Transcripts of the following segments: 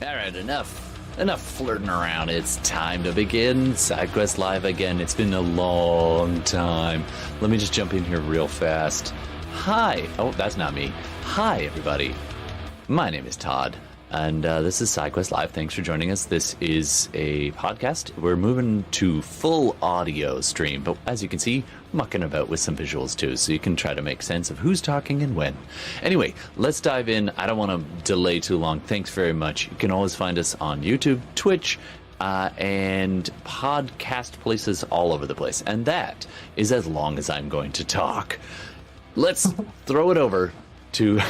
All right, enough flirting around. It's time to begin SideQuest Live again. It's been a long time. Let me just jump in here real fast. Hi. Oh, that's not me. Hi, everybody. My name is Todd, and this is SideQuest Live. Thanks for joining us. This is a podcast. We're moving to full audio stream, but as you can see, mucking about with some visuals too, so you can try to make sense of who's talking and when. Anyway, let's dive in. I don't want to delay too long. Thanks very much. You can always find us on YouTube, Twitch, and podcast places all over the place. And that is as long as I'm going to talk. Let's throw it over to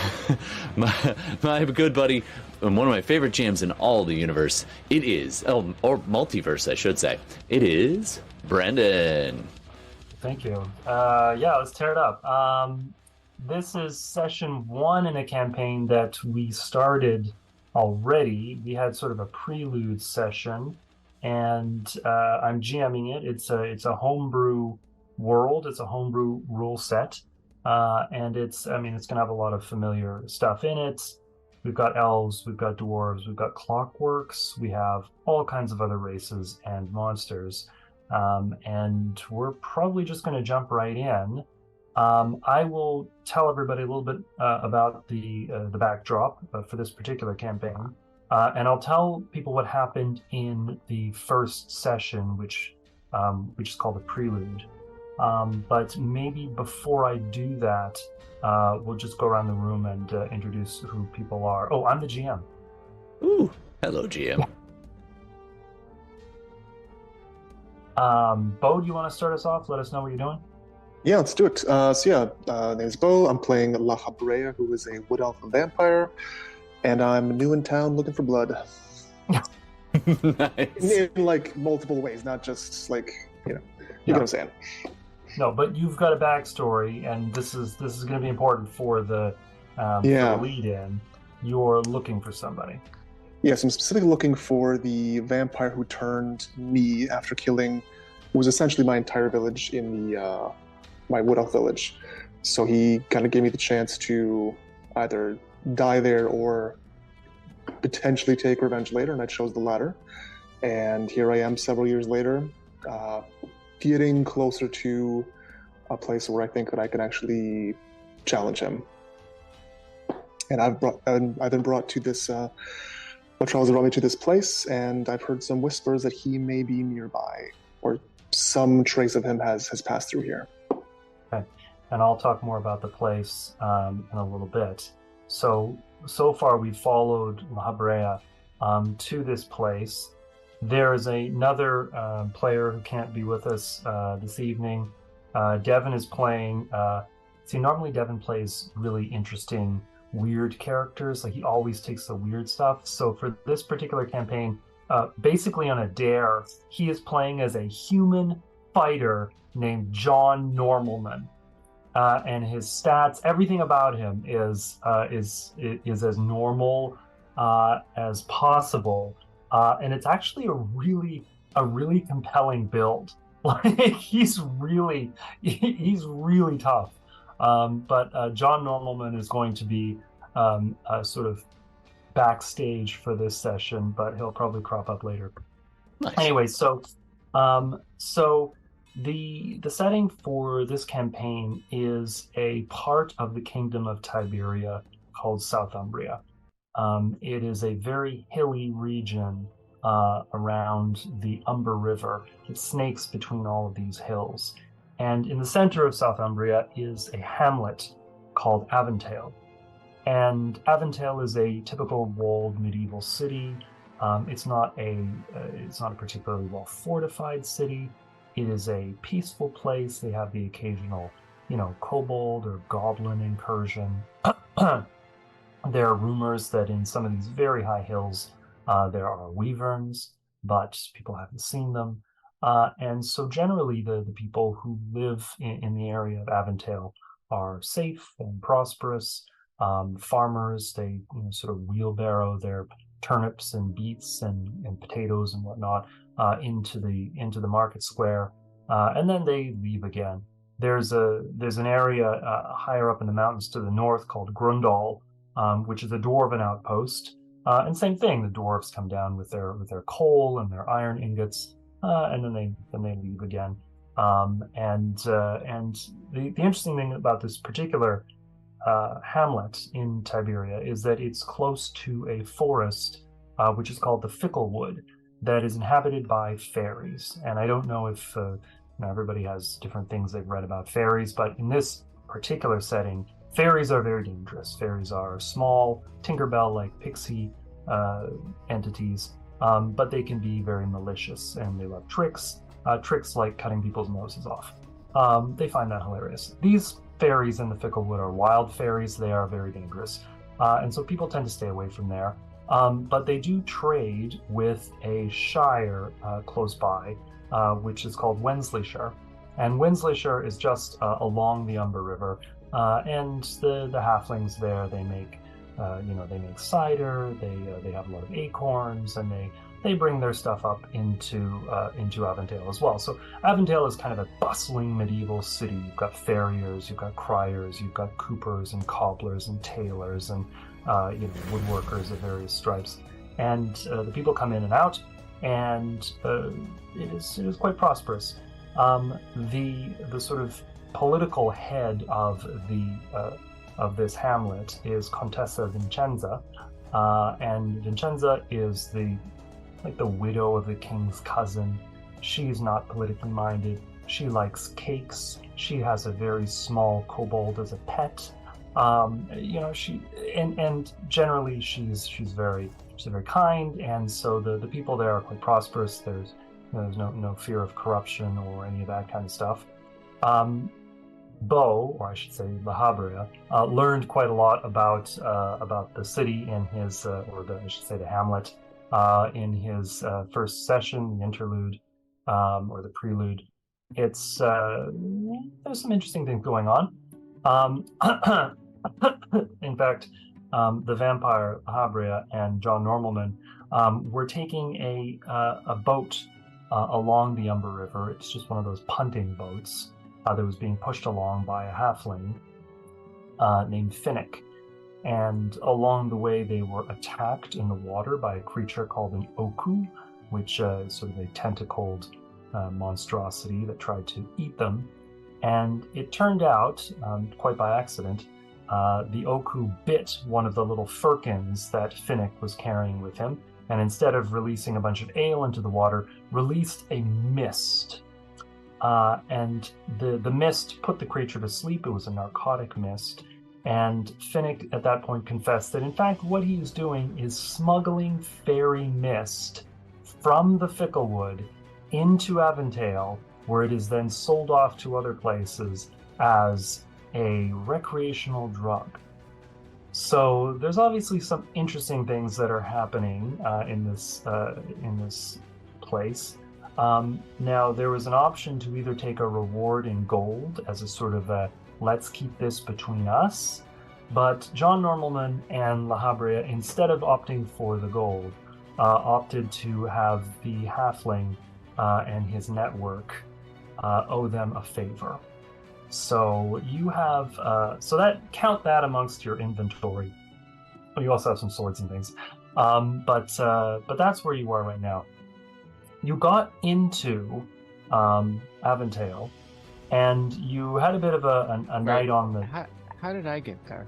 my good buddy and one of my favorite GMs in all the universe. It is, or multiverse, I should say. It is Brendan. Thank you. Yeah, let's tear it up. This is session 1 in a campaign that we started already. We had sort of a prelude session, and I'm GMing it. It's a homebrew world. It's a homebrew rule set, and it's going to have a lot of familiar stuff in it. We've got elves, we've got dwarves, we've got clockworks, we have all kinds of other races and monsters. And we're probably just going to jump right in. I will tell everybody a little bit about the backdrop for this particular campaign, and I'll tell people what happened in the first session, which is called the prelude. But maybe before I do that, we'll just go around the room and introduce who people are. Oh, I'm the GM. Ooh, hello, GM. Yeah. Bo, do you want to start us off? Let us know what you're doing. Yeah, let's do it. My name is Bo. I'm playing La Habrea, who is a wood elf and vampire, and I'm new in town looking for blood. Nice. In like multiple ways, not just like you get what I'm saying. No, but you've got a backstory, and this is going to be important for the lead-in. You're looking for somebody. Yes, I'm specifically looking for the vampire who turned me after killing, who was essentially my entire village in the my wood elf village. So he kind of gave me the chance to either die there or potentially take revenge later, and I chose the latter. And here I am several years later, getting closer to a place where I think that I can actually challenge him. And I've been brought to this. Charles brought me to this place, and I've heard some whispers that he may be nearby, or some trace of him has passed through here. Okay, and I'll talk more about the place in a little bit. So far we've followed La Habrea to this place. There is another player who can't be with us this evening. Devin is playing. Normally Devin plays really interesting weird characters. Like, he always takes the weird stuff. So for this particular campaign, basically on a dare, he is playing as a human fighter named John Normalman, and his stats, everything about him is as normal as possible, and it's actually a really compelling build. Like, he's really tough. But John Normalman is going to be sort of backstage for this session, but he'll probably crop up later. Nice. Anyway, so the setting for this campaign is a part of the Kingdom of Tiberia called Southumbria. It is a very hilly region around the Humber River. It snakes between all of these hills. And in the center of Southumbria is a hamlet called Aventail. And Aventail is a typical walled medieval city. It's not a particularly well fortified city. It is a peaceful place. They have the occasional, kobold or goblin incursion. There are rumors that in some of these very high hills there are wyverns, but people haven't seen them. And so generally the people who live in the area of Aventail are safe and prosperous. Farmers, they sort of wheelbarrow their turnips and beets and potatoes and whatnot into the market square, and then they leave again. There's an area higher up in the mountains to the north called Grundal, which is a dwarven outpost. And same thing, the dwarves come down with their coal and their iron ingots, and then they leave again. And the interesting thing about this particular hamlet in Tiberia is that it's close to a forest, which is called the Ficklewood, that is inhabited by fairies. And I don't know if everybody has different things they've read about fairies, but in this particular setting, fairies are very dangerous. Fairies are small, Tinkerbell-like pixie entities, but they can be very malicious, and they love tricks like cutting people's noses off. They find that hilarious. These fairies in the Ficklewood are wild fairies. They are very dangerous, and so people tend to stay away from there. But they do trade with a shire close by, which is called Wensleyshire. And Wensleyshire is just along the Humber River, and the halflings there, they make they make cider. They have a lot of acorns, and they bring their stuff up into Avondale as well. So Avondale is kind of a bustling medieval city. You've got farriers, you've got criers, you've got coopers and cobblers and tailors and woodworkers of various stripes. And the people come in and out, and it is quite prosperous. The sort of political head of this hamlet is Contessa Vincenza, and Vincenza is the widow of the king's cousin. She's not politically minded. She likes cakes. She has a very small kobold as a pet. And generally she's very kind, and so the people there are quite prosperous. There's no fear of corruption or any of that kind of stuff. Beau, or I should say La Habrea, learned quite a lot about the city in his, the hamlet, in his first session, the interlude, or the prelude. It's there's some interesting things going on. In fact, the vampire Habrea and John Normalman were taking a boat along the Humber River. It's just one of those punting boats that was being pushed along by a halfling named Finnick. And along the way, they were attacked in the water by a creature called an oku, which is sort of a tentacled monstrosity that tried to eat them. And it turned out, quite by accident, the oku bit one of the little firkins that Finnick was carrying with him, and instead of releasing a bunch of ale into the water, released a mist. And the mist put the creature to sleep. It was a narcotic mist. And Finnick at that point confessed that, in fact, what he is doing is smuggling fairy mist from the Ficklewood into Avondale, where it is then sold off to other places as a recreational drug. So there's obviously some interesting things that are happening in this place. Now, there was an option to either take a reward in gold as a sort of a let's keep this between us, but John Normalman and La Habrea, instead of opting for the gold, opted to have the halfling and his network owe them a favor. So you have count that amongst your inventory. You also have some swords and things, but that's where you are right now. You got into Avondale, and you had a bit of a night on the. How did I get there?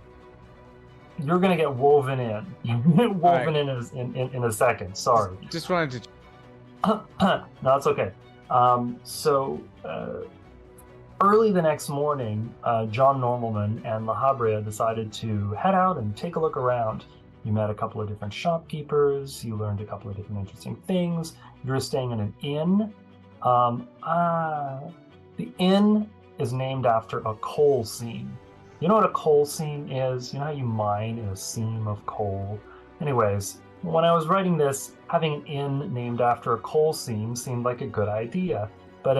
You're gonna get woven in. You get woven in a second. Sorry. Just wanted to. No, it's okay. Early the next morning, John Normalman and La Habrea decided to head out and take a look around. You met a couple of different shopkeepers. You learned a couple of different interesting things. You were staying in an inn. The inn is named after a coal seam. You know what a coal seam is? You know how you mine in a seam of coal? Anyways, when I was writing this, having an inn named after a coal seam seemed like a good idea. But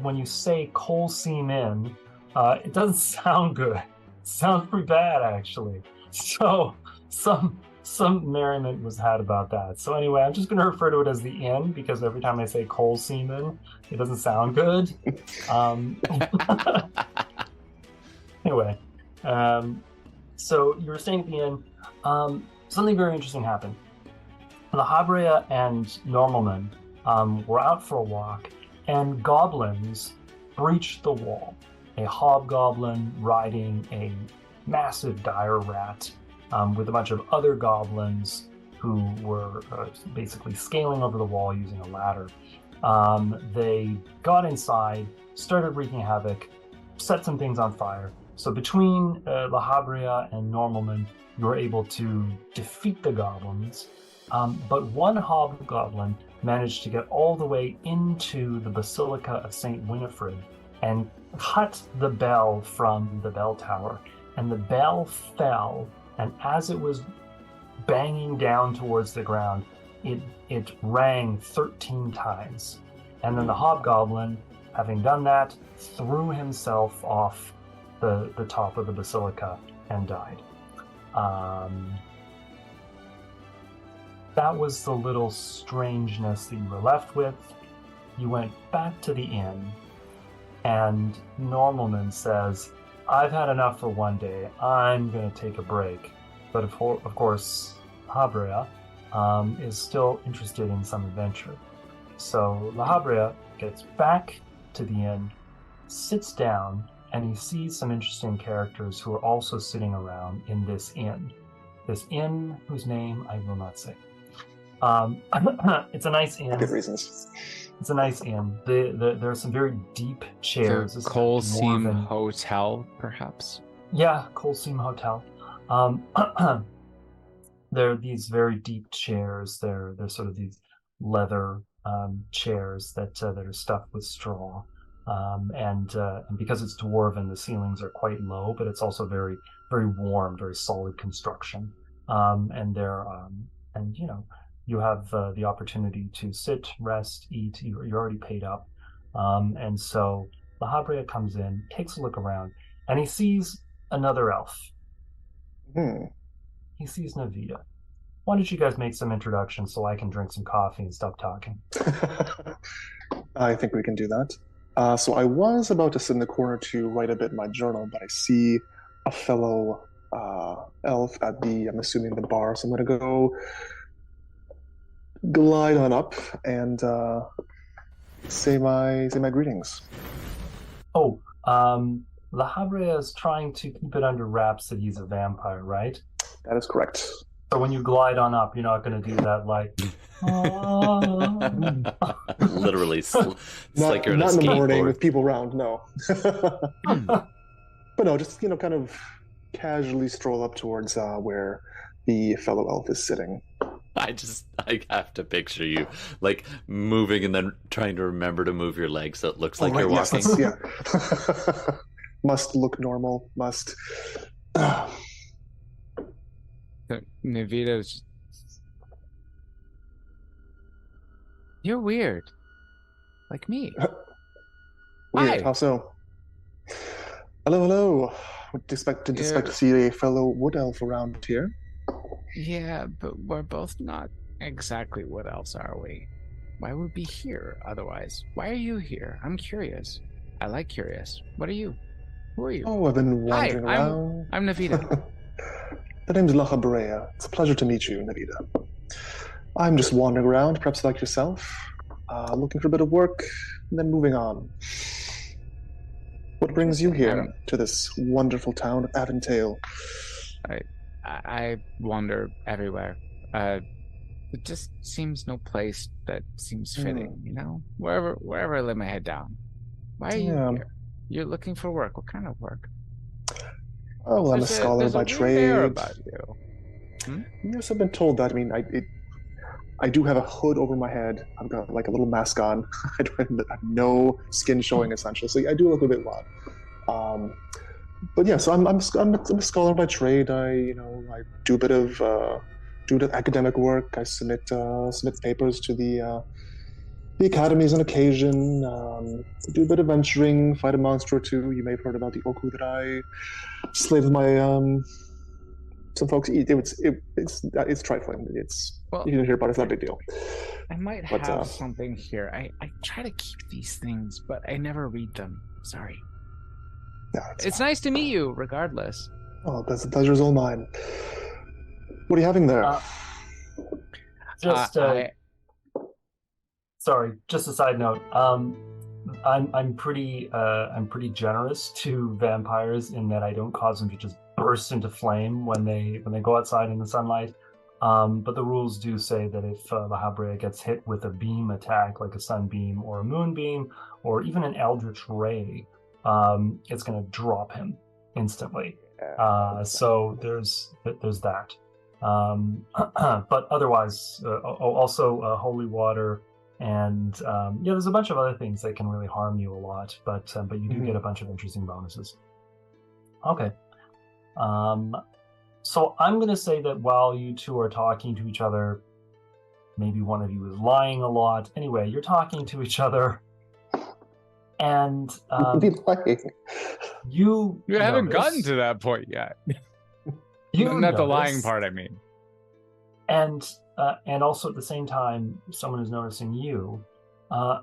when you say coal seam inn, it doesn't sound good. It sounds pretty bad, actually. So some merriment was had about that. So anyway, I'm just going to refer to it as the inn, because every time I say coal seam inn, it doesn't sound good. Anyway, so you were staying at the inn. Something very interesting happened. Lahabria and Normalman were out for a walk, and goblins breached the wall. A hobgoblin riding a massive dire rat with a bunch of other goblins who were basically scaling over the wall using a ladder. They got inside, started wreaking havoc, set some things on fire. So between Lahabria and Normalman, you were able to defeat the goblins, but one hobgoblin managed to get all the way into the Basilica of St. Winifred and cut the bell from the bell tower. And the bell fell, and as it was banging down towards the ground, it rang 13 times. And then the hobgoblin, having done that, threw himself off the top of the basilica and died. That was the little strangeness that you were left with. You went back to the inn, and Normalman says, I've had enough for one day. I'm going to take a break. But of course, Lahabria is still interested in some adventure. So Lahabria gets back to the inn, sits down, and he sees some interesting characters who are also sitting around in this inn. This inn whose name I will not say. It's a nice inn. Good reasons. It's a nice inn. There are some very deep chairs. The Coal-Seam Hotel, perhaps? Yeah, Coal-Seam Hotel. There are these very deep chairs. They're sort of these leather chairs that are stuffed with straw. And because it's dwarven, the ceilings are quite low, but it's also very, very warm, very solid construction. And you have the opportunity to sit, rest, eat. You're already paid up. And so Lahabria comes in, takes a look around, and he sees another elf. He sees Navita. Why don't you guys make some introductions so I can drink some coffee and stop talking? I think we can do that. So I was about to sit in the corner to write a bit in my journal, but I see a fellow elf at I'm assuming, the bar. So I'm going to go glide on up and say my greetings. Oh, Lahabria is trying to keep it under wraps that he's a vampire, right? That is correct. So when you glide on up, you're not going to do that like... Literally. It's like you're on a not in the morning skateboard. with people around, no. But no, just, kind of casually stroll up towards where the fellow elf is sitting. I have to picture you like moving and then trying to remember to move your legs so it looks like you're walking. Yeah. Must look normal. Must. So Navita's... You're weird. Like me. Weird. Hi. How so? Hello. Would expect to see a fellow wood elf around here. Yeah, but we're both not exactly wood elves, are we? Why would we be here otherwise? Why are you here? I'm curious. I like curious. What are you? Who are you? Oh, I've been wandering Hi, around. I'm Navita. The name's Lahabrea. It's a pleasure to meet you, Navita. I'm just wandering around, perhaps like yourself, looking for a bit of work, and then moving on. What brings you here to this wonderful town of Avondale? I wander everywhere. It just seems no place that seems fitting, Wherever I lay my head down. Why are you here? You're looking for work. What kind of work? Oh, well, I'm a scholar by trade. Air about you. Yes, I've been told that. I mean, I do have a hood over my head. I've got like a little mask on. I have no skin showing, essentially. So I do look a bit odd. But yeah, so I'm a scholar by trade. I do a bit of academic work. I submit papers to the academies on occasion. Do a bit of venturing, fight a monster or two. You may have heard about the Oku that I slaved my some folks eat. It's trifling. You didn't hear about it. It's not a big deal. I might have something here. I try to keep these things, but I never read them. Sorry. Yeah, it's nice to meet you, regardless. Oh, the pleasure's all mine. What are you having there? Just sorry, just a side note. I'm pretty generous to vampires in that I don't cause them to just burst into flame when they go outside in the sunlight. But the rules do say that if the Habrea gets hit with a beam attack, like a sunbeam or a moonbeam, or even an eldritch ray, it's going to drop him instantly. So there's that. But otherwise, also holy water, and there's a bunch of other things that can really harm you a lot. But you do get a bunch of interesting bonuses. Okay. So I'm going to say that while you two are talking to each other, maybe one of you is lying a lot. Anyway, you're talking to each other, and you haven't gotten to that point yet. Not the lying part, I mean. And also at the same time, someone is noticing you.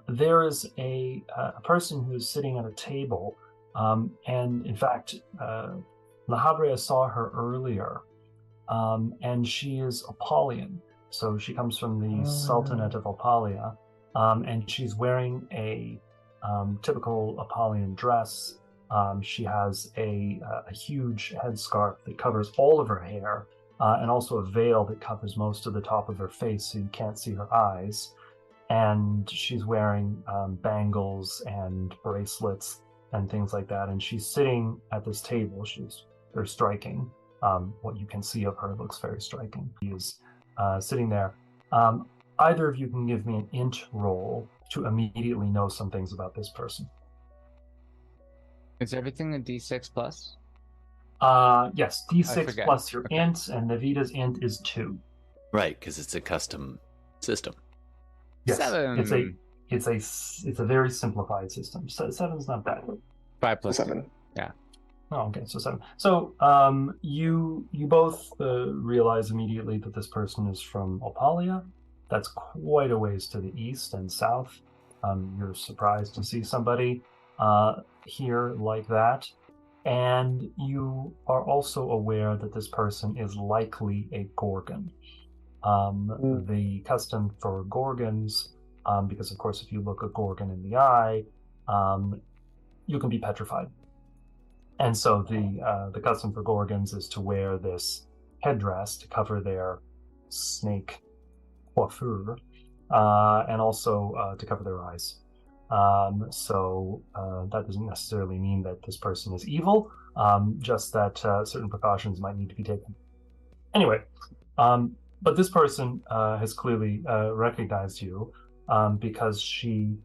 There is a person who is sitting at a table, and in fact, La Habrea saw her earlier, and she is Apollyon. So she comes from the Sultanate of Apollia, and she's wearing a typical Apollyon dress. She has a huge headscarf that covers all of her hair, and also a veil that covers most of the top of her face so you can't see her eyes. And she's wearing bangles and bracelets and things like that. And she's sitting at this table. She's very striking. What you can see of her looks very striking. She is sitting there. Either of you can give me an int roll to immediately know some things about this person. Is everything a d6 plus? Yes, d6 plus your int, and Navita's int is 2. Right, because it's a custom system. Yes, 7. It's a very simplified system. So 7's not bad. 5 plus 7. 2. Yeah. Oh, okay, so 7. So you both realize immediately that this person is from Opalia. That's quite a ways to the east and south. You're surprised to see somebody here like that. And you are also aware that this person is likely a Gorgon. The custom for Gorgons, because of course if you look a Gorgon in the eye, you can be petrified. And so the custom for Gorgons is to wear this headdress to cover their snake coiffure, and also to cover their eyes. So that doesn't necessarily mean that this person is evil, just that certain precautions might need to be taken. Anyway, but this person has clearly recognized you because she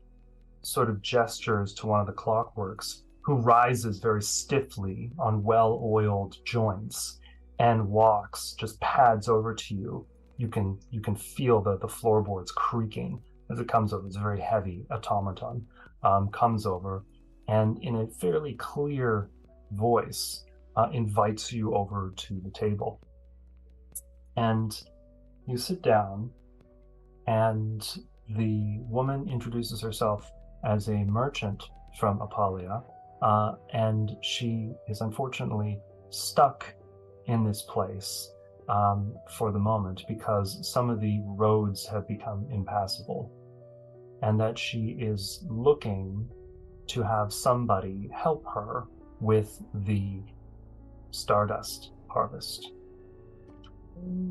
sort of gestures to one of the clockworks, who rises very stiffly on well-oiled joints and walks, just pads over to you. You can feel the floorboards creaking as it comes over. It's a very heavy automaton, comes over, and in a fairly clear voice invites you over to the table. And you sit down, and the woman introduces herself as a merchant from Apolia, and she is unfortunately stuck in this place for the moment because some of the roads have become impassable, and that she is looking to have somebody help her with the stardust harvest.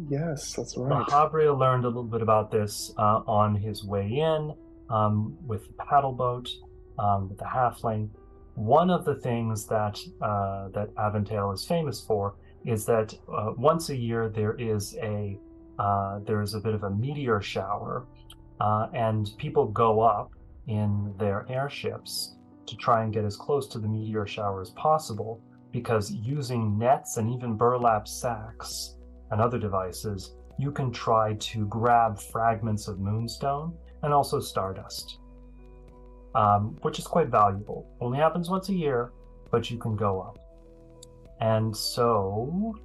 Yes, that's right. Habrea learned a little bit about this on his way in with the paddle boat, with the halfling. One of the things that Aventail is famous for is that once a year there is a bit of a meteor shower, and people go up in their airships to try and get as close to the meteor shower as possible, because using nets and even burlap sacks and other devices, you can try to grab fragments of moonstone and also stardust, which is quite valuable. Only happens once a year, but you can go up. And so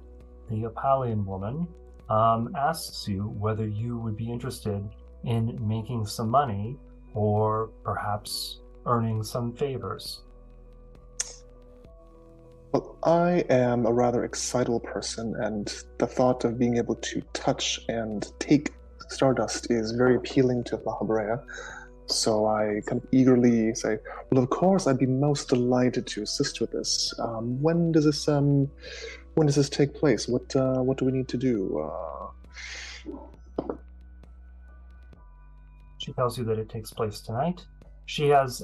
the Apollyon woman asks you whether you would be interested in making some money or perhaps earning some favors. Well, I am a rather excitable person, and the thought of being able to touch and take stardust is very appealing to La Habrea. So I kind of eagerly say, well, of course, I'd be most delighted to assist with this. When does this take place? What do we need to do? She tells you that it takes place tonight. She has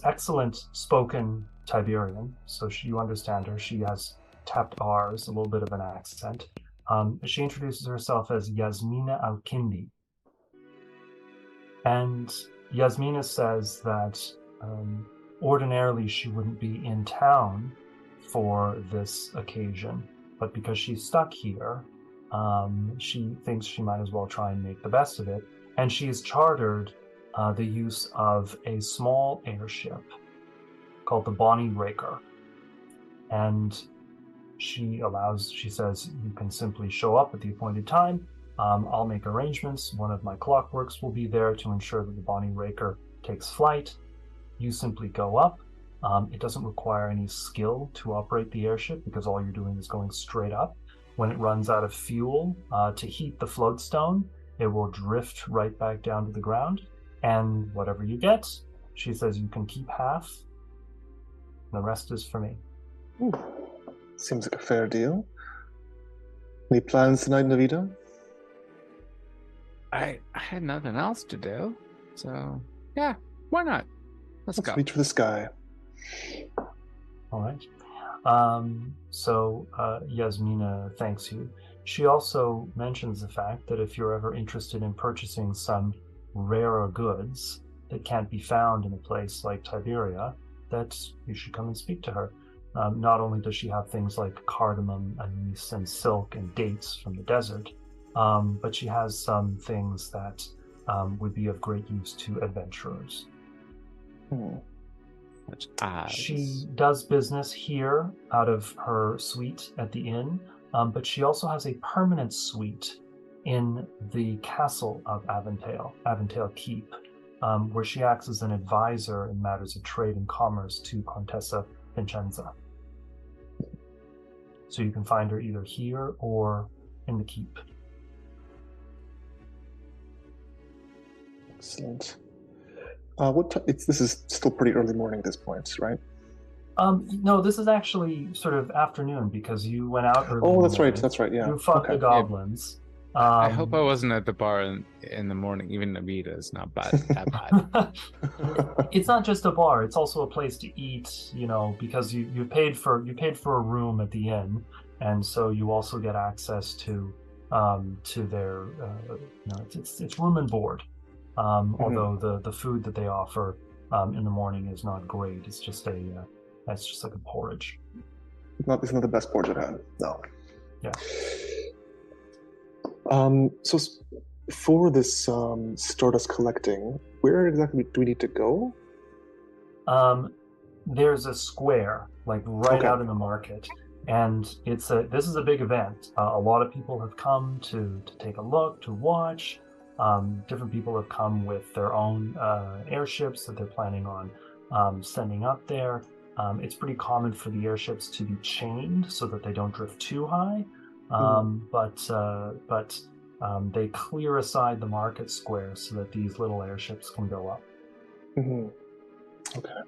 excellent spoken Tiberian, so you understand her. She has tapped R's, a little bit of an accent. She introduces herself as Yasmina Al-Kindi. And Yasmina says that ordinarily she wouldn't be in town for this occasion, but because she's stuck here, she thinks she might as well try and make the best of it. And she has chartered the use of a small airship called the Bonnie Raker. And she says, you can simply show up at the appointed time. I'll make arrangements. One of my clockworks will be there to ensure that the Bonnie Raker takes flight. You simply go up. It doesn't require any skill to operate the airship because all you're doing is going straight up. When it runs out of fuel to heat the floatstone, it will drift right back down to the ground. And whatever you get, she says you can keep half. The rest is for me. Ooh, seems like a fair deal. Any plans tonight, Navita? I had nothing else to do, so yeah, why not? Let's go. Reach for the sky. All right. So Yasmina thanks you. She also mentions the fact that if you're ever interested in purchasing some rarer goods that can't be found in a place like Tiberia, that you should come and speak to her. Not only does she have things like cardamom, anise, and silk and dates from the desert, but she has some things that would be of great use to adventurers. She does business here out of her suite at the inn, but she also has a permanent suite in the castle of Aventail Keep, where she acts as an advisor in matters of trade and commerce to Contessa Vincenza. So you can find her either here or in the keep. Excellent. This is still pretty early morning at this point, right? No, this is actually sort of afternoon because you went out early. Oh, that's right, yeah. You fought the goblins. I hope I wasn't at the bar in the morning. Even Navita is not that bad. It's not just a bar; it's also a place to eat. Because you paid for a room at the inn, and so you also get access to their it's room and board. Although the food that they offer in the morning is not great. It's just like a porridge. It's not the best porridge I've had. No. Yeah. So for this stardust collecting, where exactly do we need to go? There's a square, like out in the market, and this is a big event. A lot of people have come to take a look, to watch. Different people have come with their own airships that they're planning on sending up there. It's pretty common for the airships to be chained so that they don't drift too high. But they clear aside the market square so that these little airships can go up. Okay.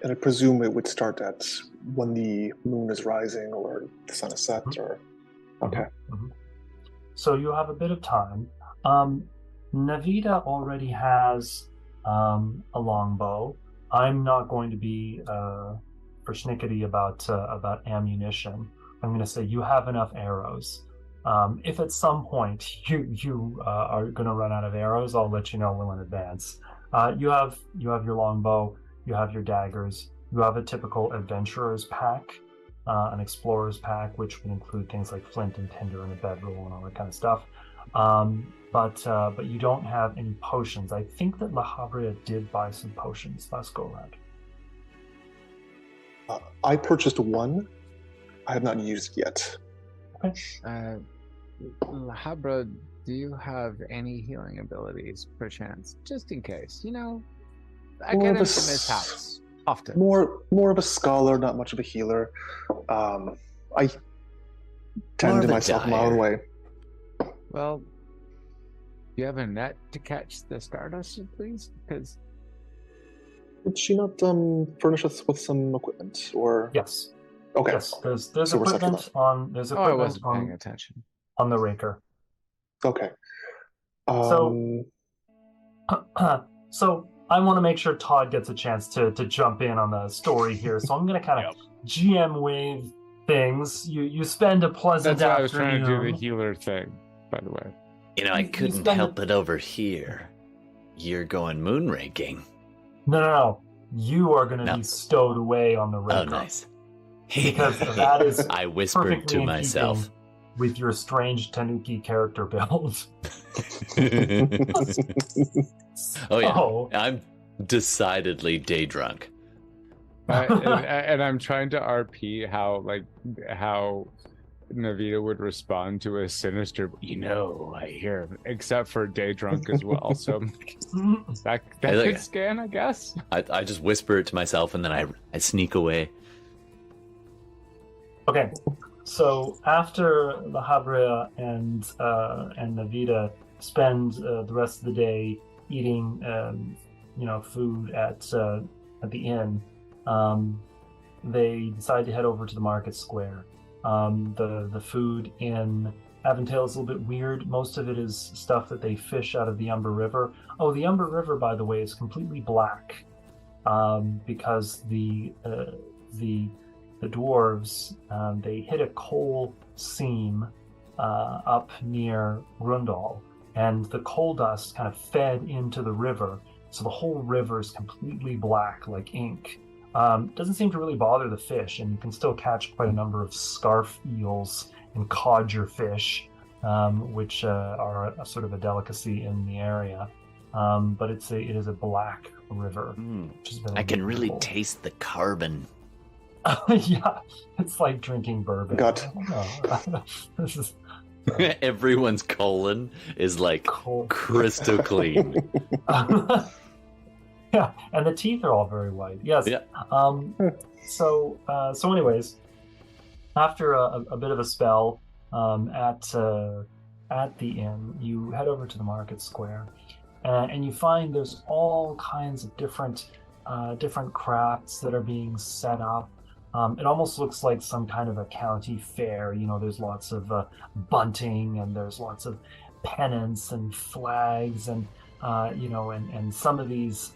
And I presume it would start at when the moon is rising or the sun is set, or... Okay. So you have a bit of time. Navita already has a longbow. I'm not going to be persnickety about ammunition. I'm going to say you have enough arrows. If at some point you are going to run out of arrows, I'll let you know well in advance. You have your longbow, you have your daggers, you have a typical adventurer's pack, an explorer's pack, which would include things like flint and tinder and a bedroll and all that kind of stuff. But you don't have any potions. I think that La Habrea did buy some potions last go around. I purchased one. I have not used it yet. Okay. La Habrea, do you have any healing abilities, perchance? Just in case, I get into mishaps often. More of a scholar, not much of a healer. I tend to myself in my own way. Well, do you have a net to catch the stardust, please? Because Did she not furnish us with some equipment, or? Yes. Okay. Yes. There's So we're set for equipment on. There's I equipment wasn't paying attention. on the raker. Okay. So I want to make sure Todd gets a chance to jump in on the story here. So I'm going to kind of GM wave things. You spend a pleasant That's why afternoon. I was trying to do the healer thing, by the way. I couldn't help it over here. You're going moon raking. No. You are going to be stowed away on the raker. Oh, nice. Because that is I whispered to myself. With your strange Tanuki character build. Oh yeah, I'm decidedly day drunk. And I'm trying to RP how Navita would respond to a sinister. I hear, except for day drunk as well. So that could scan, I guess. I just whisper it to myself, and then I sneak away. Okay. So after La Habrea and Navita spend the rest of the day eating, food at the inn, they decide to head over to the market square. The food in Avondale is a little bit weird. Most of it is stuff that they fish out of the Umber River. Oh, the Umber River, by the way, is completely black because the dwarves, they hit a coal seam up near Grundal, and the coal dust kind of fed into the river, so the whole river is completely black like ink. Doesn't seem to really bother the fish, and you can still catch quite a number of scarf eels and codger fish, which are a sort of a delicacy in the area. But it is a black river. Which has been I can really beautiful. taste the carbon. Yeah, it's like drinking bourbon. God. This is Everyone's colon is like crystal clean. Yeah, and the teeth are all very white. Yes. Yeah. So anyways, after a bit of a spell at the inn, you head over to the market square, and you find there's all kinds of different crafts that are being set up. It almost looks like some kind of a county fair. There's lots of bunting, and there's lots of pennants and flags, and and some of these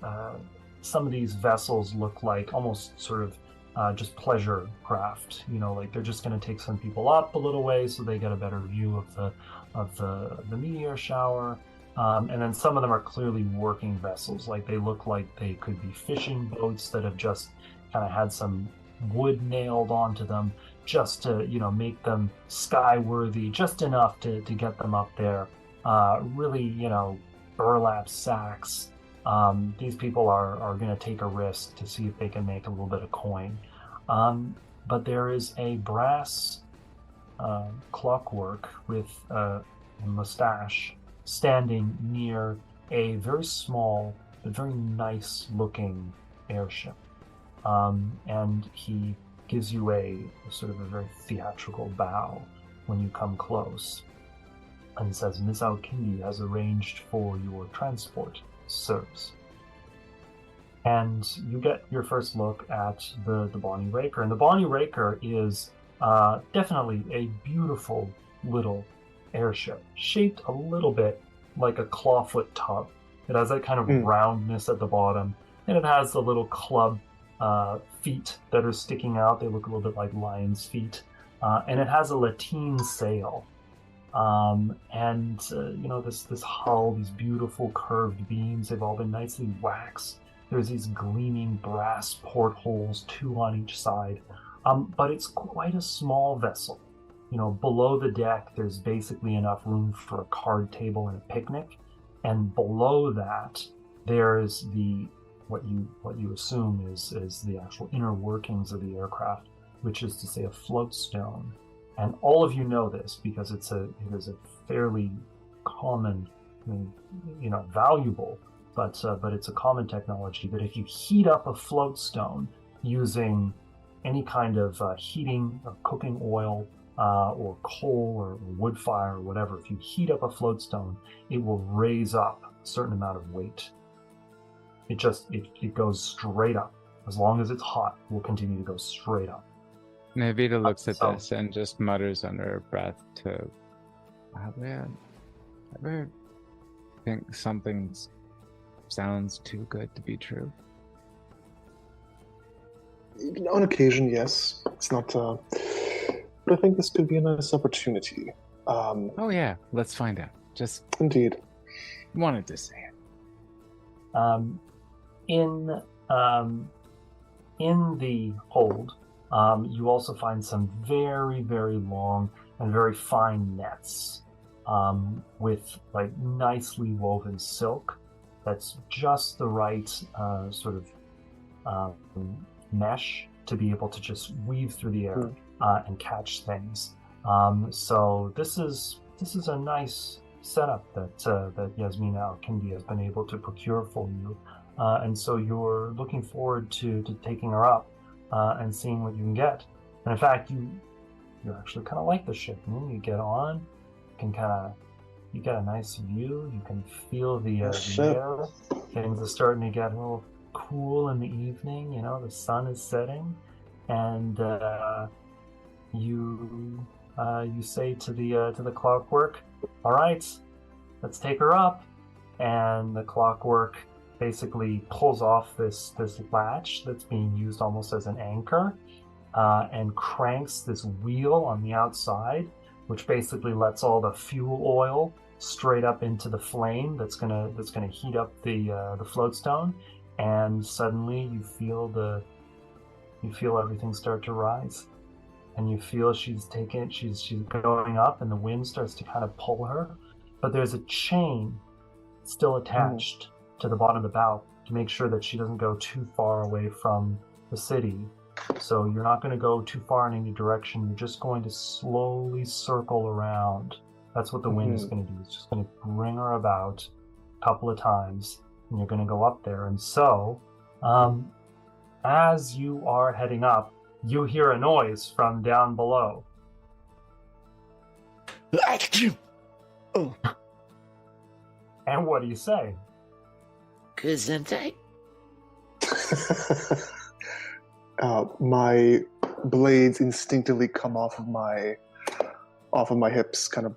vessels look like almost sort of just pleasure craft. Like they're just going to take some people up a little way so they get a better view of the meteor shower. And then some of them are clearly working vessels. Like they look like they could be fishing boats that have just kind of had some wood nailed onto them just to make them skyworthy, just enough to get them up there. Really burlap sacks. These people are going to take a risk to see if they can make a little bit of coin. But there is a brass clockwork with a mustache standing near a very small but very nice looking airship. And he gives you a sort of a very theatrical bow when you come close, and says, "Miss Alkindi has arranged for your transport, sirs." And you get your first look at the Bonnie Raker. And the Bonnie Raker is definitely a beautiful little airship, shaped a little bit like a clawfoot tub. It has that kind of roundness at the bottom, and it has the little club feet that are sticking out. They look a little bit like lion's feet. And it has a lateen sail. This hull, these beautiful curved beams, they've all been nicely waxed. There's these gleaming brass portholes, 2 on each side. But it's quite a small vessel. Below the deck, there's basically enough room for a card table and a picnic. And below that, there's what you assume is the actual inner workings of the aircraft, which is to say a float stone. And all of you know this because it is a fairly common, valuable, but it's a common technology that if you heat up a float stone using any kind of heating or cooking oil, or coal or wood fire or whatever, if you heat up a floatstone, it will raise up a certain amount of weight. It goes straight up. As long as it's hot, it will continue to go straight up. Navita looks at this and just mutters under her breath to, ever think something sounds too good to be true? On occasion, yes. It's not, but I think this could be a nice opportunity. Oh yeah, let's find out. Just Indeed. wanted to say it. In the hold, you also find some very, very long and very fine nets with like nicely woven silk that's just the right sort of mesh to be able to just weave through the air and catch things. So this is a nice setup that Yasmina Al-Kindi has been able to procure for you. And so you're looking forward to taking her up and seeing what you can get. And in fact, you actually kind of like the ship. You get on, you get a nice view. You can feel the air. Things are starting to get a little cool in the evening. The sun is setting, and you say to the clockwork, "All right, let's take her up." And the clockwork basically pulls off this latch that's being used almost as an anchor, and cranks this wheel on the outside, which basically lets all the fuel oil straight up into the flame that's gonna heat up the floatstone. And suddenly you feel everything start to rise, and you feel she's going up, and the wind starts to kind of pull her, but there's a chain still attached to the bottom of the bow to make sure that she doesn't go too far away from the city. So you're not going to go too far in any direction. You're just going to slowly circle around. That's what the wind is going to do. It's just going to bring her about a couple of times, and you're going to go up there. And so, as you are heading up, you hear a noise from down below. Oh. And what do you say? Gesundheit. My blades instinctively come off of my hips, kind of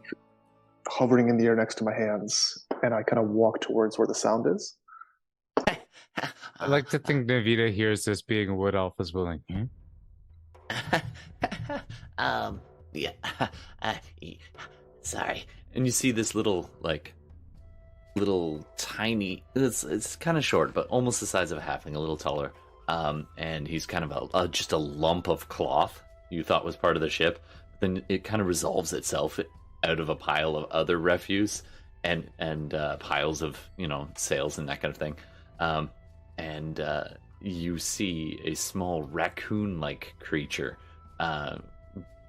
hovering in the air next to my hands, and I kind of walk towards where the sound is. I like to think Navita hears this being a wood elf as well. Yeah. Sorry. And you see this little tiny, it's kind of short, but almost the size of a halfling, a little taller. And he's kind of just a lump of cloth you thought was part of the ship. Then it kind of resolves itself out of a pile of other refuse and piles of, sails and that kind of thing. And you see a small raccoon-like creature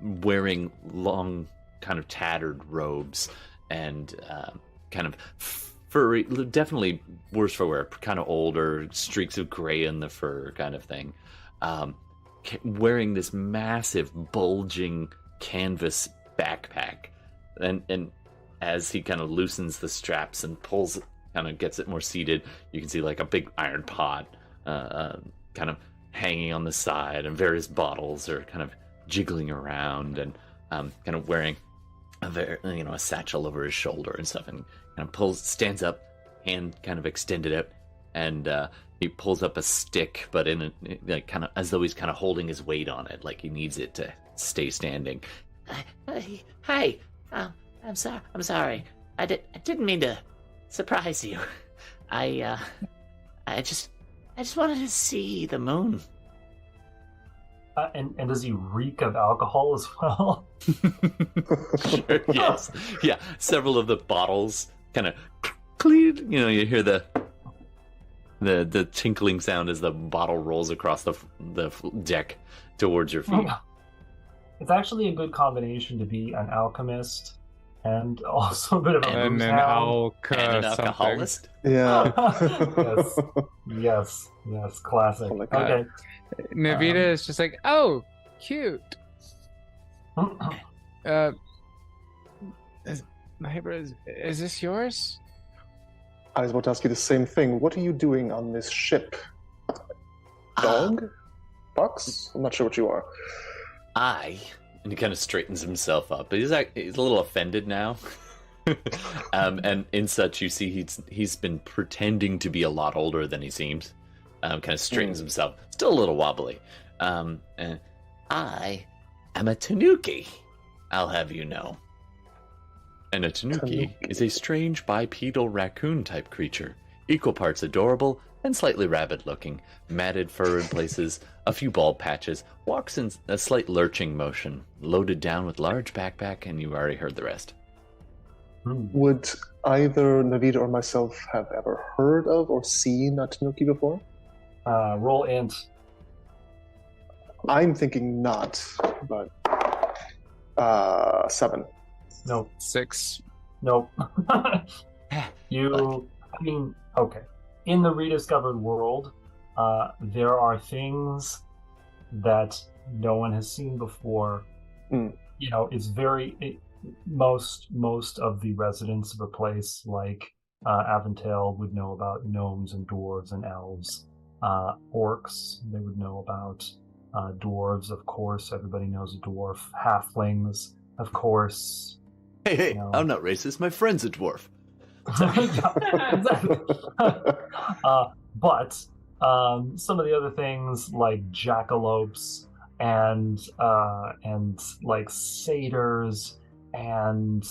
wearing long, kind of tattered robes and kind of furry, definitely worse for wear, kind of older, streaks of gray in the fur kind of thing. Wearing this massive, bulging canvas backpack. And as he kind of loosens the straps and pulls, kind of gets it more seated, you can see like a big iron pot kind of hanging on the side, and various bottles are kind of jiggling around, and kind of wearing a satchel over his shoulder and stuff, and kind of stands up, hand kind of extended out, and he pulls up a stick, but in kind of as though he's kind of holding his weight on it, like he needs it to stay standing. Hi. I'm sorry. I didn't mean to surprise you. I just wanted to see the moon. And does he reek of alcohol as well? Sure, yes. Yeah, several of the bottles kind of clean. You hear the tinkling sound as the bottle rolls across the deck towards your feet. It's actually a good combination to be an alchemist and also a bit of a and booze an hound. And an alcoholist. Yeah. Yes, classic. Oh my God. Okay. Navita is just like, oh, cute. Is this yours? I was about to ask you the same thing. What are you doing on this ship? Dog? Fox? I'm not sure what you are. And he kind of straightens himself up. He's a little offended now. And in such, you see he's been pretending to be a lot older than he seems. Kind of straightens himself. Still a little wobbly. And I am a tanuki, I'll have you know. And a tanuki is a strange bipedal raccoon-type creature, equal parts adorable and slightly rabid-looking, matted fur in places, a few bald patches, walks in a slight lurching motion, loaded down with large backpack, and you've already heard the rest. Would either Navita or myself have ever heard of or seen a tanuki before? Roll int. I'm thinking not, but 7. No. 6. Nope. Okay. In the rediscovered world, there are things that no one has seen before. You know, it's most of the residents of a place like Aventail would know about gnomes and dwarves and elves. Orcs, they would know about dwarves, of course. Everybody knows a dwarf. Halflings, of course. Hey, I'm not racist. My friend's a dwarf. Exactly. But some of the other things like jackalopes and like satyrs and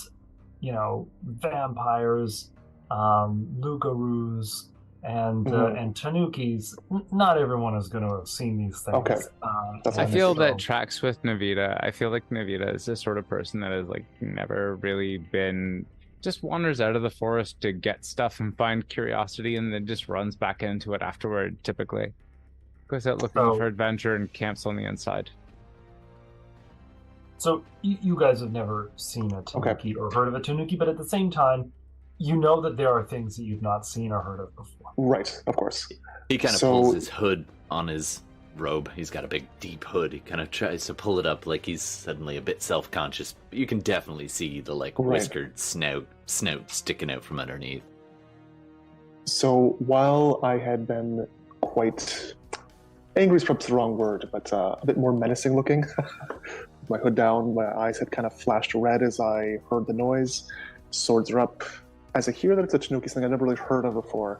vampires, lugaroos and tanukis. Not everyone is going to have seen these things. Okay. I feel that tracks with Navita. I feel like Navita is the sort of person that has like never really been, just wanders out of the forest to get stuff and find curiosity and then just runs back into it afterward, typically. Goes out looking for adventure and camps on the inside. So you guys have never seen a tanuki or heard of a tanuki, but at the same time, you know that there are things that you've not seen or heard of before. Right, of course. He kind of pulls his hood on his robe. He's got a big, deep hood. He kind of tries to pull it up like he's suddenly a bit self-conscious. But you can definitely see the whiskered snout sticking out from underneath. So while I had been quite angry is perhaps the wrong word, but a bit more menacing looking, my hood down, my eyes had kind of flashed red as I heard the noise. Swords are up. As I hear that it's a tanuki, something I've never really heard of before,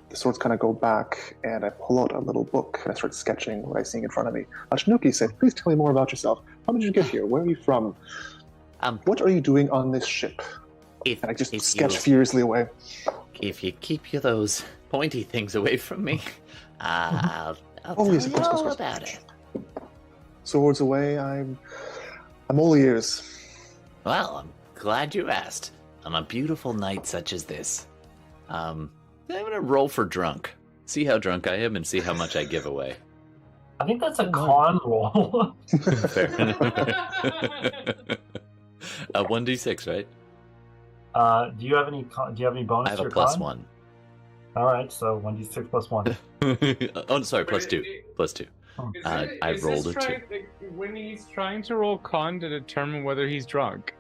the swords kind of go back, and I pull out a little book, and I start sketching what I see in front of me. Tanuki said, "Please tell me more about yourself. How did you get here? Where are you from? What are you doing on this ship?" And I just sketch furiously away. If you keep those pointy things away from me, I'll tell you all about it. Swords away, I'm all ears. Well, I'm glad you asked. On a beautiful night such as this, I'm gonna roll for drunk. See how drunk I am and see how much I give away. I think that's a con roll. Fair. 1d6, right? Do you have any bonus? I have to a your plus con? 1. All right, so 1d6 plus 1. Oh, sorry, plus 2. Plus 2. I rolled a 2. When he's trying to roll con to determine whether he's drunk.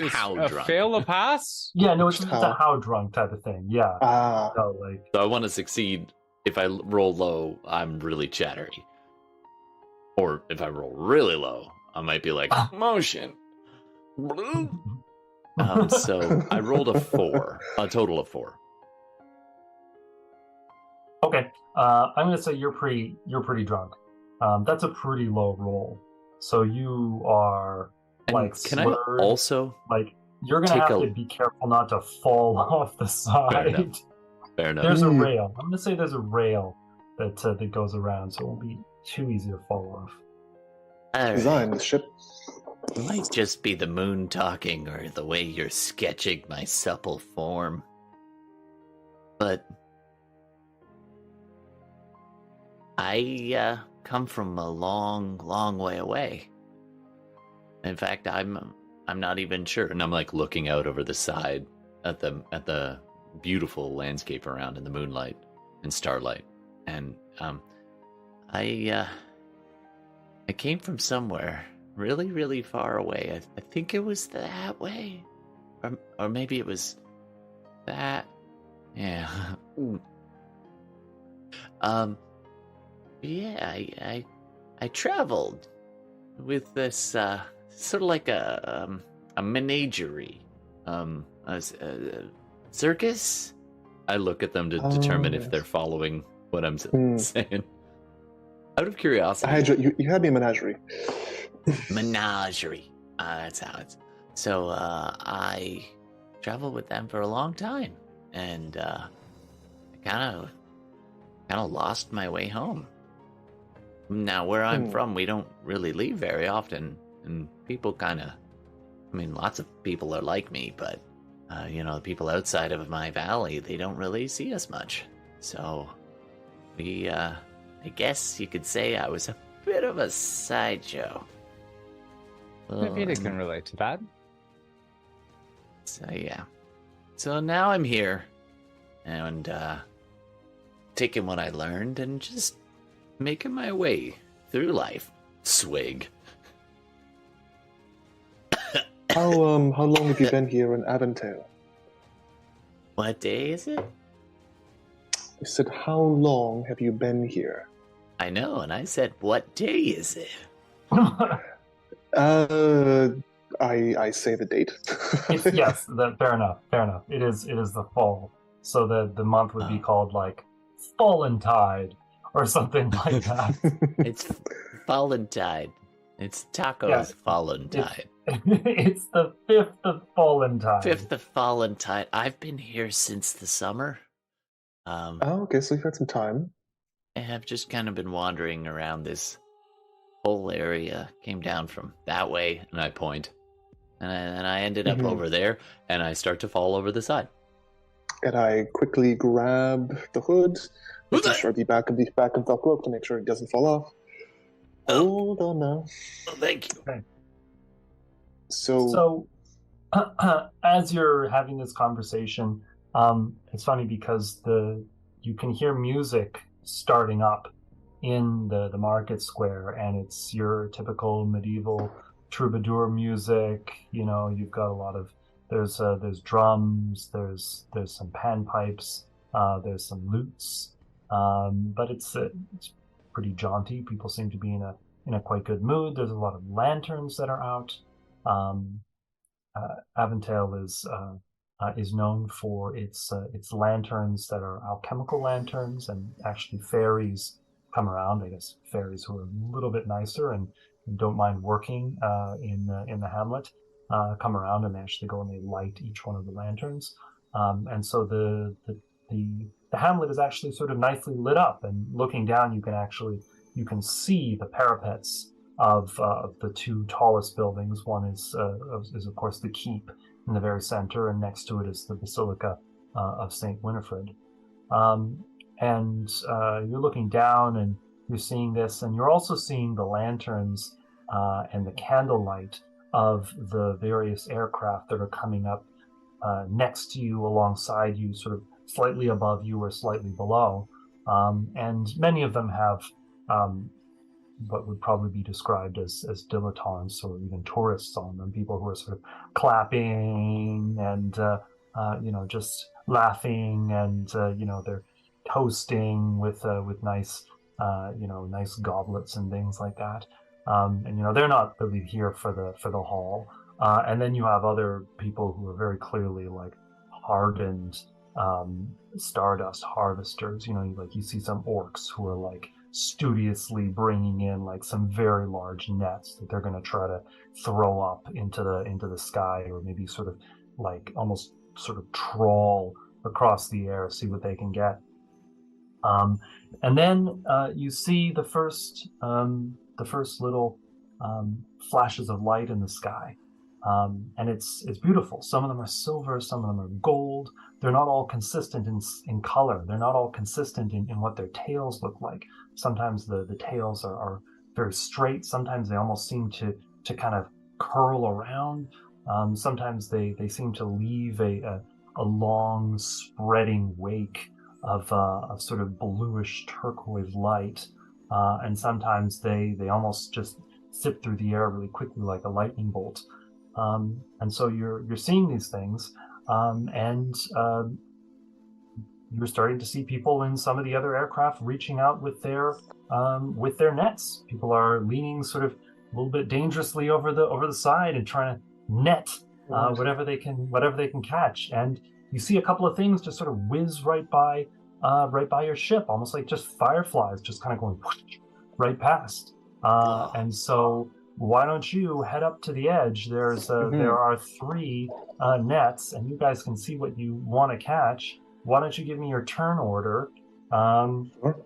How drunk? Fail a pass? Yeah, no, it's a how drunk type of thing. Yeah. So I want to succeed. If I roll low, I'm really chattery. Or if I roll really low, I might be like, motion. So I rolled a 4, a total of 4. Okay, I'm gonna say you're pretty drunk. That's a pretty low roll. So you are can I also you're gonna have to be careful not to fall off the side. Fair enough. There's a rail. I'm gonna say there's a rail that goes around, so it won't be too easy to fall off. Design the ship. Might just be the moon talking or the way you're sketching my supple form. But I come from a long, long way away. In fact, I'm not even sure. And I'm looking out over the side at the beautiful landscape around in the moonlight and starlight. And I came from somewhere really, really far away. I think it was that way, or maybe it was that. Yeah. Yeah. I traveled with this sort of like a menagerie, a circus. I look at them to determine if they're following what I'm saying. Out of curiosity, You had me a menagerie. menagerie. That's how it's. So I traveled with them for a long time, and I kind of lost my way home. Now, where I'm from, we don't really leave very often, and people lots of people are like me, but the people outside of my valley, they don't really see us much. So I guess you could say I was a bit of a sideshow. Maybe they can relate to that. So yeah. So now I'm here, and taking what I learned and just making my way through life. Swig. How long have you been here in Avondale? What day is it? I said, how long have you been here? I know, and I said, what day is it? I say the date. Yes, fair enough. It is the fall, so the month would be called like Fallen Tide or something like that. It's Fallen Tide. It's Taco's Fallen Tide. It's the 5th of Fallen Tide. 5th of Fallen Tide. I've been here since the summer. Okay, so you've had some time. I have just kind of been wandering around this whole area. Came down from that way, and I point. And I ended up over there, and I start to fall over the side. And I quickly grab the hood, making sure the back of the rope to make sure it doesn't fall off. Hold on now. Oh, thank you. Okay. So as you're having this conversation, it's funny because you can hear music starting up in the market square, and it's your typical medieval troubadour music. You've got a lot of there's drums, there's some panpipes, there's some lutes, but it's pretty jaunty. People seem to be in a quite good mood. There's a lot of lanterns that are out. Avondale is known for its lanterns that are alchemical lanterns, and actually fairies come around. I guess fairies who are a little bit nicer and don't mind working in the hamlet come around, and they actually go and they light each one of the lanterns. And so the hamlet is actually sort of nicely lit up, and looking down, you can see the parapets of the two tallest buildings. One is of course the keep in the very center, and next to it is the Basilica of Saint Winifred. And you're looking down and you're seeing this, and you're also seeing the lanterns and the candlelight of the various aircraft that are coming up next to you, alongside you, sort of slightly above you or slightly below. And many of them have what would probably be described as dilettantes or even tourists on them, people who are sort of clapping and just laughing, and they're toasting with nice nice goblets and things like that. And they're not really here for the haul. And then you have other people who are very clearly like hardened stardust harvesters. You see some orcs who are like studiously bringing in like some very large nets that they're going to try to throw up into the sky, or maybe sort of like almost sort of trawl across the air, see what they can get. And then you see the first little flashes of light in the sky. And it's beautiful. Some of them are silver, some of them are gold. They're not all consistent in color. They're not all consistent in what their tails look like. Sometimes the tails are very straight. Sometimes they almost seem to kind of curl around. Sometimes they seem to leave a long spreading wake of sort of bluish turquoise light. And sometimes they almost just zip through the air really quickly like a lightning bolt. And so you're seeing these things, and you're starting to see people in some of the other aircraft reaching out with their nets. People are leaning sort of a little bit dangerously over the side and trying to net whatever they can catch. And you see a couple of things just sort of whiz right by your ship, almost like just fireflies, just kind of going whoosh, right past. And so, why don't you head up to the edge? There are 3 nets, and you guys can see what you want to catch. Why don't you give me your turn order? Sure.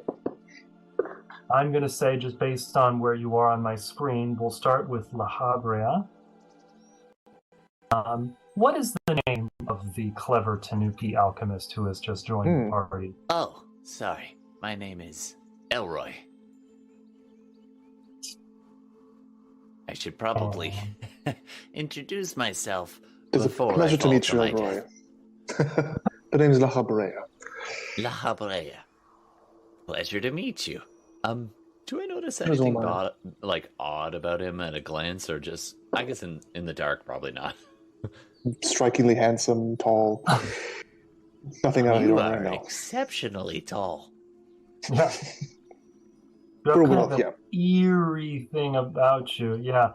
I'm going to say, just based on where you are on my screen, we'll start with La Habrea. What is the name of the clever Tanuki alchemist who has just joined the party? Oh, sorry. My name is Elroy. I should probably introduce myself It's a before pleasure I to fall meet to you, my Elroy. death. The name is La Habrea. La Habrea. Pleasure to meet you. Do I notice There's all anything mine. odd about him at a glance, or just, I guess in the dark, probably not. Strikingly handsome, tall. Nothing out of the You ordinary, are no. exceptionally tall. Yeah. For a Kind wolf, of yeah. an eerie thing about you, yeah.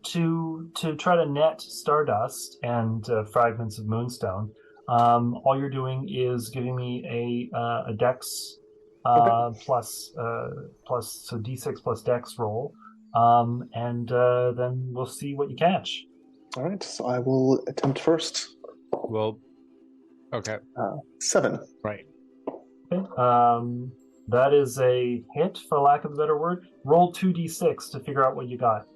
To try to net Stardust and fragments of Moonstone, all you're doing is giving me a Dex plus so D6 plus Dex roll, and then we'll see what you catch. All right, so I will attempt first. Well, okay. 7. Right. Okay. That is a hit, for lack of a better word. Roll 2d6 to figure out what you got.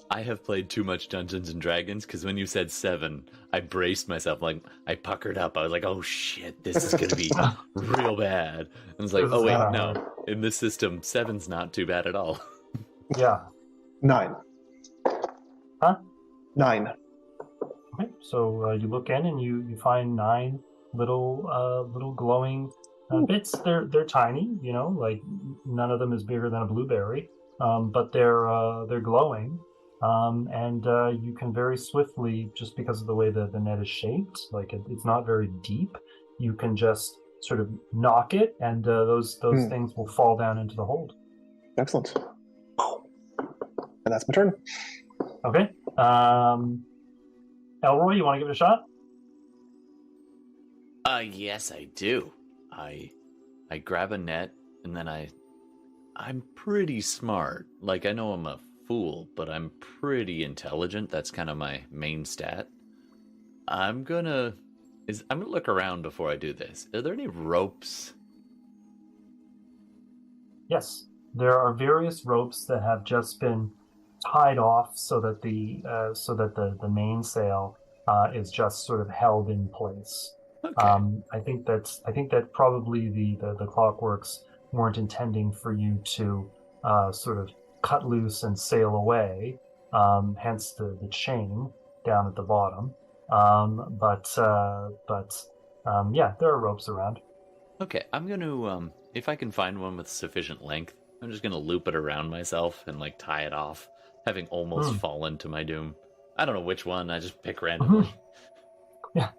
I have played too much Dungeons and Dragons, because when you said 7, I braced myself, like, I puckered up. I was like, oh shit, this is going to be real bad. I was like, This oh is wait, kinda no. hard. In this system, 7's not too bad at all. Yeah. 9. Huh? 9. Okay. So you look in and you find 9 little glowing bits. They're tiny, like none of them is bigger than a blueberry, but they're glowing. And you can very swiftly, just because of the way that the net is shaped, like it's not very deep, you can just sort of knock it, and those things will fall down into the hold. Excellent. And that's my turn. Okay. Elroy, you want to give it a shot? Yes, I do. I grab a net, and then I'm pretty smart. Like, I know I'm a fool, but I'm pretty intelligent. That's kind of my main stat. I'm gonna look around before I do this. Are there any ropes? Yes. There are various ropes that have just been tied off so that the mainsail is just sort of held in place. Okay. I think that probably the Clockworks weren't intending for you to sort of cut loose and sail away, hence the chain down at the bottom. Yeah, there are ropes around. Okay, I'm gonna if I can find one with sufficient length, I'm just gonna loop it around myself and like tie it off, having almost fallen to my doom. I don't know which one. I just pick randomly. Yeah.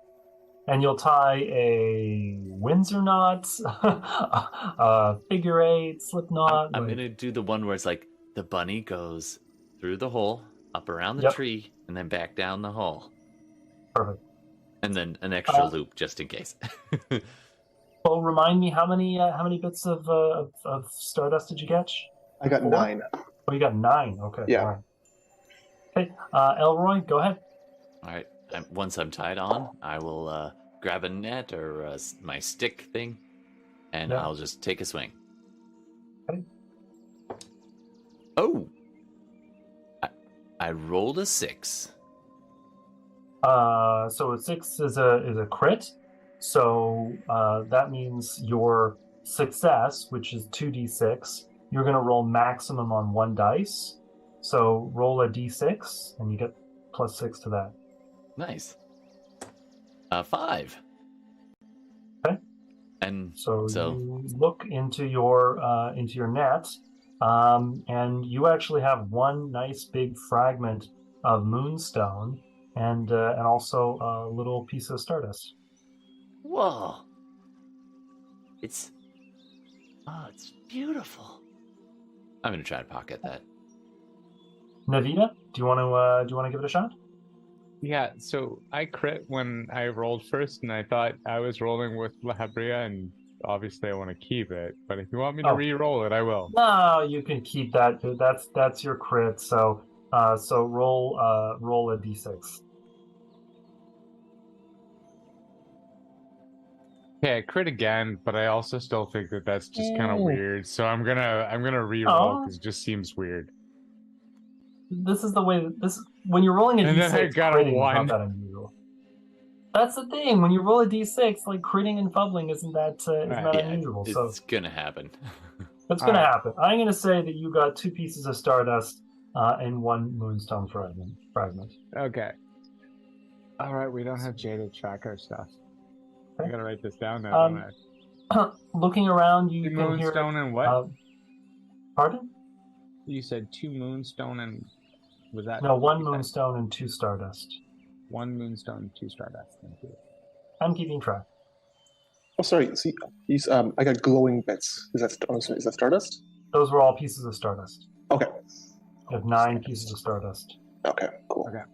And you'll tie a Windsor knot, a figure 8, slip knot. I'm gonna do the one where it's like the bunny goes through the hole, up around the tree, and then back down the hole. Perfect. And then an extra loop just in case. Well, remind me, how many bits of Stardust did you catch? I got 4? 9. Oh, you got 9. Okay. Yeah. All right. Okay. Elroy, go ahead. All right. Once I'm tied on, I will grab a net or my stick thing, and I'll just take a swing. Okay. Oh! I rolled a 6. So a 6 is a crit. So that means your success, which is 2d6, you're going to roll maximum on 1 dice. So roll a d6, and you get plus 6 to that. Nice. 5. Okay. And so you look into your net, And you actually have one nice big fragment of moonstone and also a little piece of stardust. Whoa. It's beautiful. I'm gonna try to pocket that. Navita, do you want to give it a shot? Yeah, so I crit when I rolled first, and I thought I was rolling with La Habria, and obviously I want to keep it. But if you want me to re-roll it, I will. No, you can keep that. That's your crit. So roll a d6. Okay, I crit again, but I also still think that that's just kind of weird. So I'm gonna re-roll because it just seems weird. This is the way when you're rolling a and d6, then I got a critting is 1. not that unusual. That's the thing. When you roll a d6, like critting and fumbling isn't that unusual. It's so gonna happen. It's gonna happen. I'm gonna say that you got 2 pieces of stardust and 1 moonstone fragment. Okay. All right, we don't have Jay to track our stuff. Okay. I gotta write this down now, don't I? Looking around, you 2 can hear. moonstone and what? Pardon? You said 2 moonstone and was that? No, 1 moonstone and 2 stardust. 1 moonstone, 2 stardust. Thank you. I'm keeping track. Oh, sorry. See, I got glowing bits. Is that stardust? Those were all pieces of stardust. Okay. You have 9 pieces of stardust. Okay. Cool. Okay.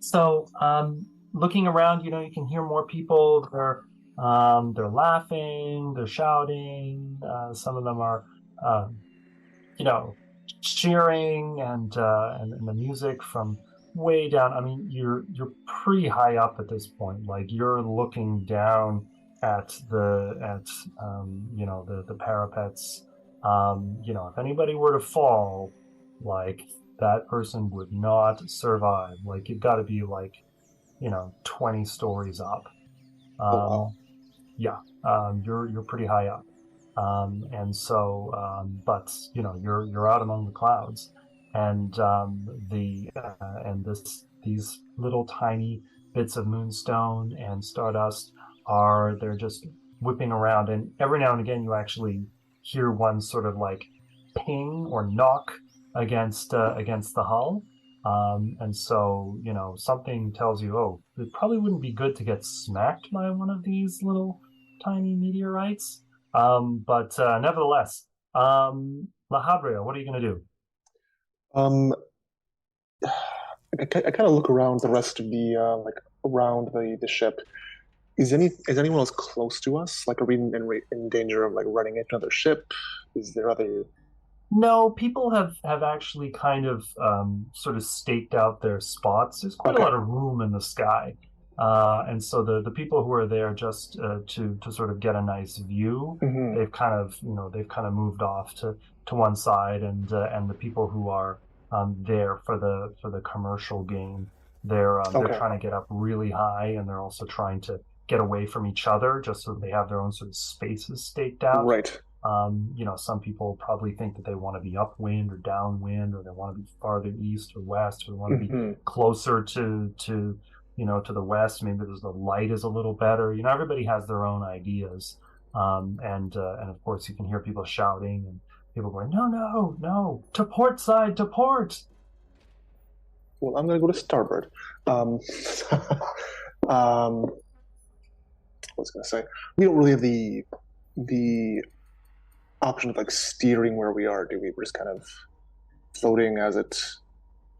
So, looking around, you can hear more people. They're laughing, they're shouting. Some of them are, cheering, and the music from way down. I mean, you're pretty high up at this point. Like you're looking down at the parapets. If anybody were to fall, like that person would not survive. Like you've got to be 20 stories up. Wow. Yeah, you're pretty high up. And so, but you're out among the clouds, and these little tiny bits of moonstone and stardust they're just whipping around, and every now and again you actually hear one sort of like ping or knock against the hull. And so, something tells you, oh, it probably wouldn't be good to get smacked by one of these little tiny meteorites. But nevertheless, La Habria, what are you going to do? I kind of look around the rest of the around the ship. Is anyone else close to us? Like, are we in danger of running into another ship? Is there other? No, people have actually kind of sort of staked out their spots. There's quite a lot of room in the sky. And so the people who are there just to sort of get a nice view, they've kind of moved off to one side, and the people who are there for the commercial gain, they're trying to get up really high, and they're also trying to get away from each other, just so they have their own sort of spaces staked out. Right. Some people probably think that they want to be upwind or downwind, or they want to be farther east or west, or they want to be closer to the west. Maybe the light is a little better. Everybody has their own ideas. And of course you can hear people shouting and people going, no, to port side, to port. Well, I'm going to go to starboard. I was going to say, we don't really have the option of steering where we are, do we? We're just kind of floating as it.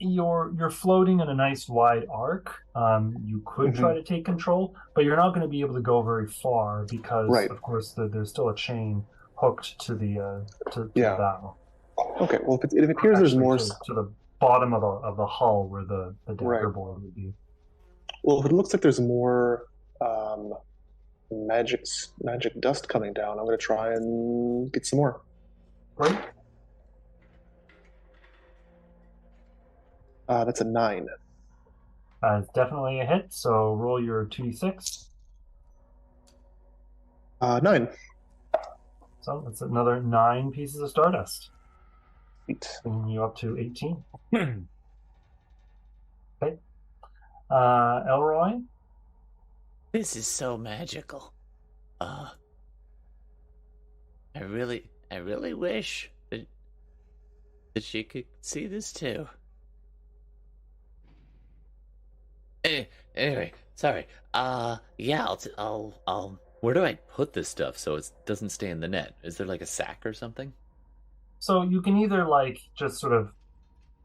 You're floating in a nice wide arc. You could try to take control, but you're not going to be able to go very far because, of course, there's still a chain hooked to the the bow. Okay, well, if it appears there's more to the bottom of the hull where the dagger board would be. Well, if it looks like there's more magic dust coming down, I'm going to try and get some more. Right. That's a 9. It's definitely a hit. So roll your 2d6. 9. So that's another 9 pieces of stardust. 8. Bringing you up to 18. Okay. Elroy? This is so magical. I really wish that she could see this too. Anyway, sorry. Yeah, I'll. Where do I put this stuff so it doesn't stay in the net? Is there like a sack or something? So you can either like just sort of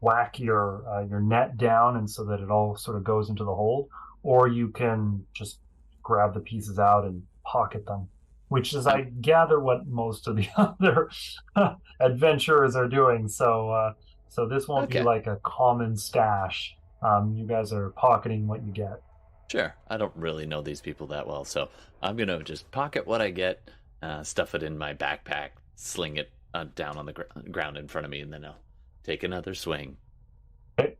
whack your net down and so that it all sort of goes into the hole, or you can just grab the pieces out and pocket them, which is, I gather, what most of the other adventurers are doing. So this won't be like a common stash. You guys are pocketing what you get. Sure. I don't really know these people that well, so I'm gonna just pocket what I get, stuff it in my backpack, sling it down on the ground in front of me, and then I'll take another swing. Okay.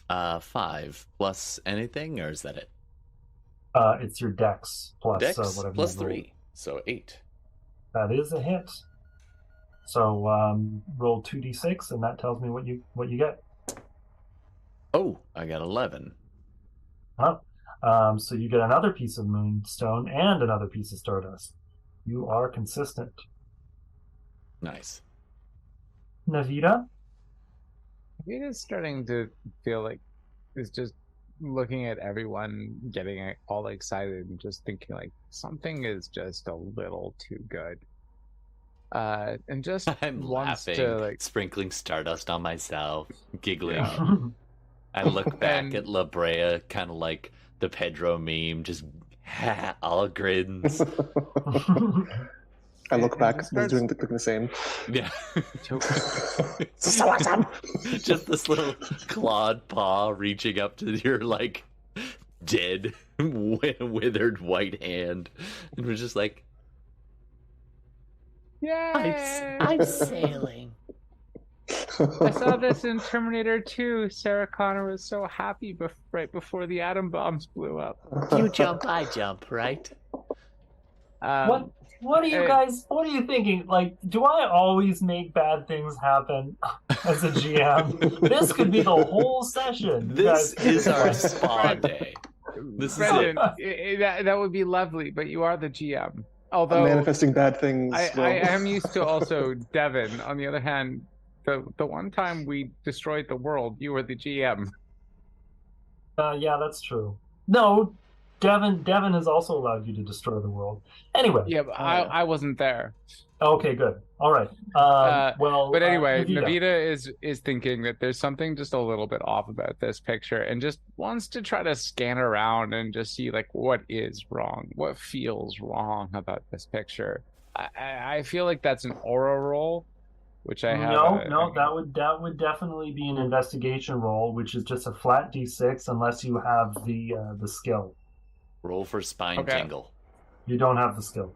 5 plus anything, or is that it? It's your dex plus Dex whatever plus you roll. 3, so 8. That is a hit. So roll 2d6, and that tells me what you get. Oh, I got 11. So you get another piece of moonstone and another piece of stardust. You are consistent. Nice. Navita? Navita's starting to feel like it's just looking at everyone getting all excited and just thinking like something is just a little too good. And just I'm wants laughing, to like sprinkling stardust on myself, giggling. Yeah. I look back And- at La Brea, kind of like the Pedro meme, just all grins. I look back, starts- doing the same. Yeah. So awesome! Just this little clawed paw reaching up to your, like, dead, withered white hand. And we're just like, Yay! I'm sailing. I saw this in Terminator 2. Sarah Connor was so happy right before the atom bombs blew up. You jump, I jump, right? What are you guys? What are you thinking? Like, do I always make bad things happen as a GM? This could be the whole session. You This guys- is our spa day. This is Brendan, that would be lovely, but you are the GM. Although manifesting bad things. I am used to also Devin. On the other hand, the one time we destroyed the world, you were the GM. Yeah, that's true. No, Devin has also allowed you to destroy the world. Anyway. Yeah, but I wasn't there. Okay, good. All right. But anyway, Navita. Navita is thinking that there's something just a little bit off about this picture and just wants to try to scan around and just see like what is wrong, what feels wrong about this picture. I feel like that's an aura roll, which I have. No, that would definitely be an investigation roll, which is just a flat d6 unless you have the skill. Roll for spine Okay. tingle. You don't have the skill.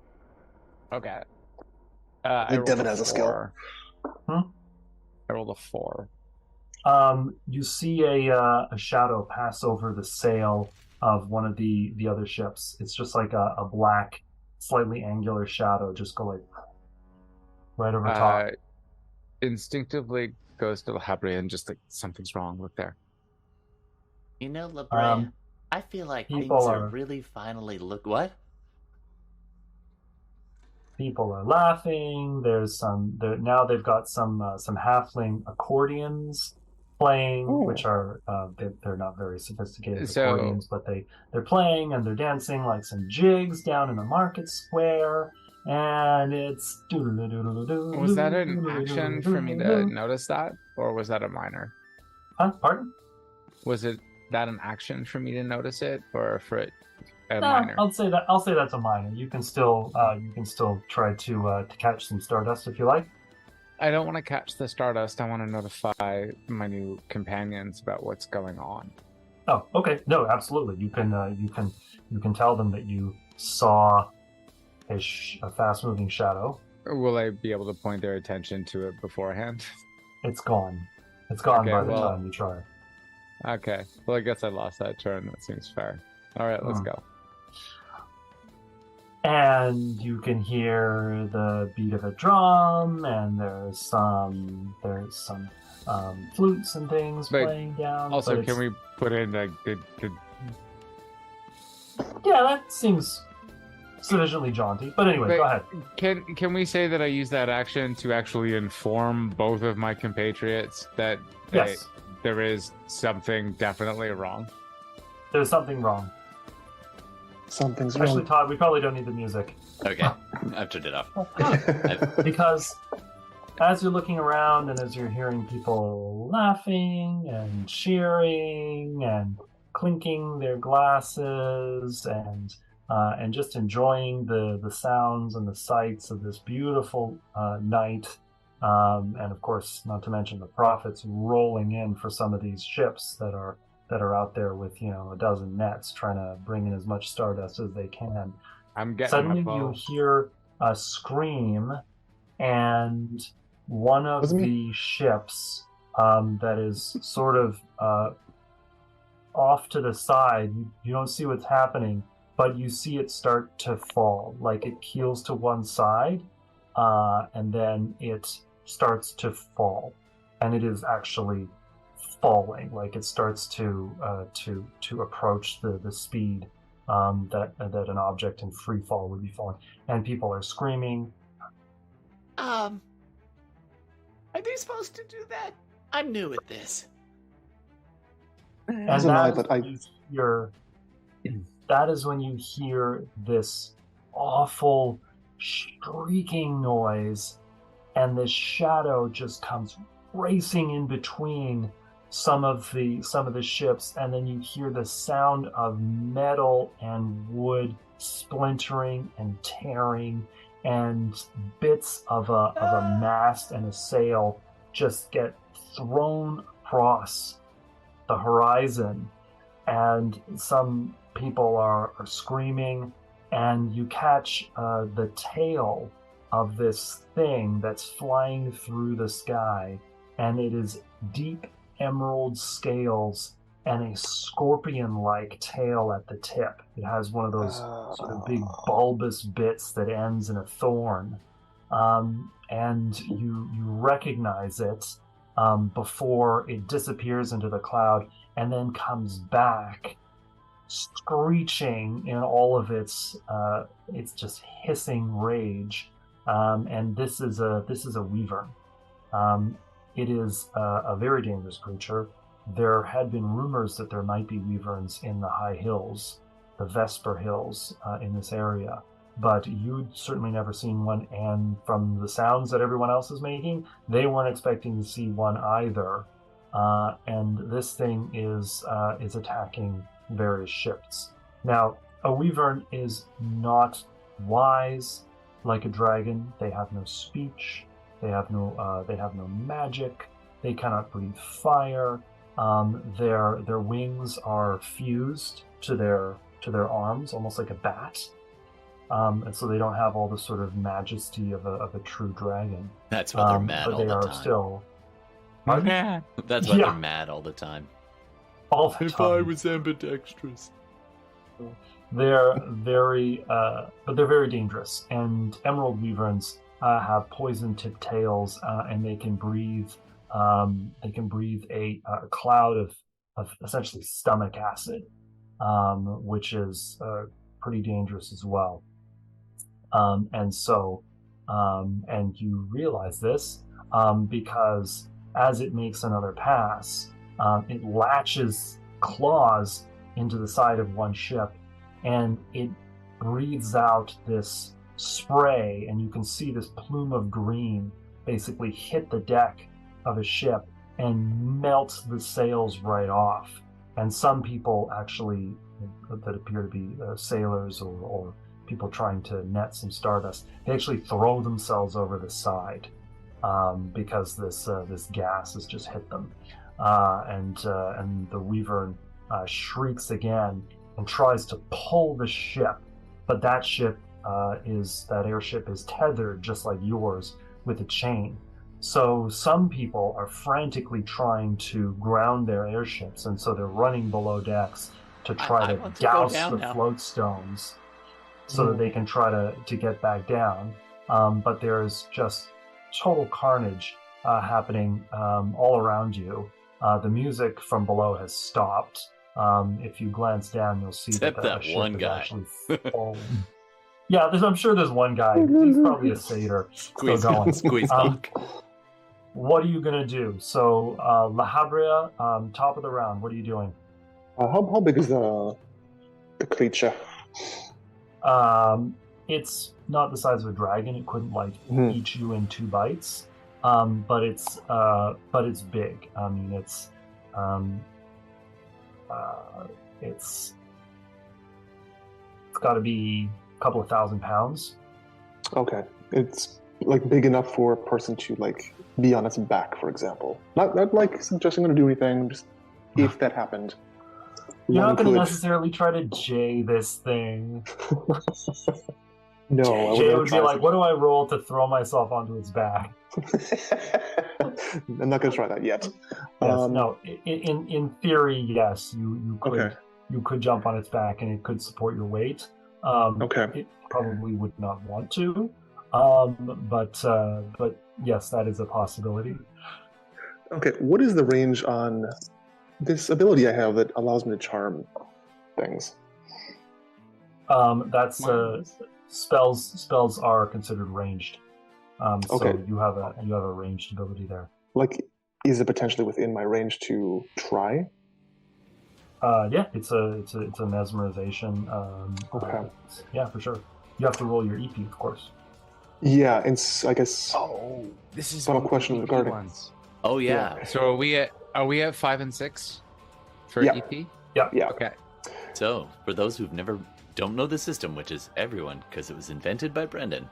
Okay. I think Devin has a skill. Hmm? I rolled a 4. You see a shadow pass over the sail of one of the other ships. It's just like a black, slightly angular shadow just go like right over top. Instinctively goes to Labrie and just like something's wrong with there. You know, La Brea, I feel like things are really finally what? People are laughing. There's now they've got some halfling accordions playing, which are they're not very sophisticated accordions, but they're playing and they're dancing like some jigs down in the market square, and it's Was that an action for me to notice that, or was that a minor? Huh? Pardon? Was it that an action for me to notice it, or for it a No, minor? I'll say that's a minor. You can still try to catch some stardust if you like. I don't want to catch the stardust. I want to notify my new companions about what's going on. Oh, okay. No, absolutely. You can tell them that you saw a fast-moving shadow. Will I be able to point their attention to it beforehand? It's gone. It's gone Okay, by the well- time you try. Okay. Well, I guess I lost that turn. That seems fair. All right, let's go. And you can hear the beat of a drum, and there's some flutes and things But playing down. Also, but can we put in a good? Yeah, that seems sufficiently jaunty. But anyway, go ahead. Can we say that I use that action to actually inform both of my compatriots that Yes, there is something definitely wrong? there's something wrong. Something's Actually, wrong. Todd, we probably don't need the music. Okay, I've turned it off. Because as you're looking around and as you're hearing people laughing and cheering and clinking their glasses and just enjoying the sounds and the sights of this beautiful night, and of course, not to mention the prophets rolling in for some of these ships that are out there with a dozen nets trying to bring in as much stardust as they can. I'm getting Suddenly my you bow. hear a scream, and one of Wasn't the ships that is sort of off to the side, you don't see what's happening, but you see it start to fall. Like it keels to one side, and then it starts to fall. And it is actually falling. Like it starts to approach the speed that an object in free fall would be falling, and people are screaming. Are they supposed to do that? I'm new at this. And As am I, that is but when you hear, that is when you hear this awful shrieking noise, and this shadow just comes racing in between some of the ships, and then you hear the sound of metal and wood splintering and tearing, and bits of a mast and a sail just get thrown across the horizon, and some people are screaming, and you catch the tail of this thing that's flying through the sky, and it is deep emerald scales and a scorpion-like tail at the tip. It has one of those sort of big bulbous bits that ends in a thorn, and you recognize it before it disappears into the cloud and then comes back screeching in all of its just hissing rage, and this is a weaver. It is a very dangerous creature. There had been rumors that there might be wyverns in the high hills, the Vesper Hills, in this area, but you'd certainly never seen one, and from the sounds that everyone else is making, they weren't expecting to see one either. And this thing is attacking various ships. Now, a wyvern is not wise like a dragon. They have no speech. They have no magic. They cannot breathe fire. Their wings are fused to their arms, almost like a bat. And so they don't have all the sort of majesty of a true dragon. That's why they're mad but all they the are time. still That's why Yeah. they're mad all the time. all the time. was ambidextrous. They're very, but they're very dangerous. And emerald wyverns have poison-tipped tails, and they can breathe. They can breathe a cloud of essentially stomach acid, which is pretty dangerous as well. And you realize this because as it makes another pass, it latches claws into the side of one ship, and it breathes out this spray, and you can see this plume of green basically hit the deck of a ship and melts the sails right off. And some people actually, that appear to be sailors or people trying to net some stardust, they actually throw themselves over the side because this gas has just hit them. And the wyvern shrieks again and tries to pull the ship, but that airship is tethered just like yours with a chain. So some people are frantically trying to ground their airships, and so they're running below decks to try to want to go douse down the now. float stones so that they can try to get back down. But there's just total carnage happening all around you. The music from below has stopped. If you glance down, you'll see Except that the that ship one is guy. actually falling. Yeah, I'm sure there's one guy. He's probably a satyr. Still going. Squeeze bug. What are you gonna do? So, La Habrea, top of the round. What are you doing? How big is the creature? It's not the size of a dragon. It couldn't eat you in 2 bites. But it's big. I mean, it's got to be a couple of 1,000 pounds. Okay, it's like big enough for a person to like be on its back, for example. Not like suggesting I'm going to do anything. Just if that happened. You're not going to necessarily try to J this thing. No, Jay would be like, "What do I roll to throw myself onto its back?" I'm not going to try that yet. Yes, no. In theory, yes, you could. Okay. You could jump on its back and it could support your weight. Okay. It probably would not want to, but yes, that is a possibility. Okay, what is the range on this ability I have that allows me to charm things? That's spells are considered ranged. Okay. So you have a ranged ability there. Like, is it potentially within my range to try? Yeah, it's a mesmerization. Okay. Yeah, for sure. You have to roll your EP, of course. Yeah, and I guess. Oh, this is final one of question the EP regarding. ones. Oh yeah. So are we at 5 and 6 for Yeah. EP? Yeah. Okay. So for those who've don't know the system, which is everyone, because it was invented by Brendan.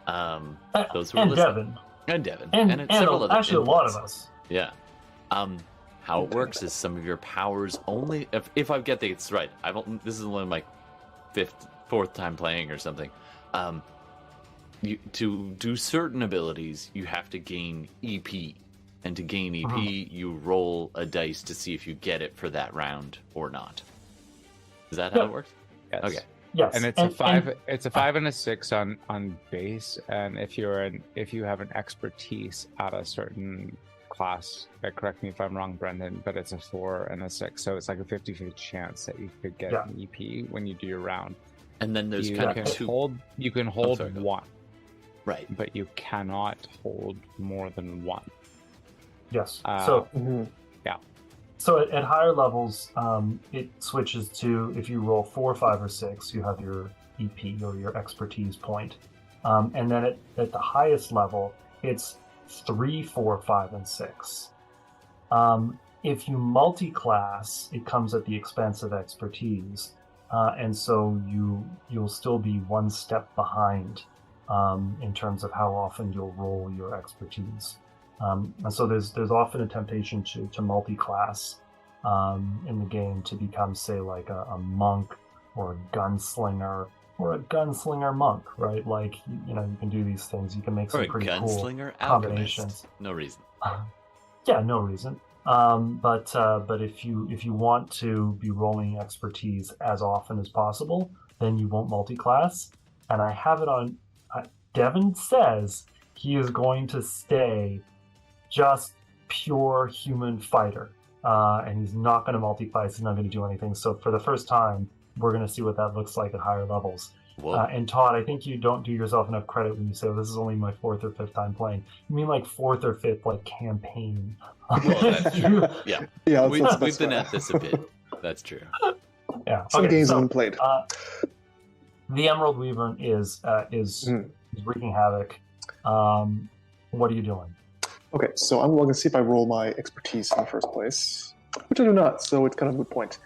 Those who are and listening, Devin, and several other actually a lot of inputs. us. Yeah. How it works is some of your powers only. If I get this right, this is only my fourth time playing or something. To do certain abilities, you have to gain EP, and to gain EP, you roll a dice to see if you get it for that round or not. Is that how it works? Yes. Okay. Yes, And it's a 5. It's a 5 and a 6 on base, and if you have an expertise at a certain class, correct me if I'm wrong, Brendan, but it's a 4 and a 6, so it's like a 50-50 chance that you could get an EP when you do your round. And then there's You kind can of two. hold sorry, go. 1, Right. but you cannot hold more than 1. Yes. Mhm. So at higher levels, it switches to if you roll 4, 5, or 6, you have your EP or your expertise point. And then at the highest level, it's 3, 4, 5, and 6. If you multi-class, it comes at the expense of expertise, and so you'll still be one step behind in terms of how often you'll roll your expertise. And so there's often a temptation to multi-class in the game to become, say, like a monk or a gunslinger or a gunslinger monk, right? Like, you can do these things. You can make some pretty cool Gunslinger combinations. alchemist. No reason. Yeah, no reason. But if you want to be rolling expertise as often as possible, then you won't multi-class. And I have it on. Devin says he is going to stay just pure human fighter, and he's not going to multi-class. He's not going to do anything. So for the first time, we're going to see what that looks like at higher levels. And Todd, I think you don't do yourself enough credit when you say, this is only my 4th or 5th time playing. You mean like 4th or 5th, like, campaign. Well, that's true. Yeah. Yeah, We've been at this a bit. That's true. Yeah. Some games haven't played. The Emerald Weaver is wreaking havoc. What are you doing? Okay, so I'm going to see if I roll my expertise in the first place, which I do not, so it's kind of a moot point.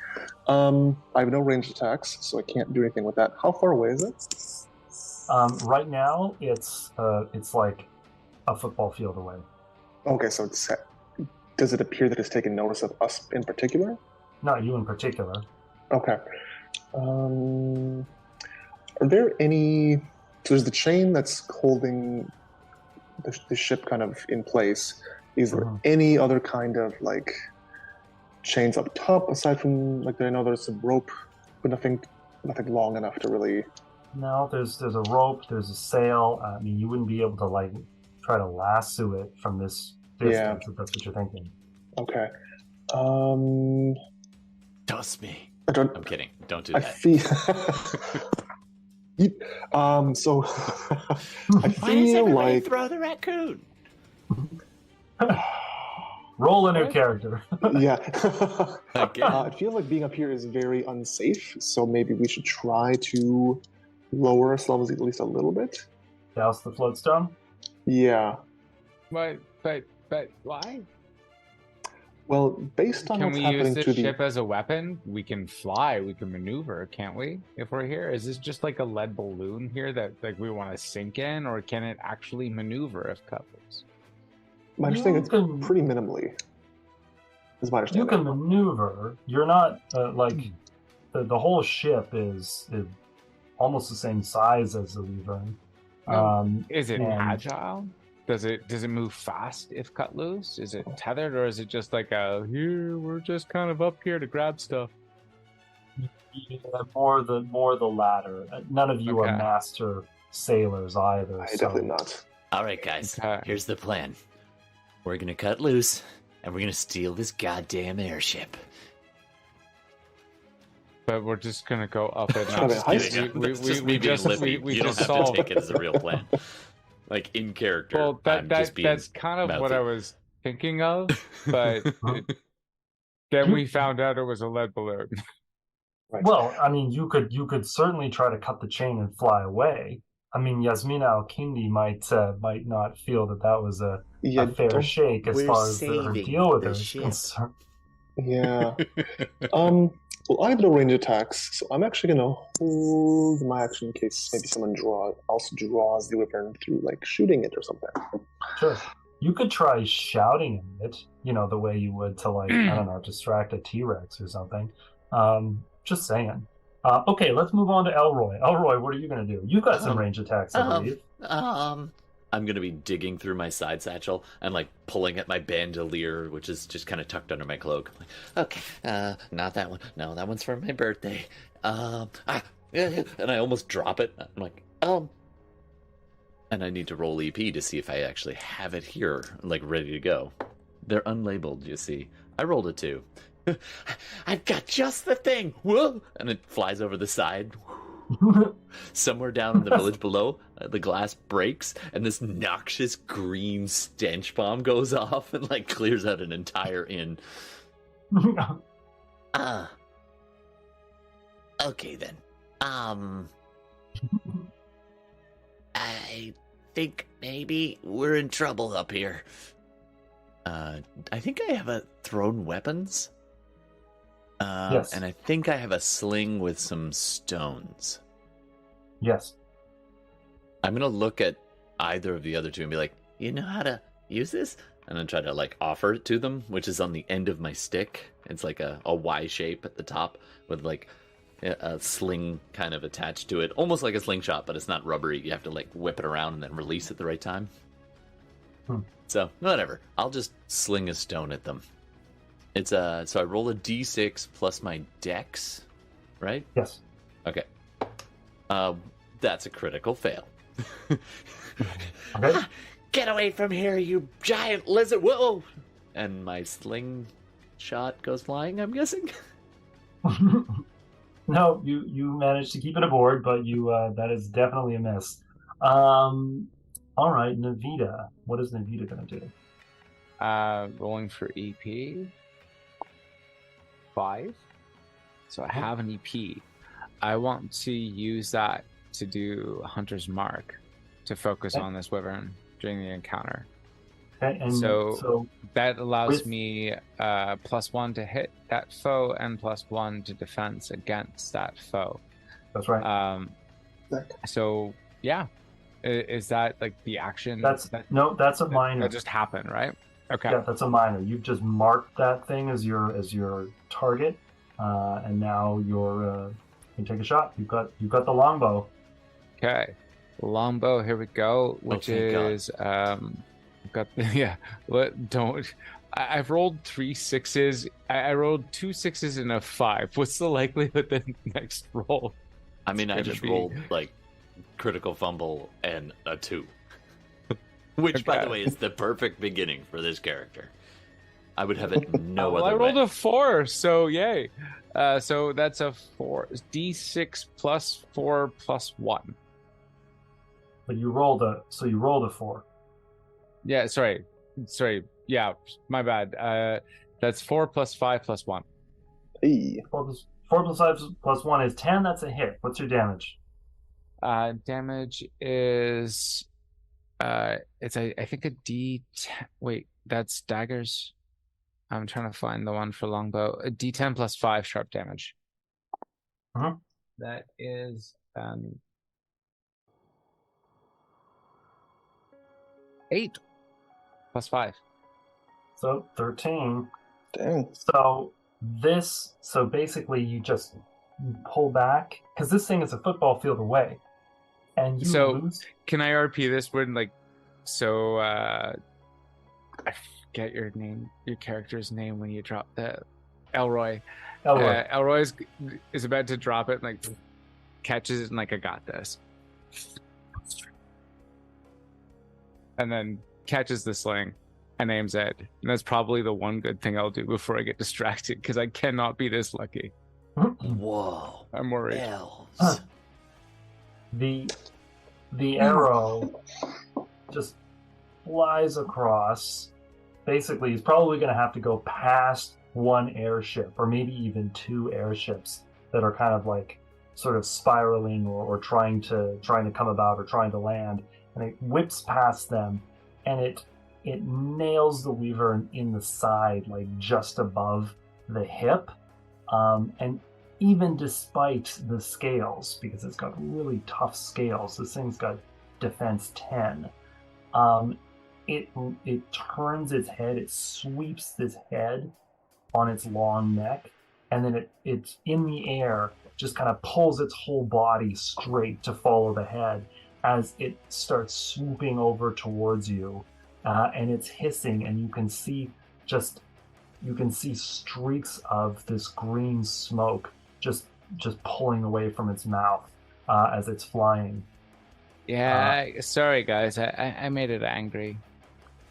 I have no ranged attacks, so I can't do anything with that. How far away is it? Right now, it's like a football field away. Okay, so does it appear that it's taken notice of us in particular? Not you in particular. Okay. Are there any... So there's the chain that's holding the ship kind of in place. Is there any other kind of, like, chains up top, aside from, like, I know there's some rope, but nothing long enough to really... No, there's a rope, there's a sail. I mean, you wouldn't be able to, like, try to lasso it from this distance, if that's what you're thinking. Okay. Dust me. I'm kidding. Don't do I that. feel... So I Why does feel everybody like throw the raccoon? Roll a new What? character. yeah. Again. It feels like being up here is very unsafe. So maybe we should try to lower ourselves at least a little bit. Douse the floatstone. Yeah. But why? Well, based on Can what's we happening use this to the ship as a weapon? We can fly, we can maneuver, can't we? If we're here, is this just like a lead balloon here that like we want to sink in, or can it actually maneuver if cut loose? my understanding You can- it's pretty minimally. Is my You understanding. can maneuver. You're not like the whole ship is almost the same size as the Wyvern. Is it and- agile? Does it move fast if cut loose? Is it tethered, or is it just like here we're just kind of up here to grab stuff? Yeah, more the latter. None of you Okay. are master sailors either. I so definitely not. All right, guys. Okay. Here's the plan. We're gonna cut loose, and we're gonna steal this goddamn airship. But we're just gonna go up and Kind of not. a heist. That's just me being lippy. we You don't just have solved. to take it as a real plan. Like in character. Well, I'm just being that's kind of what mouthy. I was thinking of, but then we found out it was a lead balloon. Right. Well, I mean, you could certainly try to cut the chain and fly away. I mean, Yasmina Al-Kindi might not feel that was a fair don't- shake as We're far as her saving deal with the her is ship. concerned. Yeah. Well, I have no range attacks, so I'm actually gonna hold my action in case maybe someone also draws the wyvern through like shooting it or something. Sure. You could try shouting at it, the way you would to like, I don't know, distract a T-Rex or something. Just saying. Okay, let's move on to Elroy. Elroy, what are you going to do? You've got some range attacks, I believe. I'm gonna be digging through my side satchel and like pulling at my bandolier, which is just kind of tucked under my cloak. I'm like, okay, not that one. No, that one's for my birthday. Yeah, and I almost drop it. I'm like, and I need to roll EP to see if I actually have it here, like ready to go. They're unlabeled, you see. I rolled a 2. I've got just the thing. Whoa! And it flies over the side. Somewhere down in the village below, the glass breaks, and this noxious green stench bomb goes off and like clears out an entire inn. Okay then. I think maybe we're in trouble up here. I think I have a thrown weapons. Yes. And I think I have a sling with some stones. Yes. I'm gonna look at either of the other two and be like, you know how to use this? And then try to like offer it to them, which is on the end of my stick. It's like a Y shape at the top with like a sling kind of attached to it, almost like a slingshot, but it's not rubbery. You have to like whip it around and then release at the right time. So whatever, I'll just sling a stone at them. It's so I roll a d6 plus my dex, right? Yes. Okay. That's a critical fail. Okay. Get away from here, you giant lizard! Whoa! And my sling shot goes flying, I'm guessing. No, you managed to keep it aboard, but that is definitely a miss. All right, Navita. What is Navita going to do? Rolling for EP 5. So I have an EP. I want to use that to do Hunter's Mark to focus Okay. on this wyvern during the encounter. Okay, and So that allows with- me +1 to hit that foe and +1 to defense against that foe. that's right. So yeah, is that like the action? That's a minor. That just happened, right? Okay. Yeah, that's a minor. You've just marked that thing as your target, and now you can take a shot. You've got the longbow. Okay, longbow. Here we go. Which thank God. is I've got the don't. I've rolled 3 6s. I rolled 2 6s and a 5. What's the likelihood that next roll? I mean, I It's just gonna be- rolled like critical fumble and a 2. Which, by the Okay. way, is the perfect beginning for this character. I would have it no Well, I other rolled way. a 4, so yay. So that's a 4d6 plus 4 plus 1. But you rolled a 4. Yeah, sorry. Yeah, my bad. That's 4 plus 5 plus 1. Hey. 4 plus 5 plus 1 is 10. That's a hit. What's your damage? Damage is it's I think a D10. Wait, that's daggers. I'm trying to find the one for longbow. A D10 plus 5 sharp damage. Mhm. That is 8 plus 5. So 13. Dang. So basically you just pull back because this thing is a football field away, and you lose. Can I RP this when I forget your name, your character's name when you drop the Elroy. Elroy is about to drop it, and catches it, and I got this, and then catches the sling and aims it. And that's probably the one good thing I'll do before I get distracted, because I cannot be this lucky. Whoa. I'm worried. Elves. The arrow just flies across. Basically, he's probably going to have to go past one airship, or maybe even 2 airships that are kind of sort of spiraling or trying to come about or trying to land. And it whips past them, and it nails the Weaver in the side, just above the hip. And even despite the scales, because it's got really tough scales, this thing's got defense 10. It turns its head, it sweeps its head on its long neck, and then it's in the air, just kind of pulls its whole body straight to follow the head as it starts swooping over towards you, and it's hissing, and you can see streaks of this green smoke just pulling away from its mouth as it's flying. Yeah, sorry guys, I made it angry.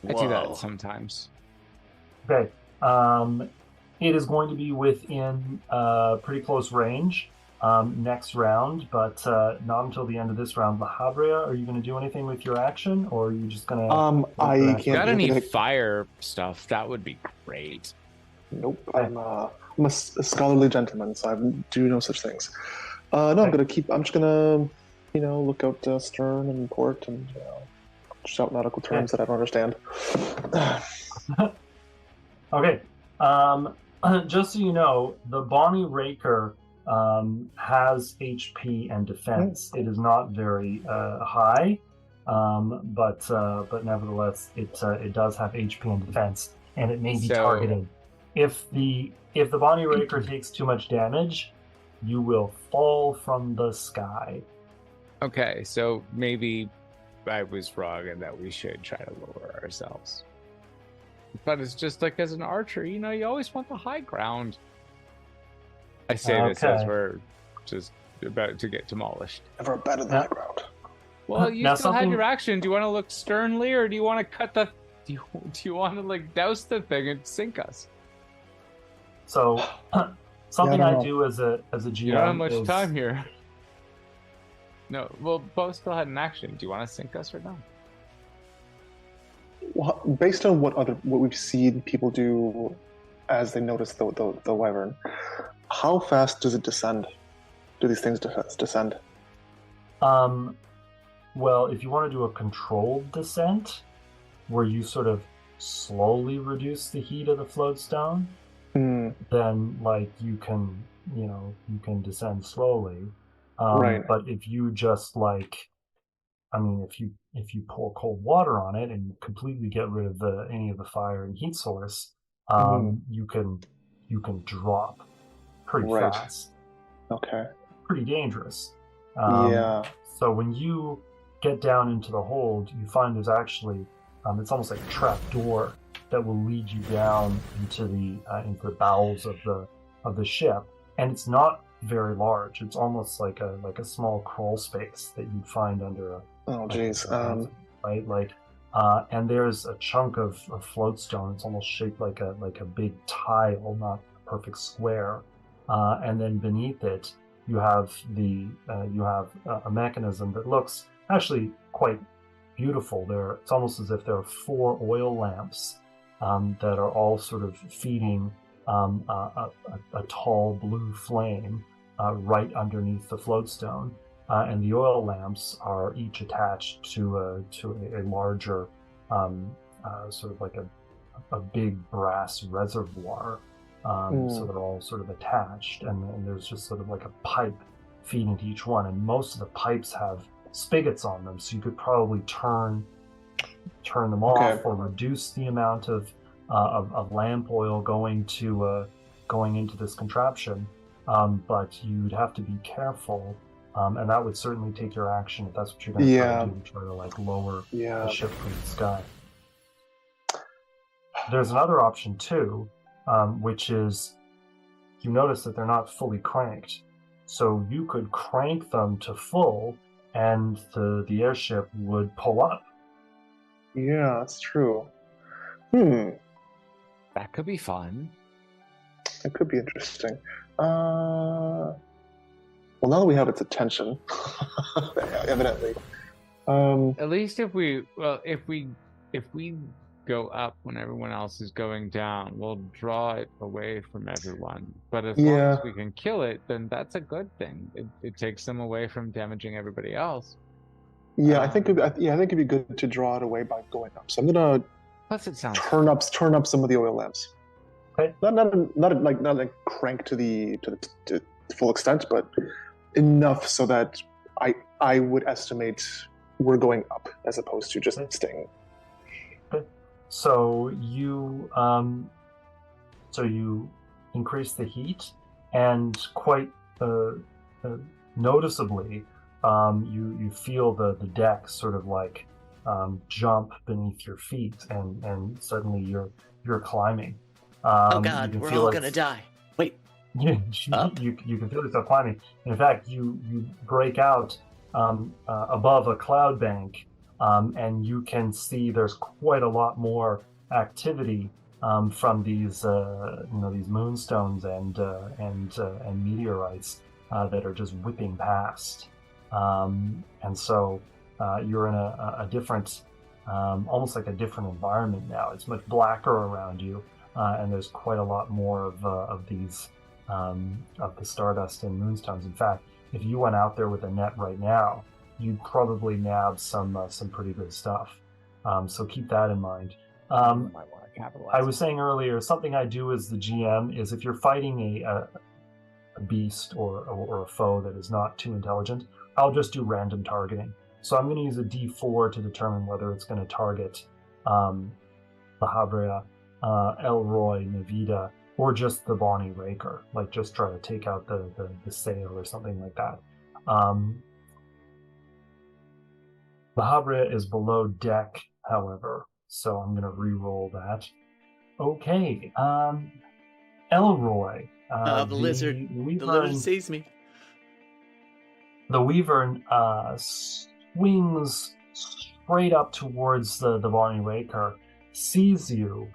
I do that sometimes. Okay. It is going to be within pretty close range next round, but not until the end of this round. La Habrea, are you going to do anything with your action, or are you just going to... I can't... Got any fire stuff? That would be great. Nope. I'm a scholarly gentleman, so I do no such things. No, okay. I'm just gonna, look out stern and port and shout nautical terms that I don't understand. Okay. Just so you know, the Bonnie Raker has HP and defense. It is not very high, but nevertheless, it does have HP and defense, and it may be targeted. If the Bonnie Raker takes too much damage, you will fall from the sky. Okay, so maybe I was wrong and that we should try to lower ourselves. But it's just as an archer, you always want the high ground. I say this as we're just about to get demolished. Never better than high ground. Well, you still have your action. Do you want to look sternly, or do you want to cut the... Do you want to douse the thing and sink us? So, something I do as a GM. You don't have much time here. No, well, both still had an action. Do you want to sink us or no? Well, based on what we've seen people do as they notice the wyvern, how fast does it descend? Do these things descend? Well, if you want to do a controlled descent, where you sort of slowly reduce the heat of the floatstone, then you can descend slowly. Right. But if you just if you pour cold water on it and completely get rid of any of the fire and heat source, you can drop pretty fast. Okay. Pretty dangerous. Yeah. So when you get down into the hold, you find there's actually it's almost like a trap door that will lead you down into the bowels of the ship, and it's not very large. It's almost like a small crawl space that you'd find under a... Oh, geez. Right? And there's a chunk of floatstone. It's almost shaped like a big tile, not a perfect square. and then beneath it you have a mechanism that looks actually quite beautiful. It's almost as if there are 4 oil lamps that are all sort of feeding a tall blue flame right underneath the floatstone, and the oil lamps are each attached to a larger sort of like a big brass reservoir. So they're all sort of attached, and there's just sort of like a pipe feeding to each one, and most of the pipes have spigots on them, so you could probably turn them off or reduce the amount of lamp oil going into this contraption. But you'd have to be careful, and that would certainly take your action if that's what you're going to try to do, try to like lower the ship from the sky. There's another option too, which is you notice that they're not fully cranked, so you could crank them to full and the airship would pull up. Yeah, that's true. That could be fun. It could be interesting. Well, now that we have its attention, evidently. At least if we go up when everyone else is going down, we'll draw it away from everyone. But as long as we can kill it, then that's a good thing. It takes them away from damaging everybody else. Yeah, I think it'd be good to draw it away by going up. So I'm gonna plus it sounds turn up some of the oil lamps. Okay. Not like crank to the full extent, but enough so that I would estimate we're going up as opposed to just staying. Okay. So you increase the heat, and quite noticeably, you feel the deck sort of like jump beneath your feet, and suddenly you're climbing. Oh God, we're all gonna die. Wait. You can feel yourself climbing. In fact, you break out above a cloud bank, and you can see there's quite a lot more activity from these these moonstones and meteorites that are just whipping past. And so you're in a different, almost like a different environment now. It's much blacker around you, and there's quite a lot more of these of the stardust and moonstones. In fact, if you went out there with a net right now, you'd probably nab some pretty good stuff. So keep that in mind. I was saying earlier, something I do as the GM is if you're fighting a beast or a foe that is not too intelligent, I'll just do random targeting. So I'm going to use a D4 to determine whether it's going to target Lahabrea, Elroy, Navita, or just the Bonnie Raker. Like just try to take out the sail or something like that. Lahabrea is below deck, however, so I'm going to re-roll that. Okay, Elroy. The lizard. The lizard sees me. The Wyvern swings straight up towards the Bonnie Raker, sees you,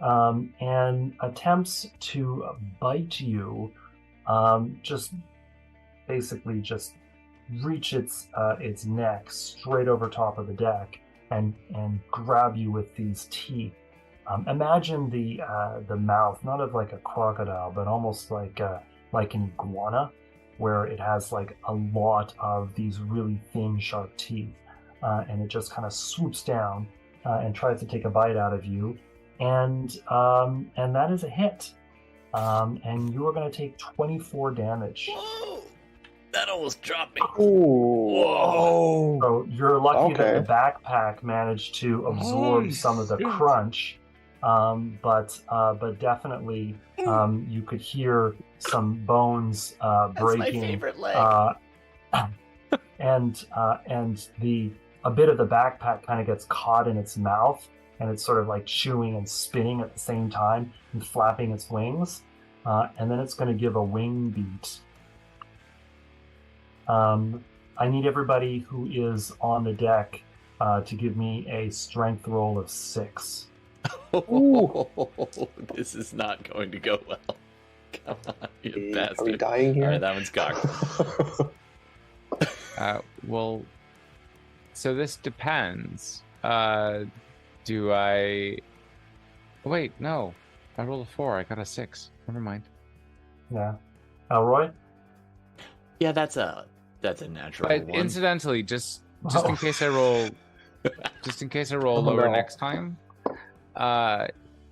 and attempts to bite you. Just reach its neck straight over top of the deck and grab you with these teeth. Imagine the mouth, not of like a crocodile, but almost like an iguana, where it has like a lot of these really thin, sharp teeth, and it just kind of swoops down and tries to take a bite out of you, and that is a hit, and you are going to take 24 damage. Whoa! That almost dropped me. Whoa! So you're lucky that the backpack managed to absorb some of the crunch. But definitely you could hear some bones breaking. That's my favorite leg. And a bit of the backpack kind of gets caught in its mouth, and it's sort of like chewing and spinning at the same time and flapping its wings. And then it's going to give a wing beat. I need everybody who is on the deck to give me a strength roll of 6. Oh, this is not going to go well. Come on, you Are we bastard. dying here? All right, that one's cocked. Well, so this depends. Do I... Oh, wait, no. I rolled a 4. I got a 6. Never mind. Yeah. Elroy? Yeah, that's a natural But one. incidentally, just in case I roll, lower no. next time,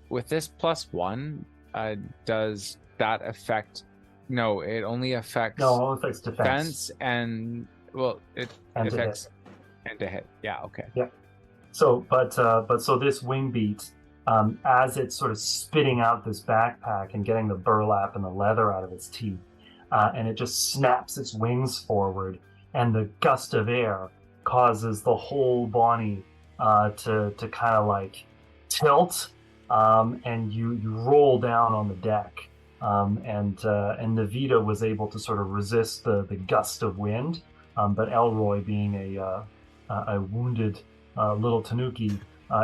with this +1, does that affect? No, it only affects No, it affects defense. and well, it And to affects and to hit. Yeah, okay. So, so this wing beat, as it's sort of spitting out this backpack and getting the burlap and the leather out of its teeth, and it just snaps its wings forward, and the gust of air causes the whole Bonnie to kind of like tilt, and you roll down on the deck, and Navita was able to sort of resist the gust of wind, but Elroy, being a wounded little Tanuki,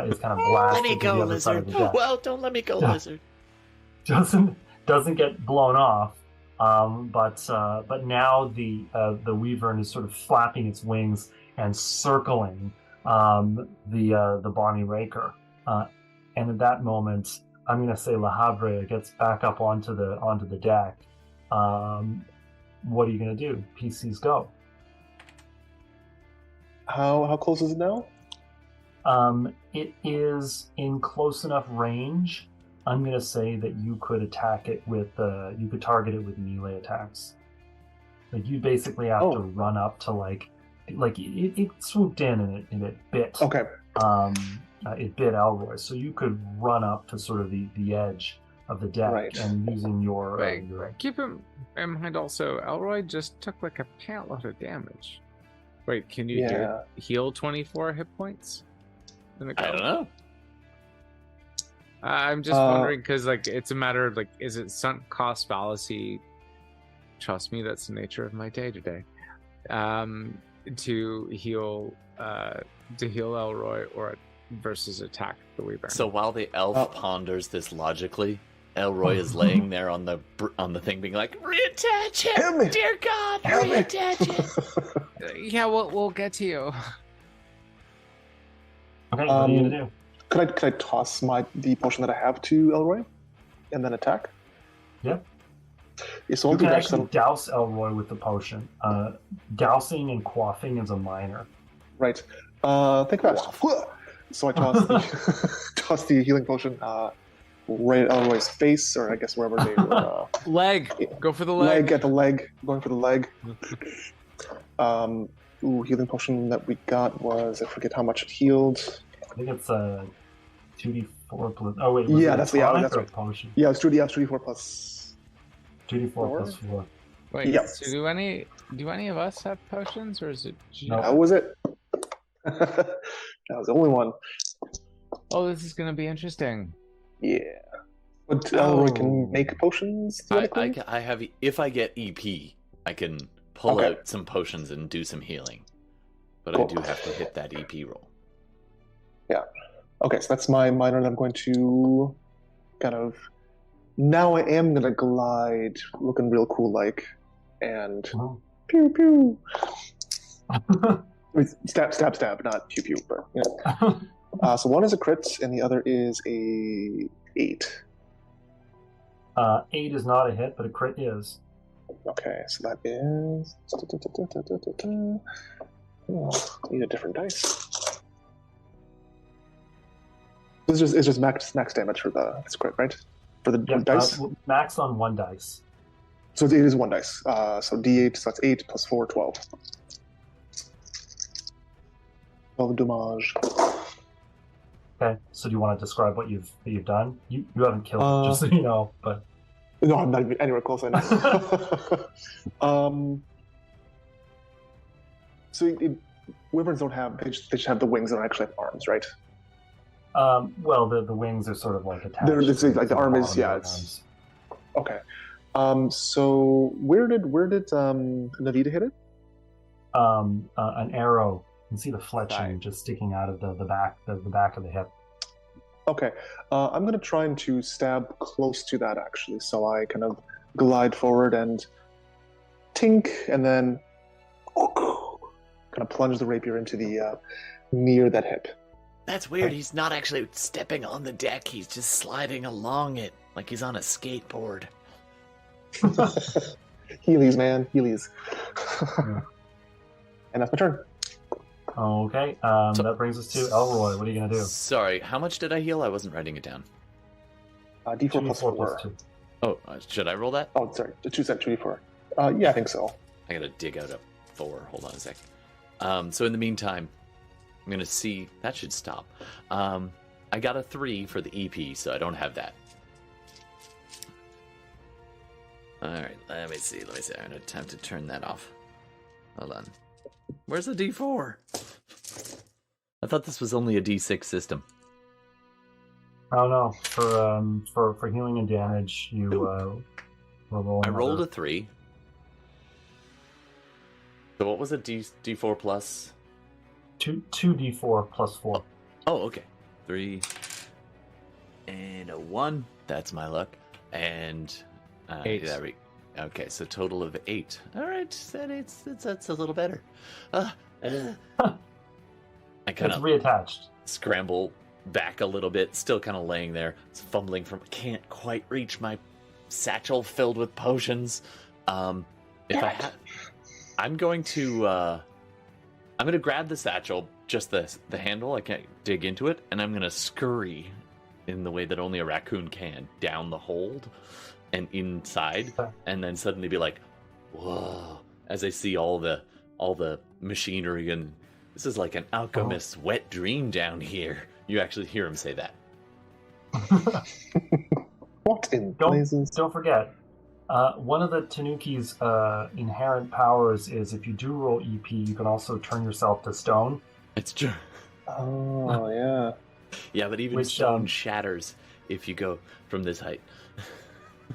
is kind of blasted Let me to go, the other side of lizard. the deck. Well, don't let me go, Yeah. lizard. Doesn't get blown off, but now the Wyvern is sort of flapping its wings and circling the Bonnie Raker, and at that moment, I'm going to say La Havre gets back up onto the deck. What are you going to do? PCs go. How close is it now? It is in close enough range. I'm going to say that you could attack it with, you could target it with melee attacks. Like you basically have to run up to like it swooped in and it bit. Okay. It bit Elroy, so you could run up to sort of the edge of the deck, Right. and using your, Wait, your keep in mind also, Elroy just took like a pantload of damage. Wait, can you heal 24 hit points? In the I don't know. I'm just wondering because like it's a matter of like, is it sunk cost fallacy? Trust me, that's the nature of my day to day. To heal Elroy or versus attack the Wyvern. So while the elf ponders this logically, Elroy is laying there on the thing, being like, "Reattach Help him, me! dear God, Help me!" reattach him." Yeah, we'll get to you. Okay, what are you gonna do? Could I toss the potion that I have to Elroy, and then attack? Yeah. Yeah, so I'll You do can that. actually douse Elroy with the potion. Dousing and quaffing is a minor. Right. Think about it. So I toss the healing potion right at Elroy's face, or I guess wherever they were. Leg. Go for the Leg at the leg. Going for the leg. Healing potion that we got was, I forget how much it healed. I think it's 2d4 plus. Oh wait, Yeah, it that's tonic or right. Potion. Yeah, it's 2d4 plus. 2d4 plus 4. Wait, Yep. so do any of us have potions, or is it? No. How was it? That was the only one. Oh, this is gonna be interesting. Yeah. But Elroy can make potions. theoretically? I have. If I get EP, I can pull Okay. out some potions and do some healing. But Cool. I do have to hit that EP roll. Okay, so that's my minor, and I'm going to kind of. Now I am gonna glide, looking real cool like, and Oh. pew pew. Wait, stab, not pew pew. But yeah. So one is a crit, and the other is a 8. 8 is not a hit, but a crit is. Okay, so that is. Need a different dice. It's just max damage for the crit, right? For the Yep, dice. max on 1 dice. So it is 1 dice. So D8, so that's 8 plus 4, 12. 12 damage. Okay, so do you want to describe what you've done? You haven't killed it, just so you know, but No, I'm not even anywhere close. I know. So wyverns don't have. They just have the wings. They don't actually have arms, right? well, the wings are sort of like attached. It's to like the arm is. bottom Yeah, of the it's arms. okay. So where did Navita hit it? An arrow. You can see the fletching Side. just sticking out of the back of the hip. Okay. I'm gonna try to stab close to that actually. So I kind of glide forward and tink, and then kind of plunge the rapier into the near that hip. That's weird. He's not actually stepping on the deck. He's just sliding along it like he's on a skateboard. Heelys, man. Heelys. And that's my turn. Okay, that brings us to Elroy. What are you going to do? Sorry, how much did I heal? I wasn't writing it down. D4 plus 4. 2. Oh, should I roll that? Oh, sorry. 2d4. Yeah, I think so. I gotta dig out a 4. Hold on a sec. So in the meantime, I'm gonna see. That should stop. I got a 3 for the EP, so I don't have that. Alright, let me see. I'm gonna attempt to turn that off. Hold on. Where's the D4? I thought this was only a D6 system. Oh no, for healing and damage, you roll. I rolled a 3. So what was it? D4 plus? 2d4 plus 4. Oh, okay. 3 and a 1. That's my luck. And 8. Okay, so total of 8. All right, that's a little better. I kind It's of reattached. scramble back a little bit, still kind of laying there, fumbling from. Can't quite reach my satchel filled with potions. I'm going to grab the satchel, just the handle. I can't dig into it, and I'm going to scurry in the way that only a raccoon can down the hold and inside, and then suddenly be like, whoa, as I see all the machinery, and this is like an alchemist's wet dream down here. You actually hear him say that. What in blazes? Don't forget, one of the Tanuki's inherent powers is if you do roll EP, you can also turn yourself to stone. It's true. Oh, yeah. Yeah, but even stone shatters if you go from this height.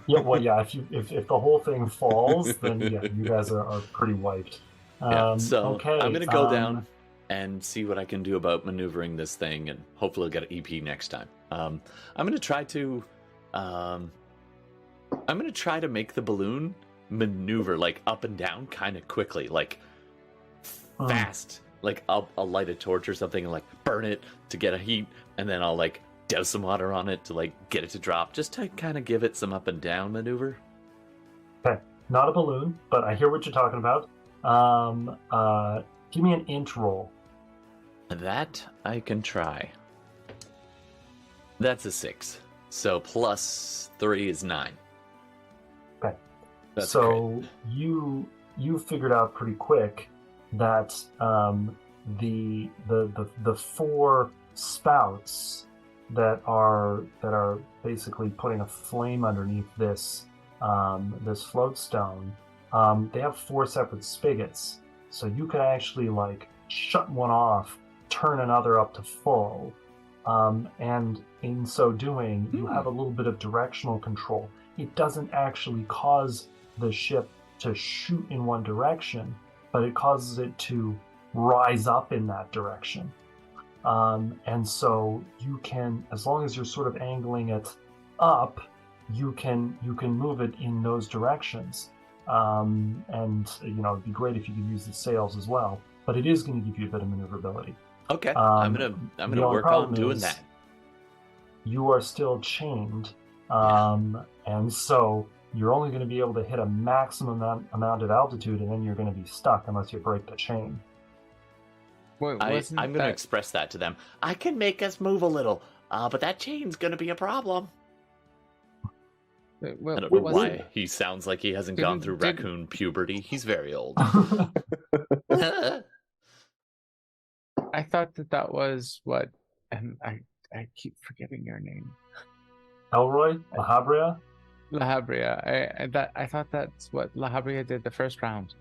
Yeah, well, yeah. If the whole thing falls, then yeah, you guys are pretty wiped. So okay, I'm gonna go down and see what I can do about maneuvering this thing, and hopefully I'll get an EP next time. I'm gonna try to make the balloon maneuver like up and down kind of quickly, like fast. Like I'll light a torch or something and like burn it to get a heat, and then I'll like douse some water on it to like get it to drop, just to kind of give it some up and down maneuver. Okay, not a balloon, but I hear what you're talking about. Give me an int roll. That I can try. That's a 6. So plus 3 is 9. Okay. That's so great. you figured out pretty quick that the 4 spouts that are basically putting a flame underneath this this float stone, they have 4 separate spigots, so you can actually like shut one off, turn another up to full, and in so doing you have a little bit of directional control. It doesn't actually cause the ship to shoot in one direction, but it causes it to rise up in that direction. And so you can, as long as you're sort of angling it up, you can move it in those directions. And it'd be great if you could use the sails as well, but it is going to give you a bit of maneuverability. Okay, I'm gonna work on doing that. You are still chained, and so you're only going to be able to hit a maximum amount of altitude, and then you're going to be stuck unless you break the chain. Wait, I'm going to express that to them. I can make us move a little, but that chain's going to be a problem. I don't know why he sounds like he hasn't gone through raccoon puberty. He's very old. I thought that was what, and I keep forgetting your name. Elroy? La Habria. I thought that's what La Habria did the first round.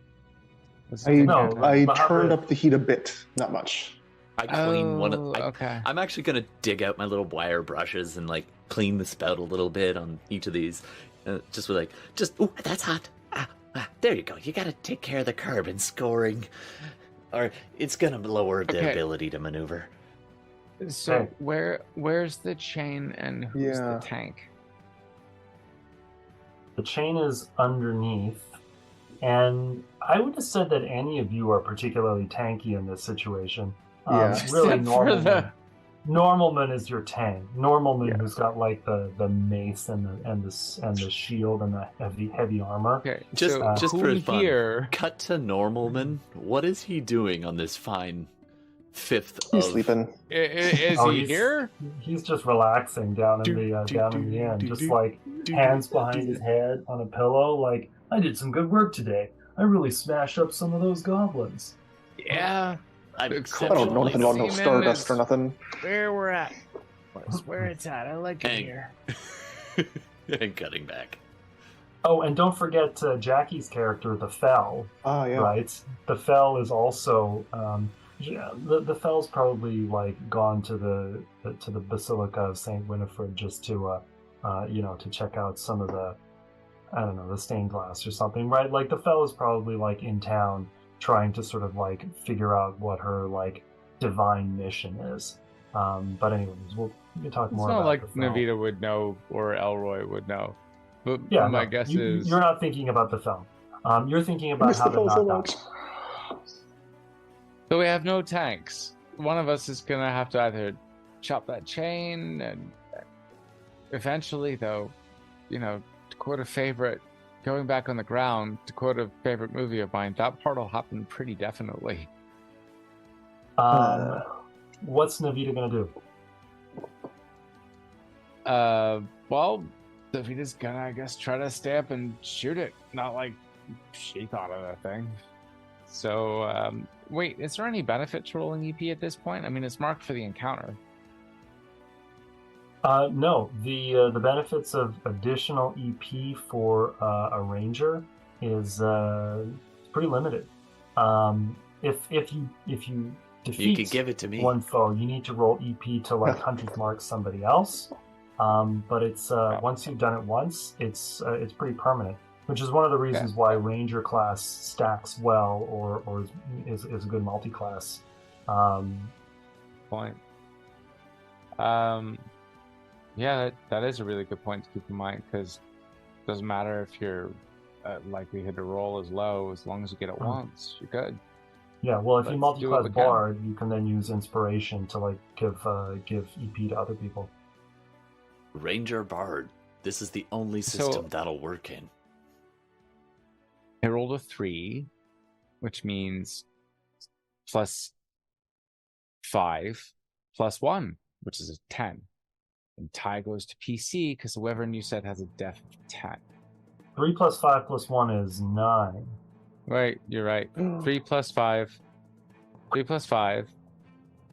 I turned up the heat a bit, not much. I clean one of. Okay. I'm actually gonna dig out my little wire brushes and like clean the spout a little bit on each of these. Ooh, that's hot. There you go. You gotta take care of the curb and scoring, or it's gonna lower the ability to maneuver. So where's the chain and who's the tank? The chain is underneath. And I would have said that any of you are particularly tanky in this situation. Yeah. Really, Except for Normalman is your tank. Normalman, Yeah. who's got like the mace and the shield and the heavy armor. Okay, Just so just who for fun. here? Cut to Normalman. What is he doing on this fine fifth He's of... sleeping. Is Oh, he here? He's just relaxing down in the end, just like hands behind his head on a pillow. Like, I did some good work today. I really smashed up some of those goblins. Yeah. I'm I don't know exceptionally nothing about no Seaman stardust is- or nothing. Where we're at. That's where it's at. I like it Hey. here. and cutting back. Oh, and don't forget Jackie's character, the Fell. Ah, yeah. Right. The Fell is also the Fell's probably like gone to the Basilica of Saint Winifred just to to check out some of the, I don't know, the stained glass or something, right? Like the Fell is probably like in town trying to sort of like figure out what her like divine mission is. But anyways, we can talk It's more not about like the Fell. Navita would know or Elroy would know. But Yeah, my no, guess is you're not thinking about the Fell. You're thinking I about miss how the to film so not much. die. so we have no tanks. One of us is gonna have to either chop that chain, and eventually, though, to quote a favorite, going back on the ground, to quote a favorite movie of mine, that part will happen pretty definitely. What's Navita gonna do? Well, Davita's gonna, I guess, try to stay up and shoot it. Not like she thought of that thing. So, wait, is there any benefit to rolling EP at this point? I mean, it's marked for the encounter. No, the benefits of additional EP for a ranger is pretty limited. If you defeat You could give it to me. one foe, you need to roll EP to like Hunter's Mark somebody else. But it's once you've done it once, it's pretty permanent, which is one of the reasons why Ranger class stacks well or is a good multi-class. Point. Yeah, that is a really good point to keep in mind, because it doesn't matter if your likelihood to roll is low, as long as you get it once, you're good. Yeah, well, if you Let's multi-class do what we can. Bard, you can then use Inspiration to like give EP to other people. Ranger Bard. This is the only So- system that'll work in. I rolled a 3, which means +5 +1, which is a 10. And tie goes to PC because the Wyvern you said has a def of 10. 3 + 5 + 1 is 9. Right, you're right. 3 + 5. 3 + 5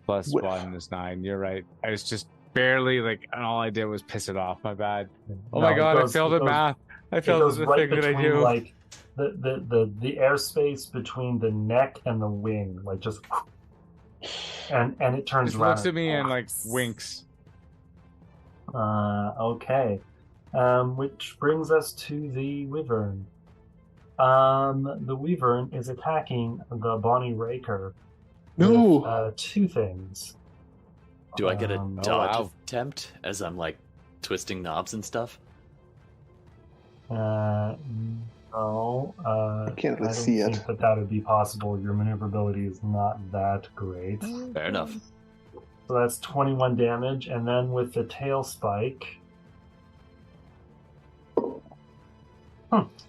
+ Whiff. 1 is 9. You're right. I was just barely and all I did was piss it off. My bad. Oh No, my it god, goes- I failed it at goes- math. I It failed goes at the right thing that I between do. like the airspace between the neck and the wing, like just, and it turns Just around. looks at me and winks. Okay. Which brings us to the Wyvern. The Wyvern is attacking the Bonnie Raker. No. With, 2 things. Do I get a Um, dodge wow. attempt as I'm like twisting knobs and stuff? No. I can't really I don't see it. think that would be possible. Your maneuverability is not that great. Fair enough. So that's 21 damage, and then with the tail spike.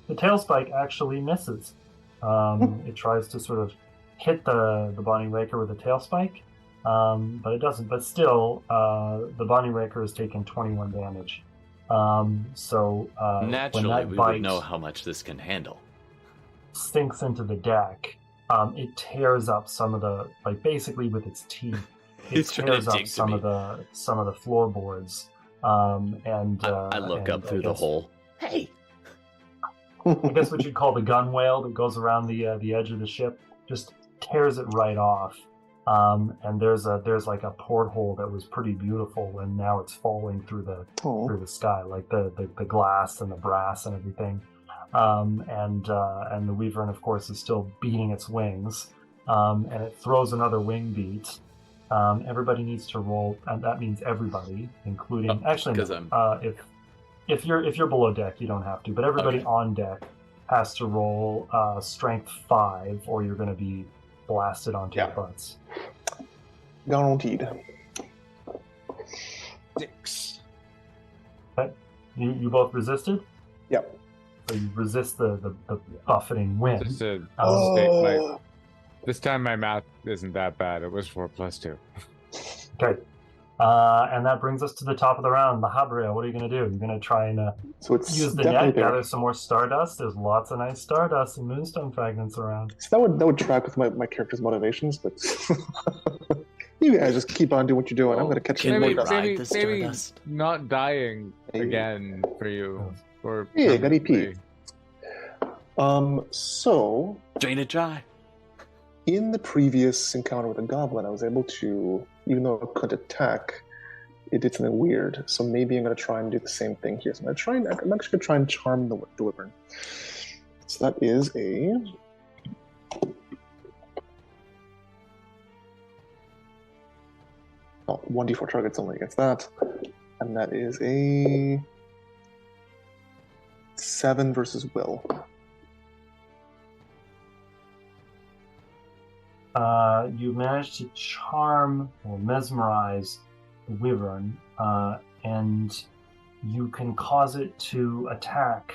The tail spike actually misses. It tries to sort of hit the Bonnie Raker with a tail spike, but it doesn't. But still, the Bonnie Raker has taken 21 damage. So when Naturally, that we bite would know how much this can handle. sinks into the deck, it tears up some of the, like basically with its teeth, it He's trying to tears up dig to some me. of the floorboards. I look up through the hole. Hey! I guess what you'd call the gunwale that goes around the edge of the ship just tears it right off. And there's like a porthole that was pretty beautiful, and now it's falling through the sky, like the glass and the brass and everything. And the Wyvern, of course, is still beating its wings, and it throws another wing beat. Everybody needs to roll, and that means everybody, including Oh, actually, 'cause no, I'm- if you're below deck, you don't have to. But everybody on deck has to roll strength 5, or you're going to be blasted onto your butts. Guaranteed. 6. Okay. You both resisted? Yep. So you resist the buffeting wind. Just to state, this time my math isn't that bad. It was 4 + 2. Okay. And that brings us to the top of the round. The Habria, what are you going to do? You're going to try and use the net, gather some more stardust. There's lots of nice stardust and moonstone fragments around. So that would track with my character's motivations, but you guys just keep on doing what you're doing. I'm going to catch some more dust. Maybe not dying again for you. Or yeah, got EP. So drain it dry. In the previous encounter with a goblin, I was able to, even though I couldn't attack, it did something weird. So maybe I'm going to try and do the same thing here. So I'm actually going to try and charm the wyvern. So that is a 1d4 targets only against that, and that is a 7 versus will. You managed to charm or mesmerize the wyvern, and you can cause it to attack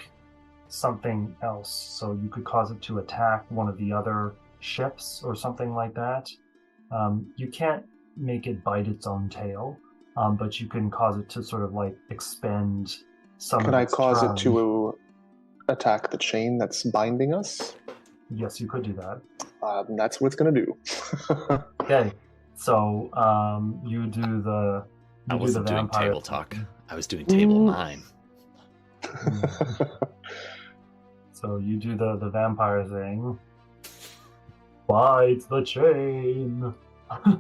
something else. So you could cause it to attack one of the other ships or something like that. You can't make it bite its own tail, but you can cause it to sort of like expend some Can of I its cause charm. it to attack the chain that's binding us? Yes, you could do that. That's what it's going to do. Okay, so you do the. I wasn't doing vampire table talk. I was doing table 9. So you do the vampire thing. Bite the chain. I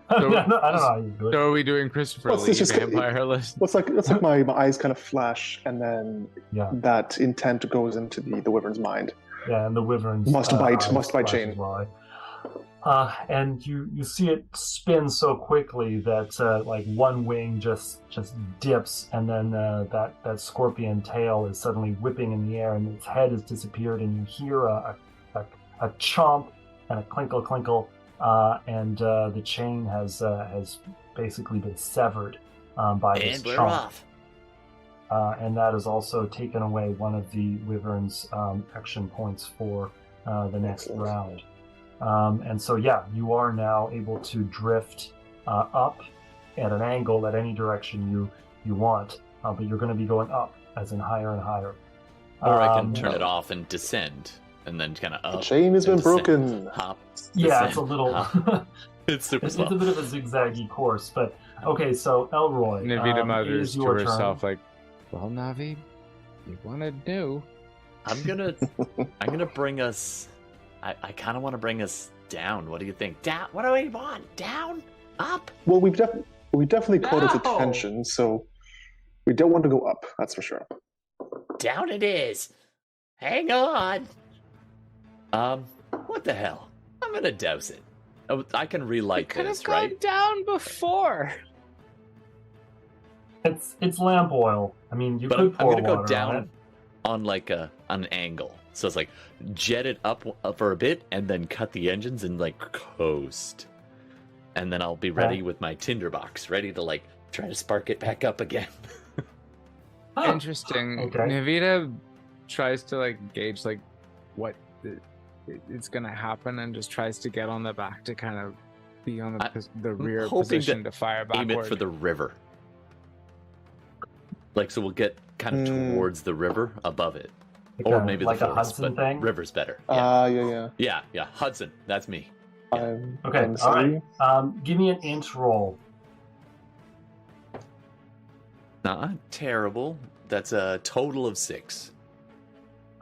don't know how you do it. So are we doing Christopher Well, Lee it's just- vampire list? It's like my eyes kind of flash, and then that intent goes into the wyvern's mind. Yeah, and the wyvern's Must bite flash chain. as well. And you see it spin so quickly that like one wing just dips, and then that scorpion tail is suddenly whipping in the air, and its head has disappeared, and you hear a chomp and a clinkle clinkle, and the chain has basically been severed by this And we're chomp. off. And that has also taken away one of the wyvern's action points for the next round. And so, you are now able to drift up at an angle at any direction you want, but you're going to be going up, as in higher and higher. Or I can turn it off and descend, and then kind of up. The chain has been descend, broken. Hop. Yeah, descend, it's a little. hop. It's super It's slow. a bit of a zigzaggy course, but okay. So Elroy, Navita it mutters is to your herself, turn. like, well, Navi, you wanted new. I'm gonna bring us. I kind of want to bring us down. What do you think? Down? What do we want? Down? Up? Well, we definitely caught its No! attention, so we don't want to go up. That's for sure. Down it is. Hang on. What the hell? I'm gonna douse it. Oh, I can relight Could have this, gone right? down before. It's lamp oil. I mean, you But could I'm pour gonna go water on it. down on like an angle. So it's like jet it up for a bit and then cut the engines and like coast. And then I'll be ready with my tinderbox, ready to like try to spark it back up again. Oh, Interesting. okay. Navita tries to like gauge like what it's gonna happen and just tries to get on the back to kind of be on the rear hoping position to fire backward. Aim it for the river. Like, so we'll get kind of towards the river above it. Or maybe like the a forest, Hudson but thing? river's better. Yeah. Yeah, Hudson. That's me. Okay, I'm all sorry. right. Give me an int roll. Not terrible. That's a total of 6.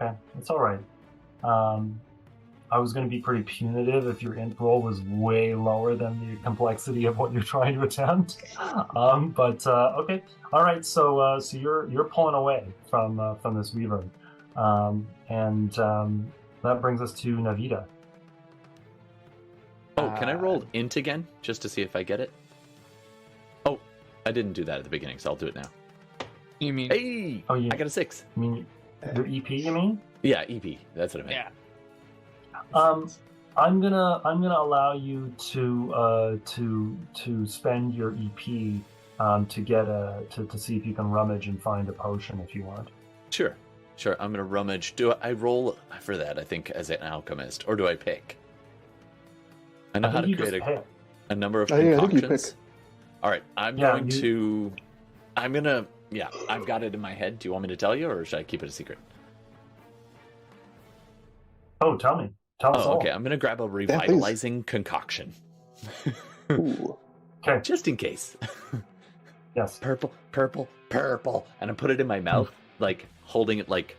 Okay, it's all right. I was going to be pretty punitive if your int roll was way lower than the complexity of what you're trying to attempt. But okay, all right. So you're pulling away from this wyvern, and that brings us to Navita. Oh, can I roll int again just to see if I get it? Oh, I didn't do that at the beginning, so I'll do it now. You mean? Hey, Oh, yeah. I got a 6. I mean, your EP, you mean? Yeah, EP. That's what I meant. Yeah. I'm gonna allow you to spend your EP to get to see if you can rummage and find a potion if you want. Sure. I'm gonna rummage. Do I roll for that? I think as an alchemist, or do I pick? I know how to create a number of concoctions. I think you pick. All right, I'm going to. I'm gonna. Yeah, I've got it in my head. Do you want me to tell you, or should I keep it a secret? Oh, tell me. Tell us all. Okay. I'm gonna grab a revitalizing concoction. Ooh. Okay. Just in case. Yes. Purple, and I put it in my mouth, like holding it like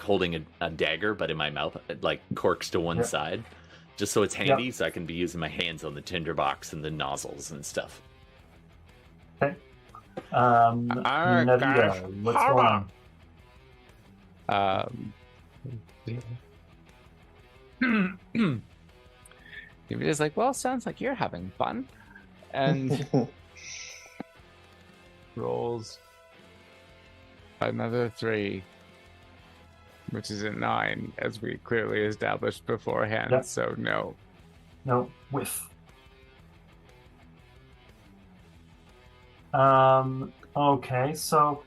holding a dagger, but in my mouth, it like corks to one side, just so it's handy, so I can be using my hands on the tinderbox and the nozzles and stuff. Okay. Nadia, what's going on? David is like, well, sounds like you're having fun, and rolls another 3, which is a 9, as we clearly established beforehand. Yep. So no. No, whiff. Okay, so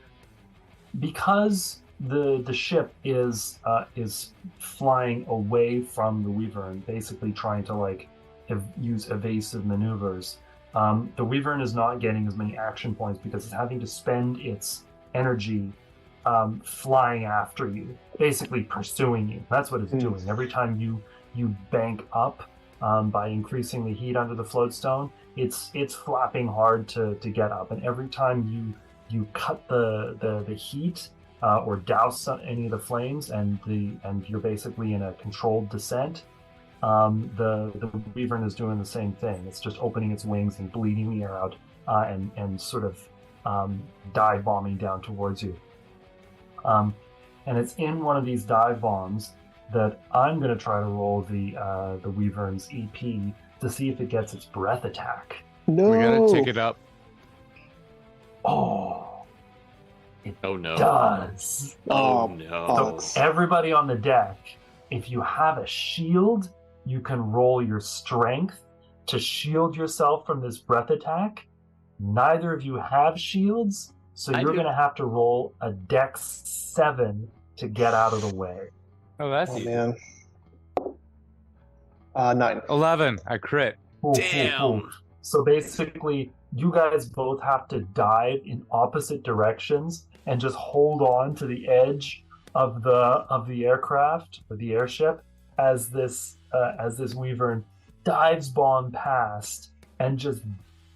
because the ship is flying away from the Wyvern, basically trying to use evasive maneuvers, the Wyvern is not getting as many action points because it's having to spend its energy flying after you, basically pursuing you. That's what it's doing. Every time you bank up by increasing the heat under the floatstone, it's flapping hard to get up, and every time you cut the heat or douse any of the flames, and you're basically in a controlled descent, the Wyvern is doing the same thing. It's just opening its wings and bleeding the air out and sort of dive bombing down towards you. And it's in one of these dive bombs that I'm going to try to roll the Wyvern's EP to see if it gets its breath attack. No. We gotta take it up. Oh, it no. does. Oh no. So everybody on the deck, if you have a shield, you can roll your strength to shield yourself from this breath attack. Neither of you have shields, so you're going to have to roll a Dex 7 to get out of the way. Oh, that's Oh easy. man. 9. 11. I crit. Damn. So basically, you guys both have to dive in opposite directions and just hold on to the edge of the aircraft or the airship as this Wyvern dives bomb past and just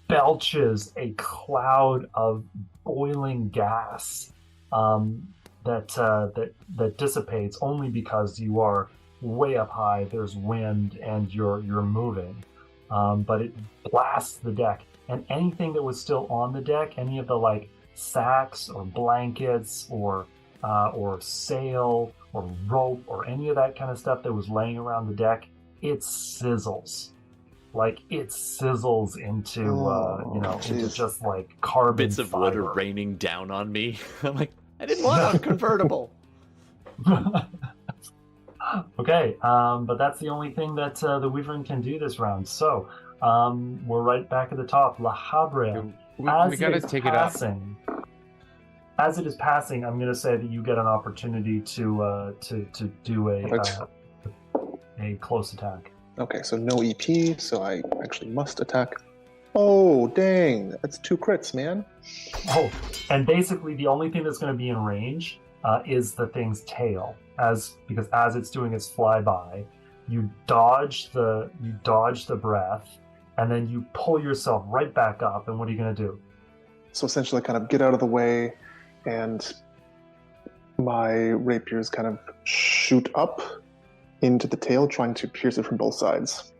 belches a cloud of boiling gas that dissipates only because you are way up high. There's wind and you're moving, but it blasts the deck, and anything that was still on the deck, any of the sacks or blankets or sail or rope or any of that kind of stuff that was laying around the deck, it sizzles. It sizzles into into just carbon Bits of wood are raining down on me. I'm like, I didn't want a convertible. Okay, but that's the only thing that the Wyvern can do this round. So we're right back at the top. La Habrea. We gotta take it up. As it is passing, I'm going to say that you get an opportunity to do a close attack. Okay, so no EP, so I actually must attack. Oh, dang. That's 2 crits, man. Oh, and basically the only thing that's going to be in range is the thing's tail, because as it's doing its flyby, you dodge the breath, and then you pull yourself right back up. And what are you going to do? So essentially, kind of get out of the way, and my rapiers kind of shoot up into the tail, trying to pierce it from both sides.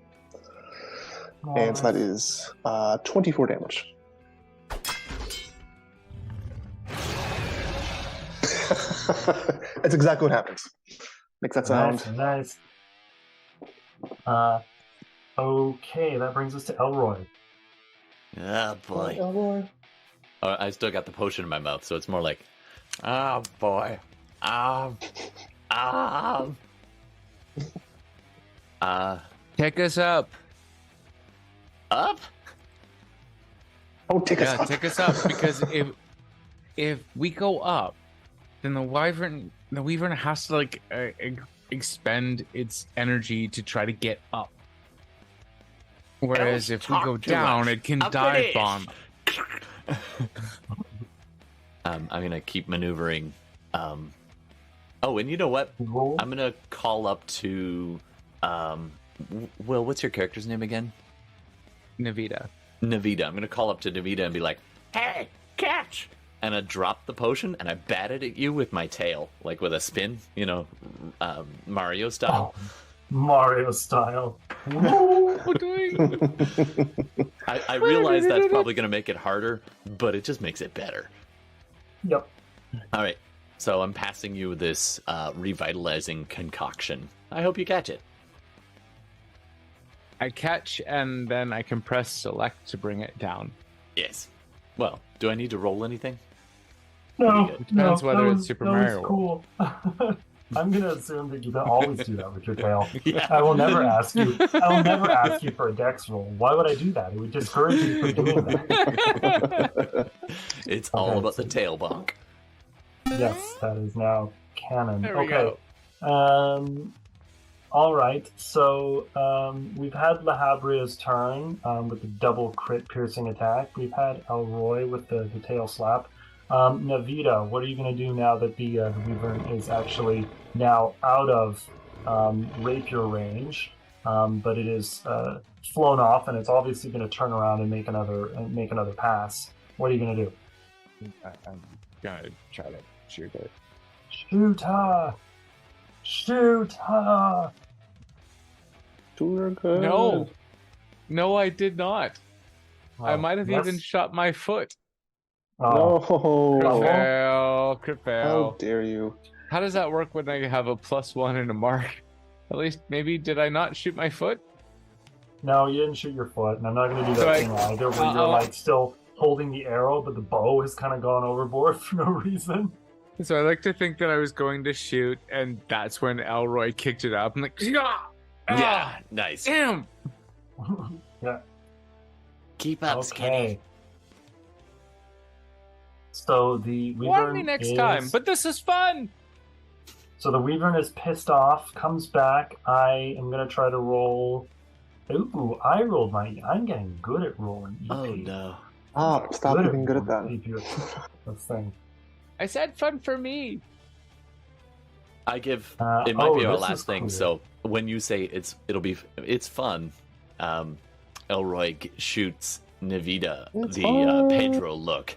Oh, and so that is 24 damage. That's exactly what happens. Makes that sound. Nice. Okay, that brings us to Elroy. Oh boy. Oh, boy. I still got the potion in my mouth, so it's more like, Oh boy. Take us up. Up? Oh, take us Yeah, up. take us up because if we go up, then the wyvern has to like expend its energy to try to get up. Whereas if we go down, it can dive bomb. I'm gonna keep maneuvering. Oh, and you know what? Roll. I'm gonna call up to Will, what's your character's name again? Navita. Navita. I'm gonna call up to Navita and be like, "Hey, catch!" And I drop the potion and I bat it at you with my tail, like with a spin, Mario style. Oh, Mario style. I realize that's probably gonna make it harder, but it just makes it better. Yep. All right, so I'm passing you this revitalizing concoction. I hope you catch it. I catch and then I can press select to bring it down. Yes. Well, do I need to roll anything? No, It depends no, whether that it's was- Super that Mario was cool. I'm gonna assume that you can always do that with your tail. Yeah. I will never ask you. I will never ask you for a dex roll. Why would I do that? It would discourage you from doing that. It's all Okay, about so- the tail bonk. Yes, that is now canon. There we Okay. All right. So we've had Lahabria's turn with the double crit piercing attack. We've had Elroy with the tail slap. Navita, what are you going to do now that the wyvern is actually now out of rapier range, but it is flown off, and it's obviously going to turn around and make another pass. What are you going to do? I'm gonna try to shoot it. Shoot her! Shoot her! You're good. No, I did not. I Oh, might have yes. even shot my foot. Oh, No. Crit How fail. dare you? How does that work when I have a +1 and a mark? At least maybe did I not shoot my foot? no, you didn't shoot your foot, and I'm not going to do that So thing either, where you're like still holding the arrow, but the bow has kind of gone overboard for no reason. So I like to think that I was going to shoot, and that's when Elroy kicked it up. I'm like, yeah, Yeah, nice. damn. Yeah. Keep up, Skinny. Okay. So the wyvern Warn me next time. But this is fun. So the wyvern is pissed off, comes back. I am gonna try to roll. Ooh, I rolled I'm getting good at rolling EP. Oh no. Stop being good at that. rolling EP. That's thing. I said fun for me. I give it might be our this last is thing. cool. So when you say it's fun, Elroy shoots Navita It's the fun. Pedro look.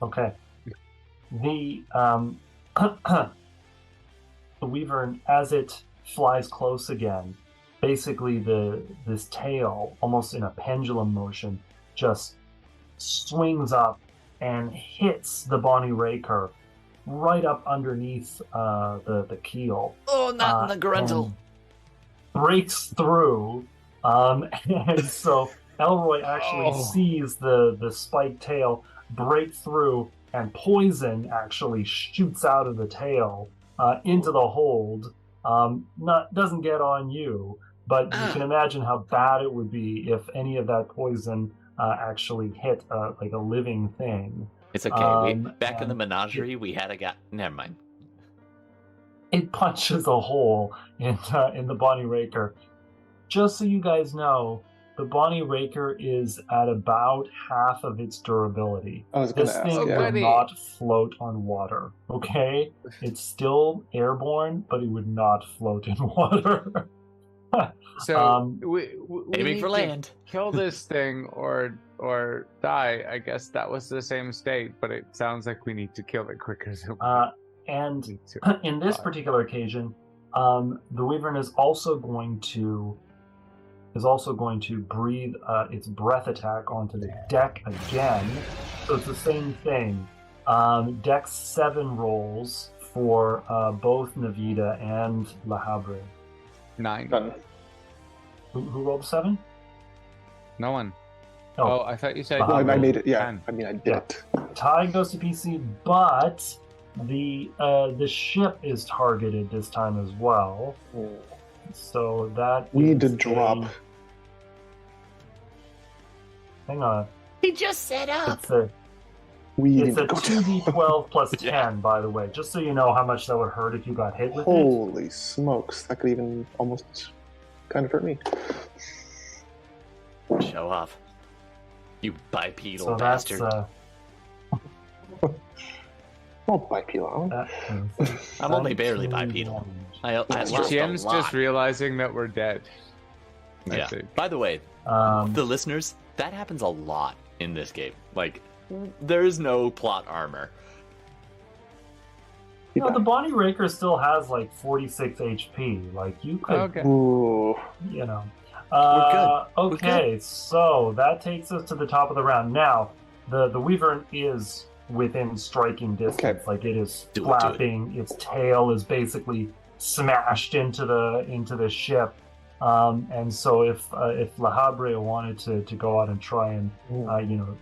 Okay. The the wyvern, as it flies close again, basically this tail, almost in a pendulum motion, just swings up and hits the Bonnie Raker right up underneath the keel. Oh, not in the gruntle. and breaks through, and so Elroy actually sees the spiked tail break through, and poison actually shoots out of the tail into the hold. Doesn't get on you, but you can imagine how bad it would be if any of that poison actually hit like a living thing. It's okay. Back in the and menagerie, we had a guy. Never mind. It punches a hole in the Bonnie Raker. Just so you guys know, the Bonnie Raker is at about half of its durability. I was going This to ask. thing Yeah. will Buddy. not float on water, okay? It's still airborne, but it would not float in water. So we Aiming need for to land. kill this thing or die. I guess that was the same state, but it sounds like we need to kill it quicker. So And we need to. in this particular occasion, the Wyvern is also going to breathe its breath attack onto the deck again. So it's the same thing. Dex 7 rolls for both Navita and Lahabre. 9. Done. Who rolled 7? No one. Oh, I thought you said. Well, I made it. Yeah, 10. I mean, I did Yeah. it. Ty goes to PC, but the ship is targeted this time as well. So that We need to is drop. Hang on. He just set up. It's a 2d12 plus 10, by the way, just so you know how much that would hurt if you got hit with it. Holy smokes! That could even almost kind of hurt me. Show off. You bipedal So bastard. Oh, bipedal. I'm only barely bipedal. I lost a Tien's lot. just realizing that we're dead. I Yeah. think. By the way, the listeners, that happens a lot in this game. Like, there is no plot armor. No, the Bonnie Raker still has like 46 HP. Like, you could, Okay. Ooh. you know. We're good. Okay, so that takes us to the top of the round. Now, the Wyvern is within striking distance. Okay. Like, it is Do it. flapping. Its tail is basically smashed into the ship. And so if La Habrea wanted to go out and try and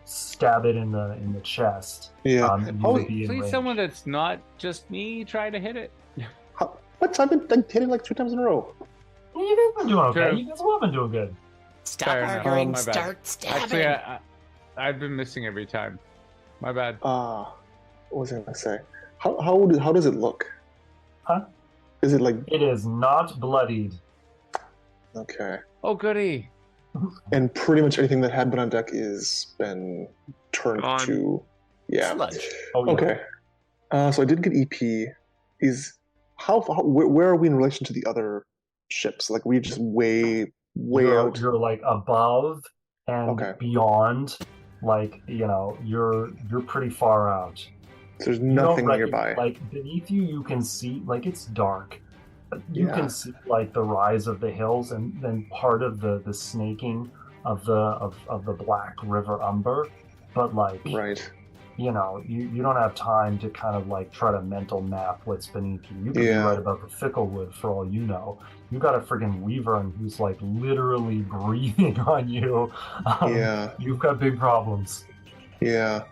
stab it in the chest, Yeah. you would be in Please, range. someone that's not just me try to hit it. What? I've been hitting like 3 times in a row. Yeah, you guys been doing okay. True. You guys have been doing good. Stop Fair enough. arguing, My bad. start stabbing. Actually, I've been missing every time. My bad. What was I gonna say? How does it look? Huh? Is it like It is not bloodied. okay? Oh, goody. And pretty much anything that had been on deck is been turned Gone. to Sludge. Oh, yeah. Okay. So I did get EP. Where are we in relation to the other ships? Like we just way out. You're like above and Okay. beyond. Like, you're pretty far out. There's You don't nothing reckon- nearby. Like beneath you, you can see, like, it's dark. But you Yeah. can see like the rise of the hills and then part of the snaking of the Black River Umber. But like, Right. you don't have time to kind of like try to mental map what's beneath you. You could be Yeah. right about the Ficklewood for all you know. You got a friggin' Wyvern who's like literally breathing on you. Yeah. You've got big problems. Yeah.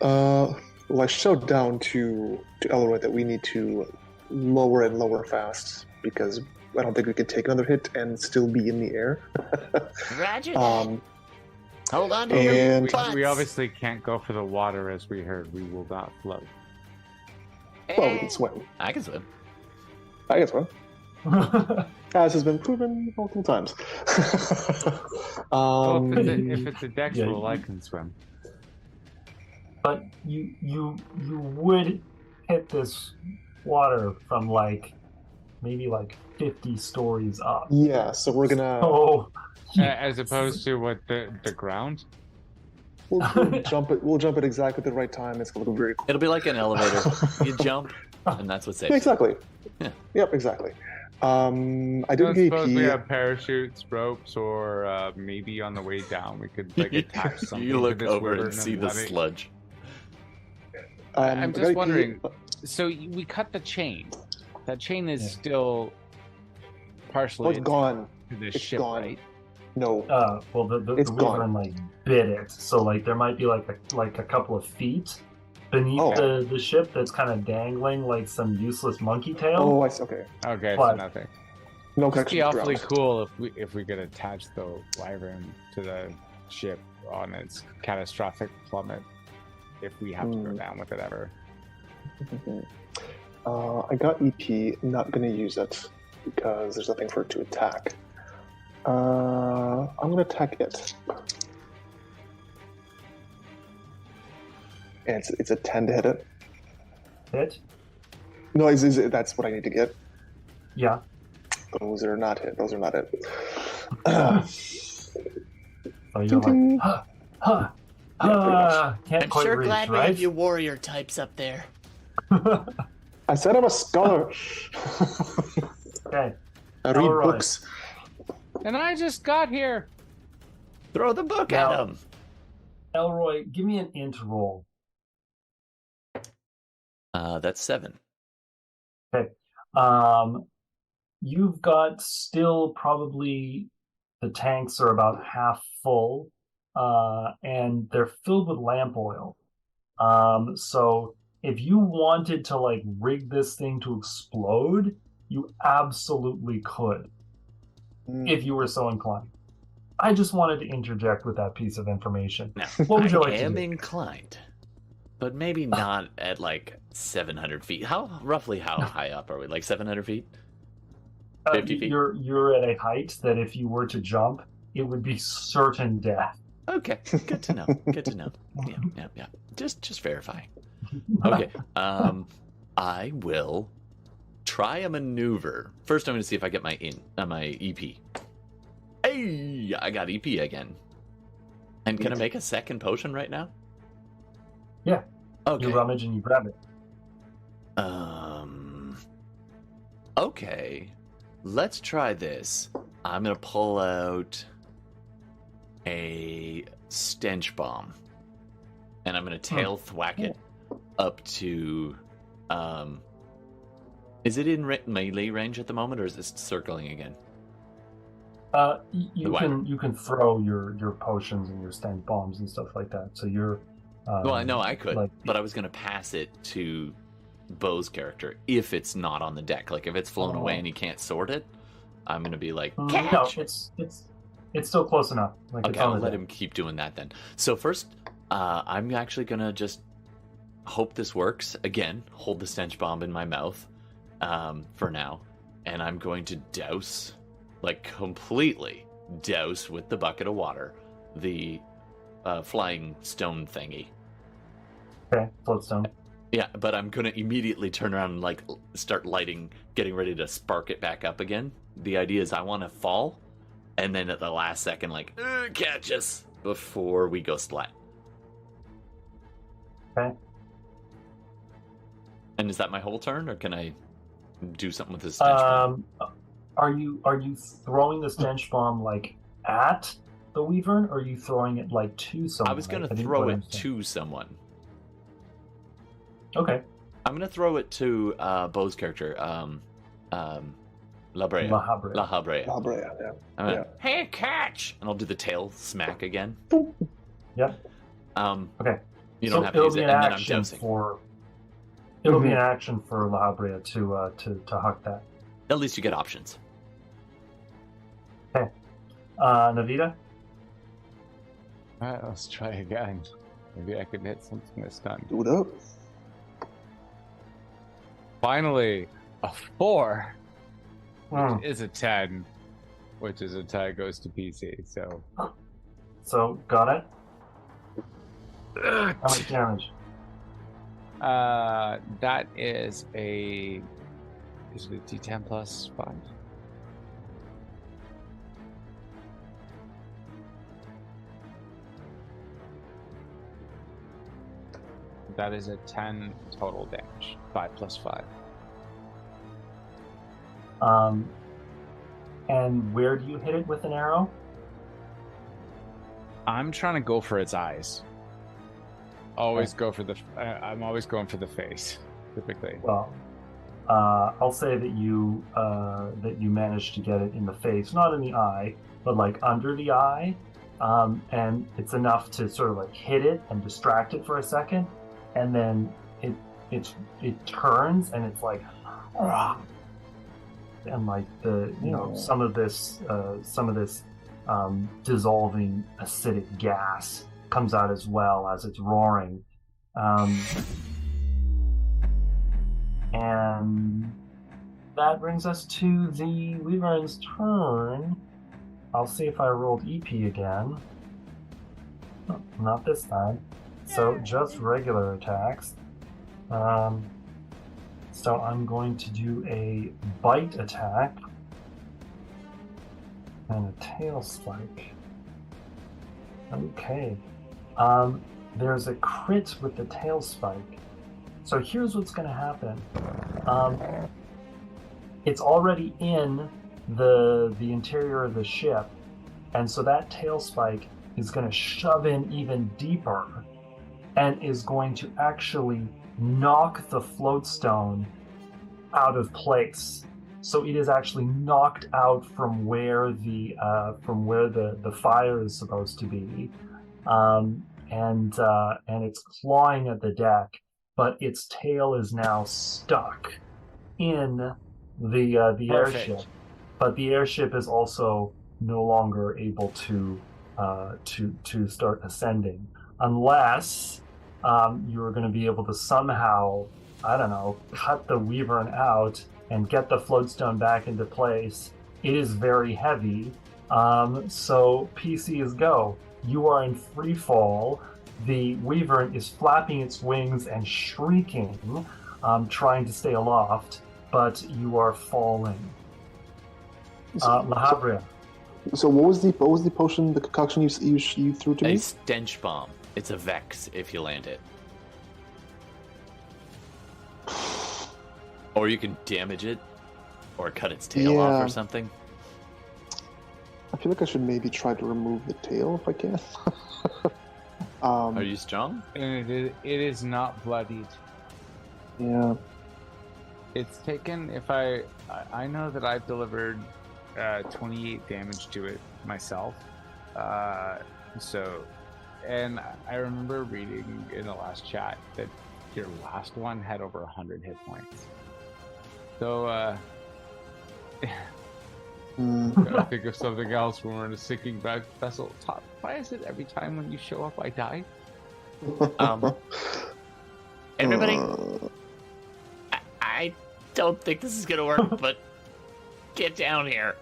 Well, I showed down to Elroy that we need to lower and lower fast because I don't think we could take another hit and still be in the air. Roger that. Hold on to and- your butts. We obviously can't go for the water, as we heard. We will not float. Well, we can swim. I can swim. I guess swim. As has been proven multiple times. Well, if it's a dex Yeah, roll, I can swim. But you would hit this water from like maybe like 50 stories up. Yeah, so we're gonna Oh, As opposed to what the ground. we'll jump it. We'll jump at exactly the right time. It's gonna look very cool. It'll be like an elevator. You jump, and that's what saves. you. Exactly. Yeah. Yep. Exactly. I I did don't get suppose we EP. have parachutes, ropes, or maybe on the way down we could like attach something. You to look this over river and see then the let it- sludge. I'm I got just EP. wondering. So we cut the chain. That chain is still Oh, partially it's gone. into this It's ship, gone. right? No. well, the It's Wyvern gone. like bit it, so like there might be like a couple of feet beneath Oh. the ship that's kind of dangling like some useless monkey tail. Oh, I see. Okay. Okay, so But- nothing. No It'd connection. be to awfully ground. cool if we could attach the wyvern to the ship on its catastrophic plummet if we have to go down with it ever. I got EP. Not gonna use it because there's nothing for it to attack. I'm gonna attack it. And it's a 10 to hit it. Hit? No, that's what I need to get. Yeah. Those are not it. Those are not it. So you're Ding, like, ding. can't I'm quite sure reach, glad we right? have you warrior types up there. I said I'm a scholar. Okay. I read Alright. books. And I just got here. Throw the book Now- at him. Elroy, give me an int roll. That's 7. You've got still probably the tanks are about half full. and they're filled with lamp oil. So if you wanted to like rig this thing to explode, you absolutely could, if you were so inclined. I just wanted to interject with that piece of information. Now, What would you like I to am do? inclined, but maybe not at like 700 feet. Roughly how high up are we? Like 700 feet? 50 feet? You're at a height that if you were to jump, it would be certain death. Okay, good to know. Good to know. Yeah. Just verifying. Okay. I will try a maneuver. First, I'm going to see if I get my EP. Hey, I got EP again. And can I make a second potion right now? Yeah. Okay. You rummage and you grab it. Okay. Let's try this. I'm going to pull out a stench bomb. And I'm going to tail thwack it up to... is it in melee range at the moment, or is this circling again? You can throw your potions and your stench bombs and stuff like that. So you're... well, I know I could, but I was going to pass it to Bo's character if it's not on the deck. Like, if it's flown away and he can't sort it, I'm going to be like, catch! No, it's still close enough. Like, okay, I'll let him keep doing that then. So first, I'm actually going to just hope this works. Again, hold the stench bomb in my mouth for now. And I'm going to douse, like completely douse with the bucket of water, the flying stone thingy. Okay, floatstone. Yeah, but I'm going to immediately turn around and like start lighting, getting ready to spark it back up again. The idea is I want to fall, and then at the last second, like, catch us before we go splat. Okay. And is that my whole turn, or can I do something with this stench bomb? Are you throwing the stench bomb like at the wyvern, or are you throwing it like to someone? I was going to throw it to someone. Okay. I'm going to throw it to Bo's character, La Brea. Yeah. Hey, catch! And I'll do the tail smack again. Yep. You Okay. don't have to use it, and then I'm dousing. It'll be an action for La Brea to huck that. At least you get options. Okay. Navita? Alright, let's try again. Maybe I could hit something this time. Do it up. Finally, a 4, Hmm. which is a 10, which is a tie goes to PC. So, got it? How much damage? That is a D10 plus 5. That is a 10 total damage. 5 plus 5. And where do you hit it with an arrow? I'm trying to go for its eyes. Always go for I'm always going for the face, typically. Well, I'll say that you managed to get it in the face, not in the eye, but like under the eye, and it's enough to sort of like hit it and distract it for a second, and then it turns and it's like, and like some of this dissolving acidic gas comes out as well as it's roaring. And that brings us to the wyvern's turn. I'll see if I rolled EP again. No, not this time. So just regular attacks. So I'm going to do a bite attack and a tail spike. Okay. There's a crit with the tail spike. So here's what's going to happen. It's already in the interior of the ship, and so that tail spike is going to shove in even deeper and is going to actually knock the floatstone out of place. So it is actually knocked out from where the fire is supposed to be, and it's clawing at the deck, but its tail is now stuck in the airship. But the airship is also no longer able to start ascending unless you're going to be able to somehow, I don't know, cut the Weavern out and get the floatstone back into place. It is very heavy, so PC is go. You are in free fall. The Weavern is flapping its wings and shrieking, trying to stay aloft, but you are falling. La Habrea. So what was the potion, the concoction you threw to me? A stench bomb. It's a vex if you land it. Or you can damage it, or cut its tail off or something. I feel like I should maybe try to remove the tail if I can. Are you strong? And it is not bloodied. Yeah. It's taken, if I know that I've delivered 28 damage to it myself. And I remember reading in the last chat that your last one had over 100 hit points. So, gotta think of something else when we're in a sinking vessel. Todd, why is it every time when you show up I die? Everybody, I don't think this is gonna work, but get down here.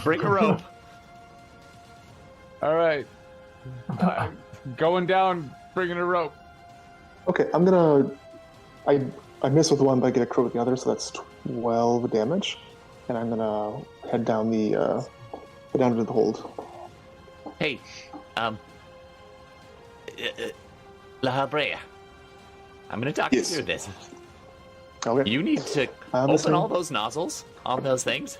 Bring a rope. All right. Going down, bringing a rope. Okay, I miss with one, but I get a crit with the other, so that's 12 damage. And I'm gonna head down to the hold. Hey, La Habrea, I'm gonna talk you through this. Okay. You need to open all those nozzles on those things.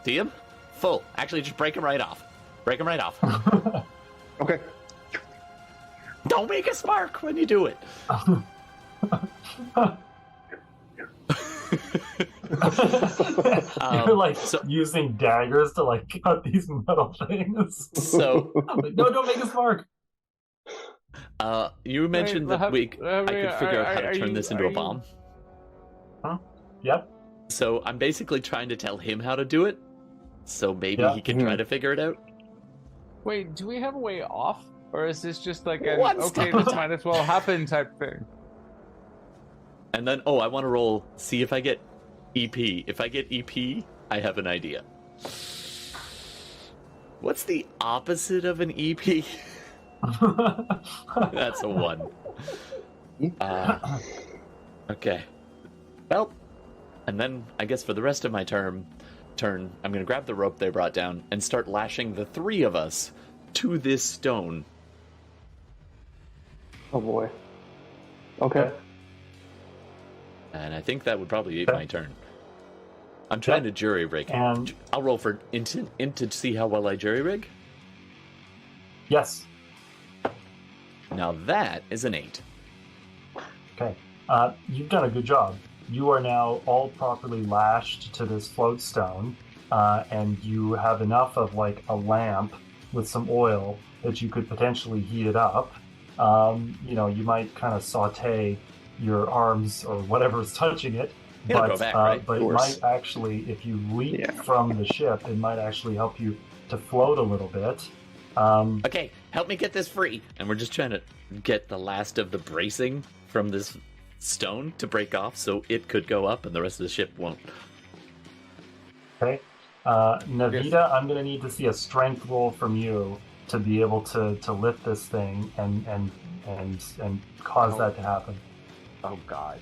See them? Full. Actually, just break them right off. Break them right off. Okay. Don't make a spark when you do it. You're like using daggers to like cut these metal things. So no, don't make a spark. You mentioned that I could figure out how to turn this into a bomb. Huh? Yep. So I'm basically trying to tell him how to do it. So maybe he can try to figure it out. Wait, do we have a way off? Or is this just like an Okay, this might as well happen type thing? And then, I want to roll, see if I get EP. If I get EP, I have an idea. What's the opposite of an EP? That's a 1. Okay. Well, and then I guess for the rest of my turn, I'm going to grab the rope they brought down and start lashing the 3 of us to this stone. Oh boy. Okay. And I think that would probably be my turn. I'm trying to jury rig. And I'll roll for into to see how well I jury rig. yes. Now that is an 8. Okay. You've done a good job. You are now all properly lashed to this float stone, and you have enough of like a lamp with some oil that you could potentially heat it up. You might kind of saute your arms or whatever's touching it, but it might actually, if you leap from the ship, it might actually help you to float a little bit. Okay, help me get this free. And we're just trying to get the last of the bracing from this stone to break off so it could go up and the rest of the ship won't. Okay. Navita, I'm going to need to see a strength roll from you to be able to lift this thing and cause that to happen. Oh God.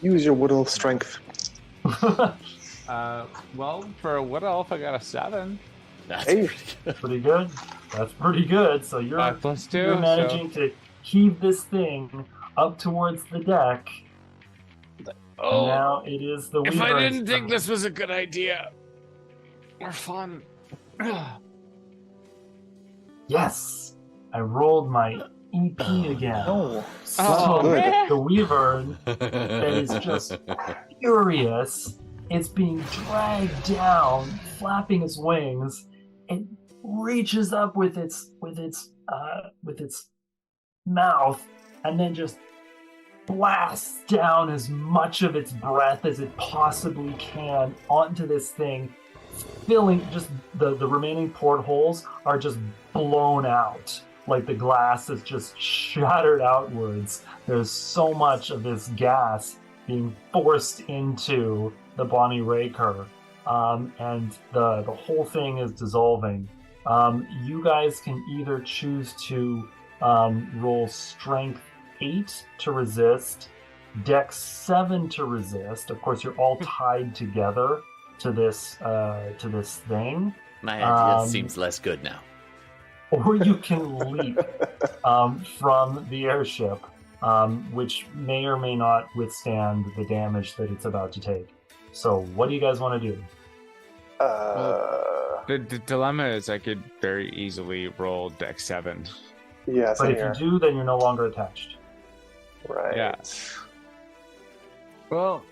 Use your wood elf strength. Well, for a wood elf, I got a 7. That's Pretty good. That's pretty good. So you're 5+2, you're managing to heave this thing up towards the deck. Oh, and now it is the if I Weaver's didn't think turn. this was a good idea. More fun. Yes, I rolled my EP again. Oh, So good. the Weaver that is just furious. It's being dragged down, flapping its wings. It reaches up with its mouth, and then just blasts down as much of its breath as it possibly can onto this thing, filling just the remaining portholes are just blown out. Like the glass is just shattered outwards. There's so much of this gas being forced into the Bonnie Raker, and the whole thing is dissolving. You guys can either choose to roll Strength 8 to resist, Dex 7 to resist. Of course, you're all tied together to this thing. My idea seems less good now. Or you can leap from the airship, which may or may not withstand the damage that it's about to take. So, what do you guys want to do? The dilemma is I could very easily roll Dex 7. Yeah, But if you do, then you're no longer attached. Right. Yeah. Well,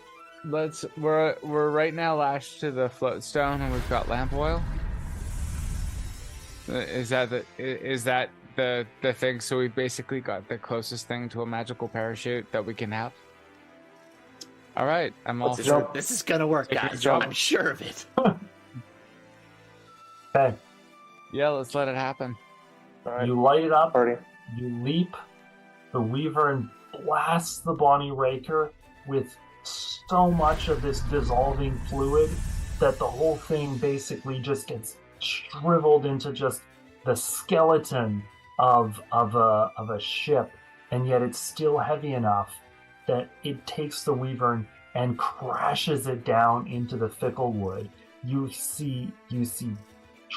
we're right now lashed to the float stone, and we've got lamp oil. Is that the thing? So we basically got the closest thing to a magical parachute that we can have. All right, I'm all for This is gonna work, Take a guys. jump. I'm sure of it. Okay, Yeah, let's let it happen. All right. you light it up, Party. you leap, the Wyvern blasts the Bonnie Raker with so much of this dissolving fluid that the whole thing basically just gets shriveled into just the skeleton of a ship, and yet it's still heavy enough that it takes the Wyvern and crashes it down into the fickle wood. You see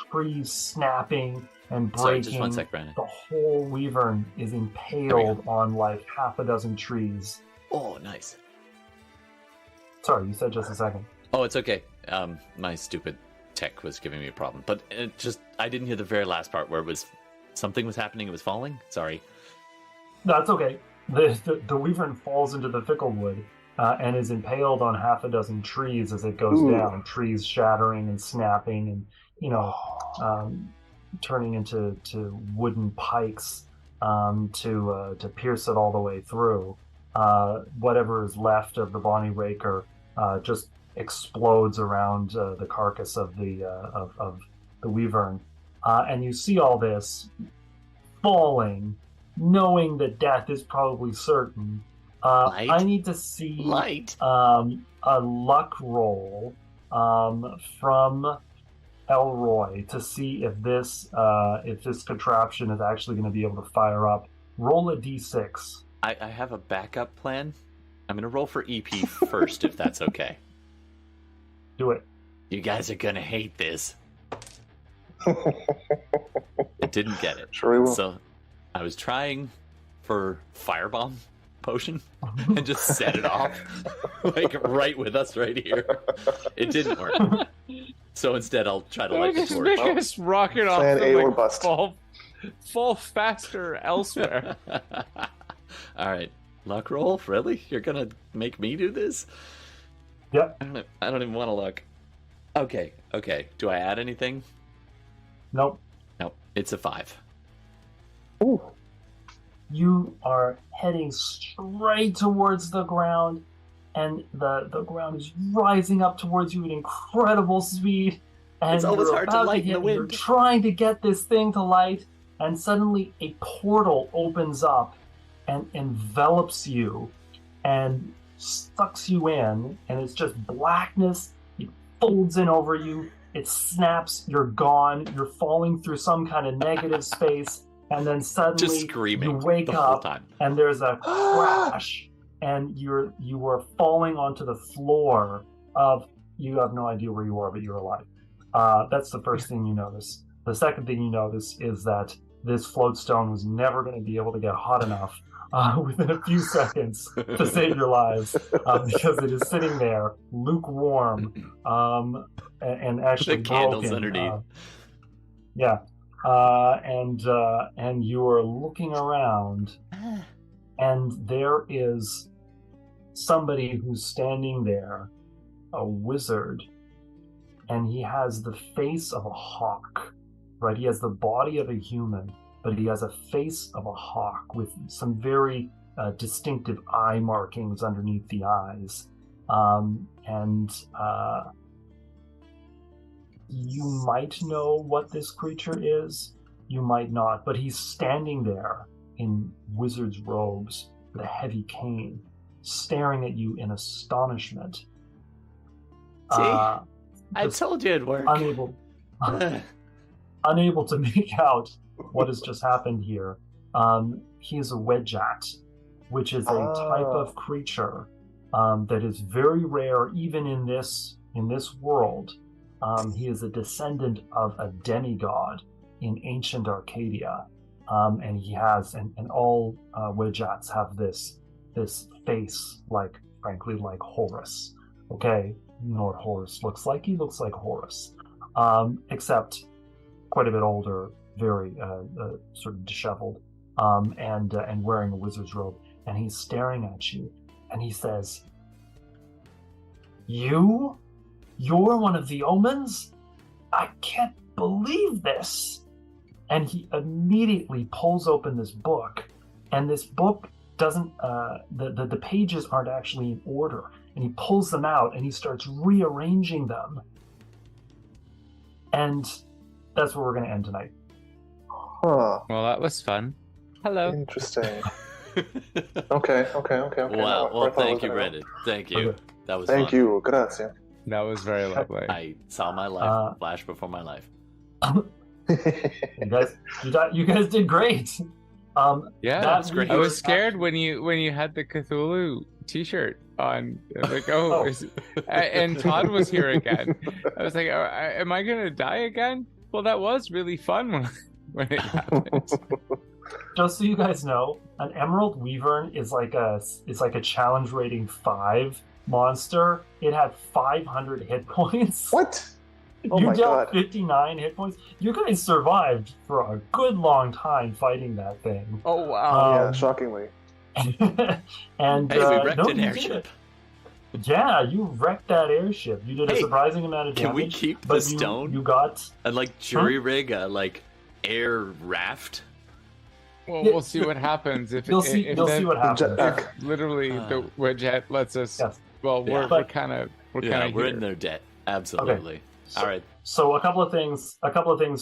trees snapping and breaking. Sorry, just one sec, Brandon. The whole Wyvern is impaled on like half a dozen trees. Oh, nice. Sorry, you said just a second. Oh, it's okay. My stupid tech was giving me a problem, but I didn't hear the very last part where it was something was happening. It was falling. Sorry. No, it's okay. The Wyvern falls into the fickle wood and is impaled on half a dozen trees as it goes down. Trees shattering and snapping, and turning into wooden pikes to pierce it all the way through. Whatever is left of the Bonnie Raker just explodes around the carcass of the Wyvern, and you see all this falling, knowing that death is probably certain. I need to see a luck roll from Elroy to see if this contraption is actually going to be able to fire up. Roll a d6. I have a backup plan. I'm gonna roll for EP first, if that's okay. Do it. You guys are gonna hate this. I didn't get it. Sure we will. So I was trying for firebomb potion and just set it off like right with us right here. It didn't work. So instead I'll try to light the Just torch. make us rocket off Plan A and or bust. fall faster elsewhere. All right. Luck roll? Really? You're gonna make me do this? Yep. I don't even want to look. Okay. Do I add anything? Nope. Nope. It's a 5. Ooh. You are heading straight towards the ground, and the ground is rising up towards you at incredible speed. And It's always you're hard to about light in hit, the wind. You're trying to get this thing to light, and suddenly a portal opens up and envelops you and sucks you in, and it's just blackness. It folds in over you. It snaps. You're gone. You're falling through some kind of negative space. And then suddenly Just screaming you wake the whole up time. and there's a crash, and you are falling onto the floor of, you have no idea where you are, but you're alive. That's the first thing you notice. The second thing you notice is that this float stone was never going to be able to get hot enough within a few seconds to save your lives, because it is sitting there lukewarm and actually The candles broken. underneath. Yeah. And you are looking around, and there is somebody who's standing there, a wizard, and he has the face of a hawk, right? He has the body of a human, but he has a face of a hawk with some very distinctive eye markings underneath the eyes. You might know what this creature is, you might not, but he's standing there in wizard's robes with a heavy cane, staring at you in astonishment. See? I told you it'd work. Unable to make out what has just happened here. He is a wedjat, which is a type of creature that is very rare even in this world. He is a descendant of a demigod in ancient Arcadia, and he has, and all wedjats have this face frankly like Horus. Okay, you know what Horus looks like? He looks like Horus, except quite a bit older, very sort of disheveled, and wearing a wizard's robe. And he's staring at you, and he says, You're one of the omens? I can't believe this. And he immediately pulls open this book, and this book doesn't, the pages aren't actually in order. And he pulls them out, and he starts rearranging them. And that's where we're going to end tonight. Huh. Well, that was fun. Hello. Interesting. Okay. Wow. Well, thank you, Brendan. Thank you. Okay. That was Thank fun. you. Grazie. That was very lovely. I saw my life flash before my life. You guys did great. Yeah, that was great. I was scared when you had the Cthulhu T-shirt on. Like, oh, and Todd was here again. I was like, am I gonna die again? Well, that was really fun when it happened. Just so you guys know, an Emerald Weavern is like a challenge rating 5 monster. It had 500 hit points. What? Oh You my dealt god. 59 hit points. You guys survived for a good long time fighting that thing. Oh wow! Yeah, shockingly. And Hey, we wrecked no, an you airship. did it. Yeah, you wrecked that airship. You did a Hey, surprising amount of damage. Can we keep the but stone You got. and jury rig a air raft? Well, we'll see what happens if You'll see what happens. Jetpack. Literally, the wedget lets us. Yes. Well, Yeah. we're kind of We're in their debt. Absolutely. So, All right. So a couple of things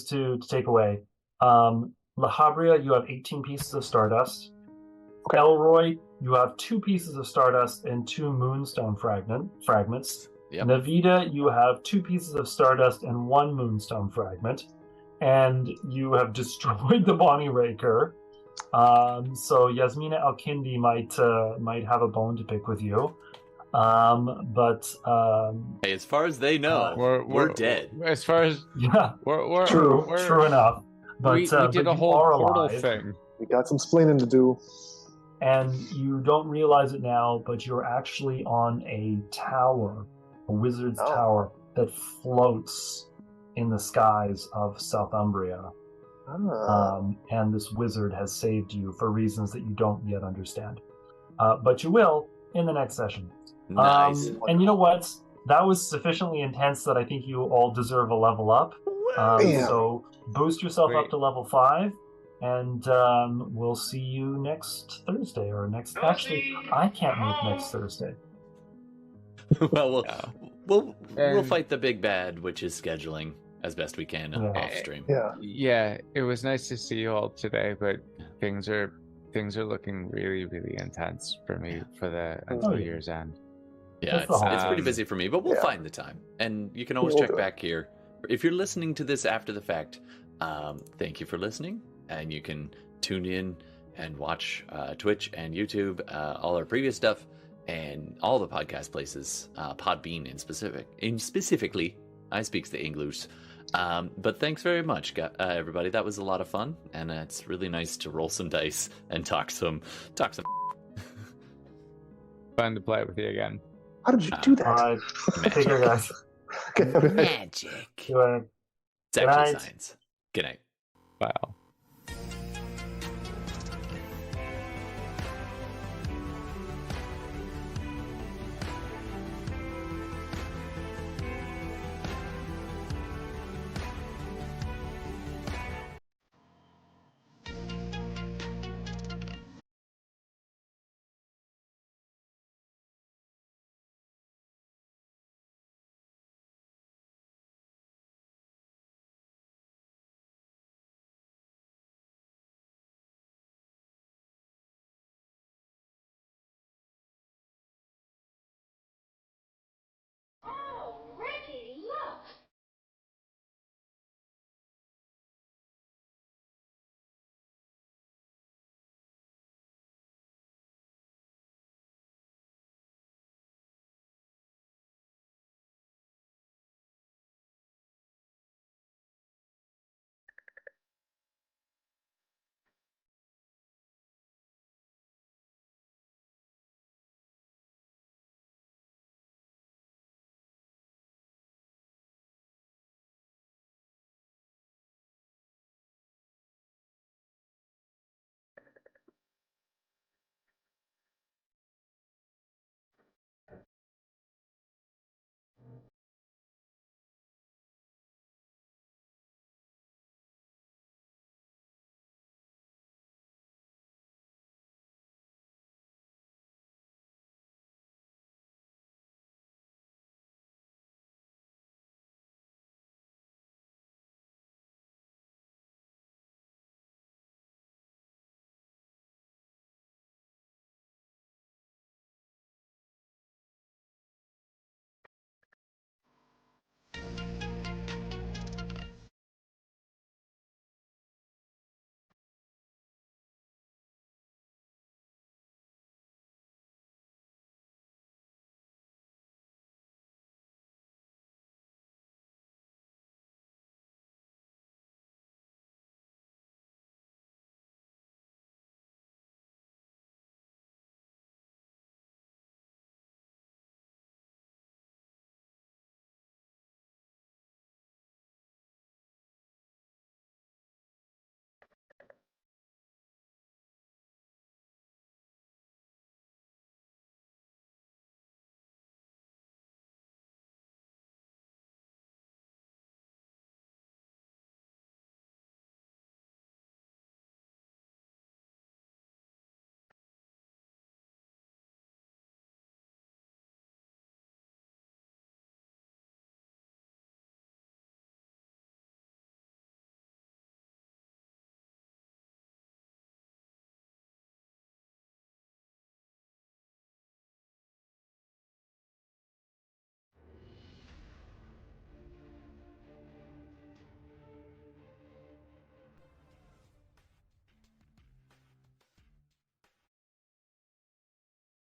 to take away. La Habria, you have 18 pieces of stardust. Okay. Elroy, you have 2 pieces of stardust and 2 moonstone fragments. Yep. Navita, you have 2 pieces of stardust and 1 moonstone fragment. And you have destroyed the Bonnie Raker. So Yasmina Alkindi might have a bone to pick with you. Hey, as far as they know, we're dead. As far as Yeah, we're true enough. But we but did a you whole are portal alive, thing. We got some splaining to do. and you don't realize it now, but you're actually on a tower, a wizard's tower that floats in the skies of Southumbria. And this wizard has saved you for reasons that you don't yet understand. But you will in the next session. Nice. And you know what? That was sufficiently intense that I think you all deserve a level up. Bam. So boost yourself up Great. to level 5, and we'll see you next Thursday or next. Actually, I can't make next Thursday. Well, we'll And- fight the big bad, which is scheduling as best we can off stream. Yeah. Yeah, it was nice to see you all today, but things are looking really, really intense for me until year's end. Yeah, That's the it's pretty whole- busy for me, but we'll Yeah. find the time. And you can always We'll check do it. back here. If you're listening to this after the fact, thank you for listening. And you can tune in and watch Twitch and YouTube, all our previous stuff, and all the podcast places, Podbean specifically. I speaks the English. But thanks very much, everybody. That was a lot of fun, and it's really nice to roll some dice and talk some. Fun to play with you again. How did you do that? All right, take care, guys. Okay. Magic. Do it. It's actually night. science. Good night. Wow.